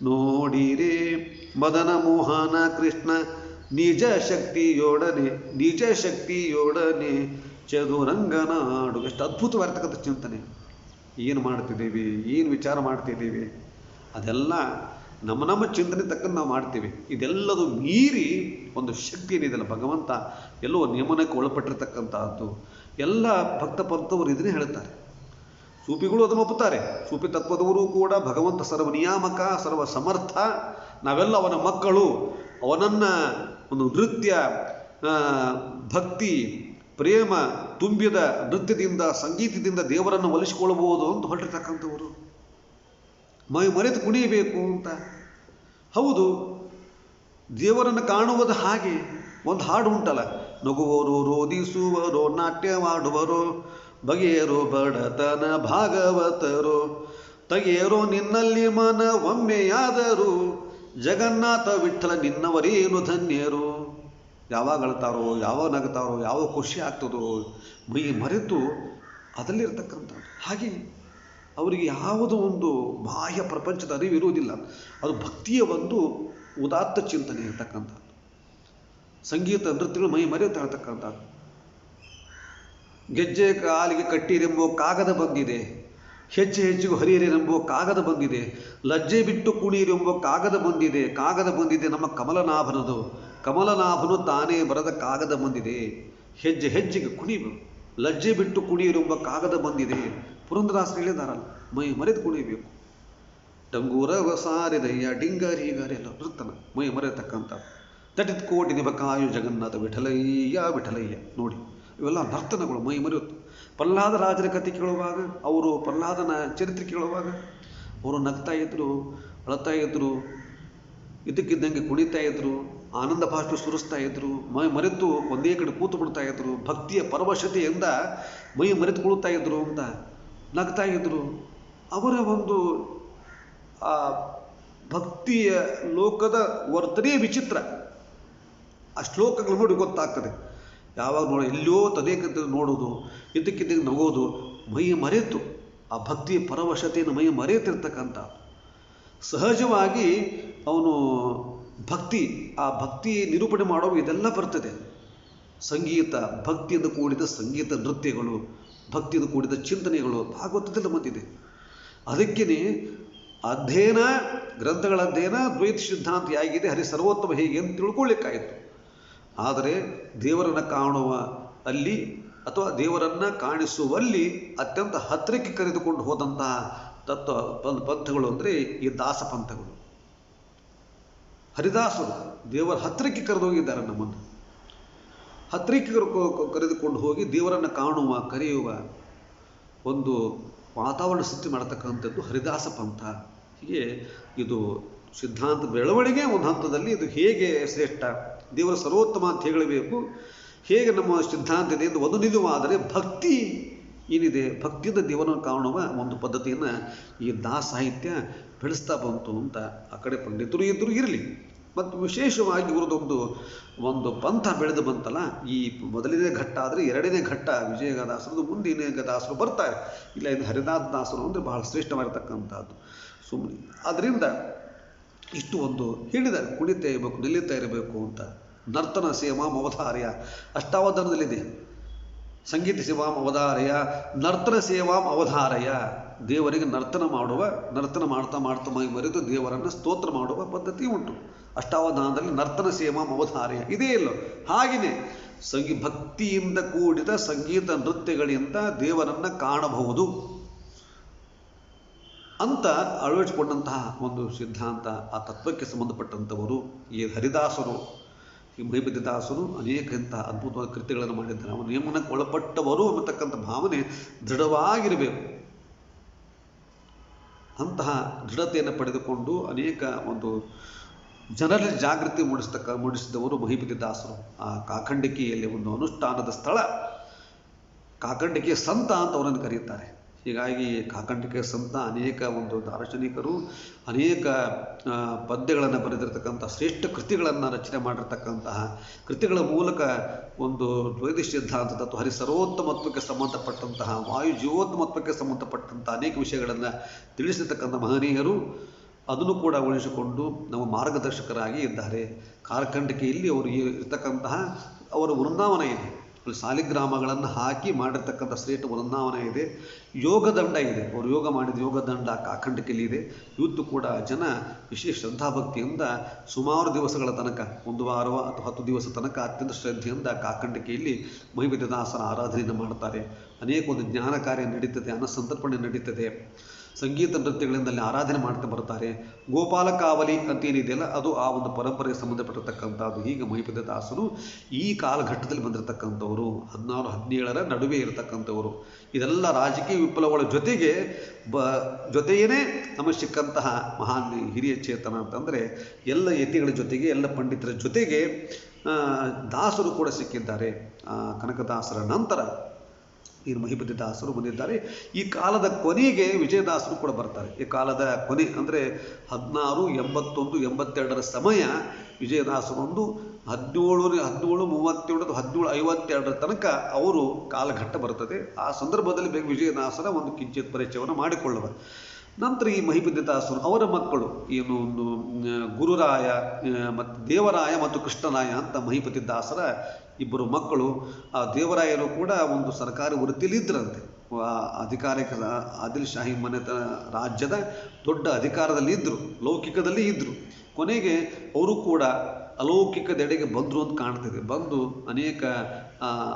ನೋಡಿರೇ ಮದನ ಮೋಹನ ಕೃಷ್ಣ ನಿಜ ಶಕ್ತಿಯೊಡನೆ ಚದುರಂಗನಾಡು. ಎಷ್ಟು ಅದ್ಭುತವಾಗಿರ್ತಕ್ಕಂಥ ಚಿಂತನೆ. ಏನು ಮಾಡ್ತಿದ್ದೀವಿ, ಏನು ವಿಚಾರ ಮಾಡ್ತಿದ್ದೀವಿ, ಅದೆಲ್ಲ ನಮ್ಮ ಚಿಂತನೆ ತಕ್ಕಂತೆ ನಾವು ಮಾಡ್ತೀವಿ. ಇದೆಲ್ಲದು ಮೀರಿ ಒಂದು ಶಕ್ತಿ ಏನಿದೆಯಲ್ಲ, ಭಗವಂತ ಎಲ್ಲೋ ನಿಯಮನಕ್ಕೆ ಒಳಪಟ್ಟಿರ್ತಕ್ಕಂಥದ್ದು. ಎಲ್ಲ ಭಕ್ತ ಪಂಥವರು ಇದನ್ನೇ ಹೇಳ್ತಾರೆ. ಸೂಫಿಗಳು ಅದನ್ನು ಒಪ್ಪುತ್ತಾರೆ. ಸೂಫಿ ತತ್ವದವರು ಕೂಡ ಭಗವಂತ ಸರ್ವ ನಿಯಾಮಕ, ಸರ್ವ ಸಮರ್ಥ, ನಾವೆಲ್ಲ ಅವನ ಮಕ್ಕಳು, ಅವನನ್ನು ಒಂದು ನೃತ್ಯ, ಭಕ್ತಿ, ಪ್ರೇಮ ತುಂಬಿದ ನೃತ್ಯದಿಂದ, ಸಂಗೀತದಿಂದ ದೇವರನ್ನು ಒಲಿಸಿಕೊಳ್ಳಬಹುದು ಅಂತ ಹೊರಟಿರ್ತಕ್ಕಂಥವರು. ಮರೆತು ಕುಣಿಯಬೇಕು ಅಂತ. ಹೌದು, ದೇವರನ್ನು ಕಾಣುವುದು ಹಾಗೆ. ಒಂದು ಹಾಡು ಉಂಟಲ್ಲ, ನಗುವವರು ರೋಧಿಸುವರೋ ನಾಟ್ಯವಾಡುವರೋ ಬಗೆಯರೋ ಬಡತನ ಭಾಗವತರು ತಗೆಯರೋ ನಿನ್ನಲ್ಲಿ ಮನ ಒಮ್ಮೆಯಾದರೂ ಜಗನ್ನಾಥ ವಿಠಲ ನಿನ್ನವರೇನು ಧನ್ಯರು. ಯಾವಾಗ ಅಳ್ತಾರೋ, ಯಾವಾಗ ನಗ್ತಾರೋ, ಯಾವಾಗ ಖುಷಿ ಆಗ್ತದೋ ಮೈ ಮರೆತು ಅದರಲ್ಲಿರ್ತಕ್ಕಂಥದ್ದು. ಹಾಗೆ ಅವರಿಗೆ ಯಾವುದೋ ಒಂದು ಬಾಹ್ಯ ಪ್ರಪಂಚದ ಅರಿವು ಇರುವುದಿಲ್ಲ. ಅದು ಭಕ್ತಿಯ ಒಂದು ಉದಾತ್ತ ಚಿಂತನೆ ಇರ್ತಕ್ಕಂಥದ್ದು. ಸಂಗೀತ ನೃತ್ಯಗಳು ಮೈ ಮರೆಯುತ್ತಾ ಇರ್ತಕ್ಕಂಥದ್ದು. ಗೆಜ್ಜೆ ಕಾಲಿಗೆ ಕಟ್ಟಿರೆಂಬೋ ಕಾಗದ ಬಂದಿದೆ, ಹೆಚ್ಚು ಹೆಚ್ಚಿಗೂ ಹರಿಯರೆಂಬೋ ಕಾಗದ ಬಂದಿದೆ, ಲಜ್ಜೆ ಬಿಟ್ಟು ಕುಣಿಯರೆಂಬೋ ಕಾಗದ ಬಂದಿದೆ ನಮ್ಮ ಕಮಲನಾಭನದು. ಕಮಲನಾಭನು ತಾನೇ ಬರೆದ ಕಾಗದ ಬಂದಿದೆ. ಹೆಜ್ಜೆ ಹೆಜ್ಜೆಗೆ ಕುಣಿಬೇಕು, ಲಜ್ಜೆ ಬಿಟ್ಟು ಕುಣಿಯರೆಂಬ ಕಾಗದ ಬಂದಿದೆ. ಪುರಂದರದಾಸರು ಹೇಳಿದಾರಲ್ಲ, ಮೈ ಮರೆತು ಕುಣಿಬೇಕು. ಡಂಗೂರ ಸಾರಿದಯ್ಯ ಡಿಂಗರೀಗರೆ ಎಲ್ಲ ನೃತ್ತನ ಮೈ ಮರೆಯತಕ್ಕಂಥ. ತಟಿತ್ ಕೋಟಿ ನಿಬಕಾಯು ಜಗನ್ನಾಥ ವಿಠಲಯ್ಯ ನೋಡಿ, ಇವೆಲ್ಲ ನರ್ತನಗಳು ಮೈ ಮರೆಯುತ್ತೆ. ಪ್ರಹ್ಲಾದ ರಾಜರ ಕಥೆ ಕೇಳುವಾಗ, ಅವರು ಪ್ರಹ್ಲಾದನ ಚರಿತ್ರೆ ಕೇಳುವಾಗ ಅವರು ನಗ್ತಾ ಇದ್ರು, ಅಳ್ತಾ ಇದ್ರು, ಇದಕ್ಕಿದ್ದಂಗೆ ಕುಣಿತಾ ಇದ್ರು, ಆನಂದ ಭಾಷೆ ಸುರಿಸ್ತಾ ಇದ್ರು, ಮೈ ಮರೆತು ಒಂದೇ ಕಡೆ ಕೂತು ಬಿಡ್ತಾ ಇದ್ರು, ಭಕ್ತಿಯ ಪರವಶತೆಯಿಂದ ಮೈ ಮರೆತುಕೊಳ್ತಾ ಇದ್ರು ಅಂತ ನಗ್ತಾ ಇದ್ರು. ಅವರ ಒಂದು ಆ ಭಕ್ತಿಯ ಲೋಕದ ವರ್ತನೆ ವಿಚಿತ್ರ. ಆ ಶ್ಲೋಕಗಳು ನೋಡಿ ಗೊತ್ತಾಗ್ತದೆ. ಯಾವಾಗ ನೋಡಿ ಎಲ್ಲೋ ತದೇಕ ನೋಡೋದು, ಇದಕ್ಕಿದ್ದಂಗೆ ನಗೋದು, ಮೈ ಮರೆತು ಆ ಭಕ್ತಿಯ ಪರವಶತೆಯನ್ನು ಮೈ ಮರೆತಿರ್ತಕ್ಕಂಥ. ಸಹಜವಾಗಿ ಅವನು ಆ ಭಕ್ತಿ ನಿರೂಪಣೆ ಮಾಡುವ ಇದೆಲ್ಲ ಬರ್ತದೆ. ಸಂಗೀತ, ಭಕ್ತಿಯಿಂದ ಕೂಡಿದ ಸಂಗೀತ ನೃತ್ಯಗಳು, ಭಕ್ತಿಯಿಂದ ಕೂಡಿದ ಚಿಂತನೆಗಳು ಭಾಗವತದಲ್ಲಿ ಬಂದಿದೆ. ಅದಕ್ಕೇ ಅಧ್ಯಯನ, ಗ್ರಂಥಗಳ ಅಧ್ಯಯನ ದ್ವೈತ ಸಿದ್ಧಾಂತ ಹೇಗಿದೆ, ಹರಿ ಸರ್ವೋತ್ತಮ ಹೇಗೆ ಅಂತ ತಿಳ್ಕೊಳ್ಳಿಕ್ಕಾಯಿತು. ಆದರೆ ದೇವರನ್ನು ಕಾಣುವ ಅಲ್ಲಿ ಅಥವಾ ದೇವರನ್ನು ಕಾಣಿಸುವಲ್ಲಿ ಅತ್ಯಂತ ಹತ್ತಿರಕ್ಕೆ ಕರೆದುಕೊಂಡು ಹೋದಂತಹ ತತ್ವ ಪಂಥಗಳು ಅಂದರೆ ಈ ದಾಸ ಪಂಥಗಳು. ಹರಿದಾಸರು ದೇವರ ಹತ್ತಿರಕ್ಕೆ ಕರೆದೋಗಿದ್ದಾರೆ. ನಮ್ಮನ್ನು ಹತ್ತಿರಕ್ಕೆ ಕರೆದುಕೊಂಡು ಹೋಗಿ ದೇವರನ್ನು ಕಾಣುವ, ಕರೆಯುವ ಒಂದು ವಾತಾವರಣ ಸೃಷ್ಟಿ ಮಾಡತಕ್ಕಂಥದ್ದು ಹರಿದಾಸ ಪಂಥ. ಹೀಗೆ ಇದು ಸಿದ್ಧಾಂತ ಬೆಳವಣಿಗೆ ಒಂದು ಹಂತದಲ್ಲಿ ಇದು ಹೇಗೆ ಶ್ರೇಷ್ಠ, ದೇವರ ಸರ್ವೋತ್ತಮ ಅಂತ ಹೇಳಬೇಕು, ಹೇಗೆ ನಮ್ಮ ಸಿದ್ಧಾಂತ ಇದೆ ಎಂದು ಒಂದು ನಿಲುವಾದರೆ ಭಕ್ತಿ ಏನಿದೆ, ಭಕ್ತಿಯಿಂದ ದೇವರನ್ನು ಕಾಣುವ ಒಂದು ಪದ್ಧತಿಯನ್ನು ಈ ದಾಸ ಸಾಹಿತ್ಯ ಬೆಳೆಸ್ತಾ ಬಂತು ಅಂತ ಆ ಕಡೆ ಪಂಡಿತರು ಇದ್ದರು ಇರಲಿ. ಮತ್ತು ವಿಶೇಷವಾಗಿ ಇವ್ರದ್ದೊಂದು ಪಂಥ ಬೆಳೆದು ಬಂತಲ್ಲ, ಈ ಮೊದಲನೇ ಘಟ್ಟ ಆದರೆ ಎರಡನೇ ಘಟ್ಟ ವಿಜಯದಾಸರದು, ಮುಂದಿನ ದಾಸರು ಬರ್ತಾರೆ. ಇಲ್ಲ ಇದು ಹರಿದಾಸ ದಾಸರು ಅಂದರೆ ಬಹಳ ಶ್ರೇಷ್ಠವಾಗಿರ್ತಕ್ಕಂಥದ್ದು. ಸುಮ್ಮನೆ ಅದರಿಂದ ಇಷ್ಟು ಒಂದು ಹೇಳಿದ್ದಾರೆ, ಕುಣಿತಾ ಇರಬೇಕು, ನಿಲ್ಲಿತಾ ಇರಬೇಕು ಅಂತ. ನರ್ತನ ಸೇವಾಂ ಅವಧಾರ್ಯ ಅಷ್ಟಾವಧಾನದಲ್ಲಿದೆ. ಸಂಗೀತ ಸೇವಾಂ ಅವಧಾರಯ, ನರ್ತನ ಸೇವಾಂ ಅವಧಾರಯ. ದೇವರಿಗೆ ನರ್ತನ ಮಾಡ್ತಾ ಮಾಡ್ತಾ ಮೈ ಮರೆತು ದೇವರನ್ನು ಸ್ತೋತ್ರ ಮಾಡುವ ಪದ್ಧತಿ ಉಂಟು. ಅಷ್ಟಾವಧಾನದಲ್ಲಿ ನರ್ತನ ಸೇವಾಂ ಅವಧಾರಯ ಇದೇ ಇಲ್ಲ. ಹಾಗೆಯೇ ಭಕ್ತಿಯಿಂದ ಕೂಡಿದ ಸಂಗೀತ ನೃತ್ಯಗಳಿಂದ ದೇವರನ್ನು ಕಾಣಬಹುದು ಅಂತ ಅಳವಡಿಸಿಕೊಂಡಂತಹ ಒಂದು ಸಿದ್ಧಾಂತ, ಆ ತತ್ವಕ್ಕೆ ಸಂಬಂಧಪಟ್ಟಂಥವರು ಈ ಹರಿದಾಸರು, ಈ ಮಹಿಪತಿದಾಸರು ಅನೇಕ ಇಂತಹ ಅದ್ಭುತವಾದ ಕೃತ್ಯಗಳನ್ನು ಮಾಡಿದ್ದಾರೆ. ಅವನ ನಿಯಮನಕ್ಕೆ ಒಳಪಟ್ಟವರು ಅನ್ನತಕ್ಕಂಥ ಭಾವನೆ ದೃಢವಾಗಿರಬೇಕು. ಅಂತಹ ದೃಢತೆಯನ್ನು ಪಡೆದುಕೊಂಡು ಅನೇಕ ಒಂದು ಜನರಲ್ಲಿ ಜಾಗೃತಿ ಮೂಡಿಸಿದವರು ಮಹಿಪತಿದಾಸರು. ಆ ಕಾಕಂಡಿಕೆಯಲ್ಲಿ ಒಂದು ಅನುಷ್ಠಾನದ ಸ್ಥಳ, ಕಾಕಂಡಿಕೆಯ ಸಂತ ಅಂತ ಅವರನ್ನು ಕರೆಯುತ್ತಾರೆ. ಹೀಗಾಗಿ ಕಾಕಂಡಿಕೆಯ ಸಂತ ಅನೇಕ ಒಂದು ದಾರ್ಶನಿಕರು ಅನೇಕ ಪದ್ಯಗಳನ್ನು ಬರೆದಿರತಕ್ಕಂಥ ಶ್ರೇಷ್ಠ ಕೃತಿಗಳನ್ನು ರಚನೆ ಮಾಡಿರ್ತಕ್ಕಂತಹ ಕೃತಿಗಳ ಮೂಲಕ ಒಂದು ದ್ವೈತ ಸಿದ್ಧಾಂತ ಅಥವಾ ಹರಿ ಸರ್ವೋತ್ತಮತ್ವಕ್ಕೆ ಸಂಬಂಧಪಟ್ಟಂತಹ ವಾಯು ಜೀವೋತ್ತಮತ್ವಕ್ಕೆ ಸಂಬಂಧಪಟ್ಟಂಥ ಅನೇಕ ವಿಷಯಗಳನ್ನು ತಿಳಿಸಿರ್ತಕ್ಕಂಥ ಮಹನೀಯರು ಅದನ್ನು ಕೂಡ ಉಳಿಸಿಕೊಂಡು ನಮ್ಮ ಮಾರ್ಗದರ್ಶಕರಾಗಿ ಇದ್ದಾರೆ. ಕಾಕಂಡಿಕೆಯಲ್ಲಿ ಅವರು ಇರ್ತಕ್ಕಂತಹ ಅವರ ವೃಂದಾವನ ಇದೆ, ಸಾಲಿಗ್ರಾಮಗಳನ್ನು ಹಾಕಿ ಮಾಡಿರ್ತಕ್ಕಂಥ ಶ್ರೇಷ್ಠ ವೃಂದಾವನ ಇದೆ. ಯೋಗದಂಡ ಇದೆ, ಅವರು ಯೋಗ ಮಾಡಿದ ಯೋಗದಂಡ ಕಾಕಂಡಿಕೆಯಲ್ಲಿ ಇದೆ. ಇವತ್ತು ಕೂಡ ಜನ ವಿಶೇಷ ಶ್ರದ್ಧಾಭಕ್ತಿಯಿಂದ ಸುಮಾರು ದಿವಸಗಳ ತನಕ, ಒಂದು ವಾರ ಅಥವಾ 10 ದಿವಸ ತನಕ ಅತ್ಯಂತ ಶ್ರದ್ಧೆಯಿಂದ ಕಾಕಂಡಿಕೆಯಲ್ಲಿ ಮಹಿಪತಿದಾಸರ ಆರಾಧನೆಯನ್ನು ಮಾಡ್ತಾರೆ. ಅನೇಕ ಒಂದು ಜ್ಞಾನ ಕಾರ್ಯ ನಡೀತದೆ, ಅನ್ನಸಂತರ್ಪಣೆ ನಡೀತದೆ, ಸಂಗೀತ ನೃತ್ಯಗಳಿಂದ ಅಲ್ಲಿ ಆರಾಧನೆ ಮಾಡ್ತಾ ಬರ್ತಾರೆ. ಗೋಪಾಲ ಕಾವಲಿ ಅಂತ ಏನಿದೆಯಲ್ಲ ಅದು ಆ ಒಂದು ಪರಂಪರೆಗೆ ಸಂಬಂಧಪಟ್ಟಿರ್ತಕ್ಕಂಥದ್ದು. ಹೀಗೆ ಮಹಿಪತಿದಾಸರು ಈ ಕಾಲಘಟ್ಟದಲ್ಲಿ ಬಂದಿರತಕ್ಕಂಥವರು, 16-17ರ ನಡುವೆ ಇರತಕ್ಕಂಥವರು. ಇದೆಲ್ಲ ರಾಜಕೀಯ ವಿಪ್ಲವಗಳ ಜೊತೆಗೇನೆ ನಮಗೆ ಸಿಕ್ಕಂತಹ ಮಹಾನ್ ಹಿರಿಯ ಚೇತನ ಅಂತಂದರೆ ಎಲ್ಲ ಯತಿಗಳ ಜೊತೆಗೆ, ಎಲ್ಲ ಪಂಡಿತರ ಜೊತೆಗೆ ದಾಸರು ಕೂಡ ಸಿಕ್ಕಿದ್ದಾರೆ. ಕನಕದಾಸರ ನಂತರ ಈ ಮಹಿಪತಿದಾಸರು ಬಂದಿದ್ದಾರೆ. ಈ ಕಾಲದ ಕೊನೆಗೆ ವಿಜಯದಾಸರು ಕೂಡ ಬರ್ತಾರೆ. ಈ ಕಾಲದ ಕೊನೆ ಅಂದರೆ 1681-82ರ ಸಮಯ ವಿಜಯದಾಸರು ಒಂದು 1737 ಅಥವಾ 1752ರ ತನಕ ಅವರು ಕಾಲಘಟ್ಟ ಬರ್ತದೆ. ಆ ಸಂದರ್ಭದಲ್ಲಿ ವಿಜಯದಾಸರ ಒಂದು ಕಿಂಚಿತ್ ಪರಿಚಯವನ್ನು ಮಾಡಿಕೊಳ್ಳುವ ನಂತರ ಈ ಮಹಿಪತಿದಾಸರು ಅವರ ಮಕ್ಕಳು ಏನು ಒಂದು ಗುರುರಾಯ ಮತ್ತು ದೇವರಾಯ ಮತ್ತು ಕೃಷ್ಣರಾಯ ಅಂತ ಮಹಿಪತಿದಾಸರ ಇಬ್ಬರು ಮಕ್ಕಳು. ಆ ದೇವರಾಯರು ಕೂಡ ಒಂದು ಸರ್ಕಾರಿ ವೃತ್ತಿಯಲ್ಲಿ ಇದ್ದರಂತೆ. ಅಧಿಕಾರಕ್ಕೆ ಆದಿಲ್ ಶಾಹಿ ಮನೆತನ ರಾಜ್ಯದ ದೊಡ್ಡ ಅಧಿಕಾರದಲ್ಲಿ ಇದ್ದರು, ಲೌಕಿಕದಲ್ಲಿ ಇದ್ದರು. ಕೊನೆಗೆ ಅವರು ಕೂಡ ಅಲೌಕಿಕದೆಡೆಗೆ ಬಂದರು ಅಂತ ಕಾಣ್ತಿದೆ. ಬಂದು ಅನೇಕ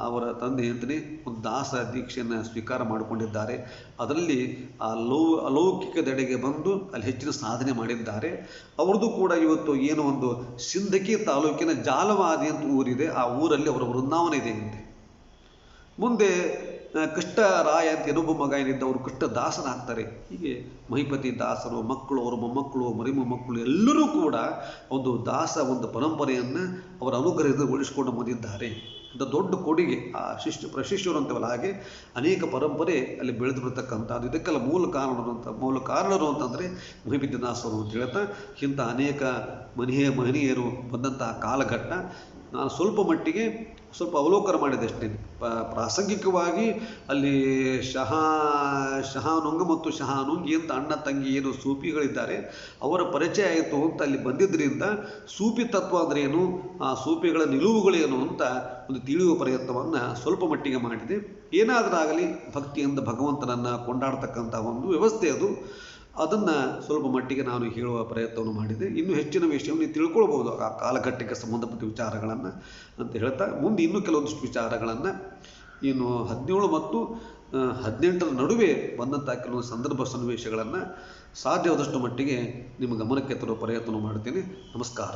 ಅವರ ತಂದೆ ಅಂತಲೇ ಒಂದು ದಾಸ ದೀಕ್ಷೆಯನ್ನು ಸ್ವೀಕಾರ ಮಾಡಿಕೊಂಡಿದ್ದಾರೆ. ಅದರಲ್ಲಿ ಅಲೌಕಿಕದೆಡೆಗೆ ಬಂದು ಅಲ್ಲಿ ಹೆಚ್ಚಿನ ಸಾಧನೆ ಮಾಡಿದ್ದಾರೆ. ಅವ್ರದ್ದು ಕೂಡ ಇವತ್ತು ಏನೋ ಒಂದು ಸಿಂದಗಿ ತಾಲೂಕಿನ ಜಾಲವಾದಿ ಅಂತ ಊರಿದೆ, ಆ ಊರಲ್ಲಿ ಅವರ ವೃಂದಾವನ ಇದೆ ಅಂತೆ. ಮುಂದೆ ಕೃಷ್ಣರಾಯ ಅಂತ ಇನ್ನೊಬ್ಬ ಮಗ ಏನಿದ್ದ ಅವರು ಕೃಷ್ಣದಾಸನಾಗ್ತಾರೆ. ಹೀಗೆ ಮಹಿಪತಿ ದಾಸರು ಮಕ್ಕಳು, ಅವರ ಮೊಮ್ಮಕ್ಕಳು, ಮರಿಮೊಮ್ಮಕ್ಕಳು ಎಲ್ಲರೂ ಕೂಡ ಒಂದು ಒಂದು ಪರಂಪರೆಯನ್ನು ಅವರ ಅನುಗ್ರಹದಿಂದ ಉಳಿಸಿಕೊಂಡು ಬಂದಿದ್ದಾರೆ. ಅಂತ ದೊಡ್ಡ ಕೊಡುಗೆ ಆ ಪ್ರಶಿಷ್ಯರು ಅಂತವಲ್ಲ, ಹಾಗೆ ಅನೇಕ ಪರಂಪರೆ ಅಲ್ಲಿ ಬೆಳೆದು ಬರ್ತಕ್ಕಂಥದ್ದು. ಇದಕ್ಕೆಲ್ಲ ಮೂಲ ಕಾರಣರು ಅಂತಂದರೆ ಮಹಿಪತಿ ದಾಸರು ಅಂತ ಹೇಳ್ತಾ ಇಂಥ ಅನೇಕ ಮಹನೀಯರು ಬಂದಂತಹ ಕಾಲಘಟ್ಟ ನಾನು ಸ್ವಲ್ಪ ಅವಲೋಕನ ಮಾಡಿದೆ ಅಷ್ಟೇ. ಪ್ರಾಸಂಗಿಕವಾಗಿ ಅಲ್ಲಿ ಶಹಾನುಂಗ ಮತ್ತು ಶಹಾನುಂಗಿ ಅಂತ ಅಣ್ಣ ತಂಗಿ ಏನು ಸೂಫಿಗಳಿದ್ದಾರೆ ಅವರ ಪರಿಚಯ ಆಯಿತು ಅಂತ ಅಲ್ಲಿ ಬಂದಿದ್ದರಿಂದ ಸೂಫಿ ತತ್ವ ಅಂದರೆ ಏನು, ಆ ಸೂಫಿಗಳ ನಿಲುವುಗಳೇನು ಅಂತ ಒಂದು ತಿಳಿಯುವ ಪ್ರಯತ್ನವನ್ನು ಸ್ವಲ್ಪ ಮಟ್ಟಿಗೆ ಮಾಡಿದೆ. ಏನಾದರೂ ಆಗಲಿ ಭಕ್ತಿಯಿಂದ ಭಗವಂತನನ್ನು ಕೊಂಡಾಡ್ತಕ್ಕಂಥ ಒಂದು ವ್ಯವಸ್ಥೆ ಅದು. ಅದನ್ನು ಸ್ವಲ್ಪ ಮಟ್ಟಿಗೆ ನಾನು ಹೇಳುವ ಪ್ರಯತ್ನವನ್ನು ಮಾಡಿದೆ. ಇನ್ನೂ ಹೆಚ್ಚಿನ ವಿಷಯವನ್ನು ನೀವು ತಿಳ್ಕೊಳ್ಬೋದು ಆ ಕಾಲಘಟ್ಟಕ್ಕೆ ಸಂಬಂಧಪಟ್ಟ ವಿಚಾರಗಳನ್ನು ಅಂತ ಹೇಳ್ತಾ, ಮುಂದೆ ಇನ್ನೂ ಕೆಲವೊಂದಿಷ್ಟು ವಿಚಾರಗಳನ್ನು ಇನ್ನು 17 ಮತ್ತು 18ರ ನಡುವೆ ಬಂದಂಥ ಕೆಲವೊಂದು ಸಂದರ್ಭ ಸನ್ನಿವೇಶಗಳನ್ನು ಸಾಧ್ಯವಾದಷ್ಟು ಮಟ್ಟಿಗೆ ನಿಮ್ಮ ಗಮನಕ್ಕೆ ತರುವ ಪ್ರಯತ್ನ ಮಾಡ್ತೀನಿ. ನಮಸ್ಕಾರ.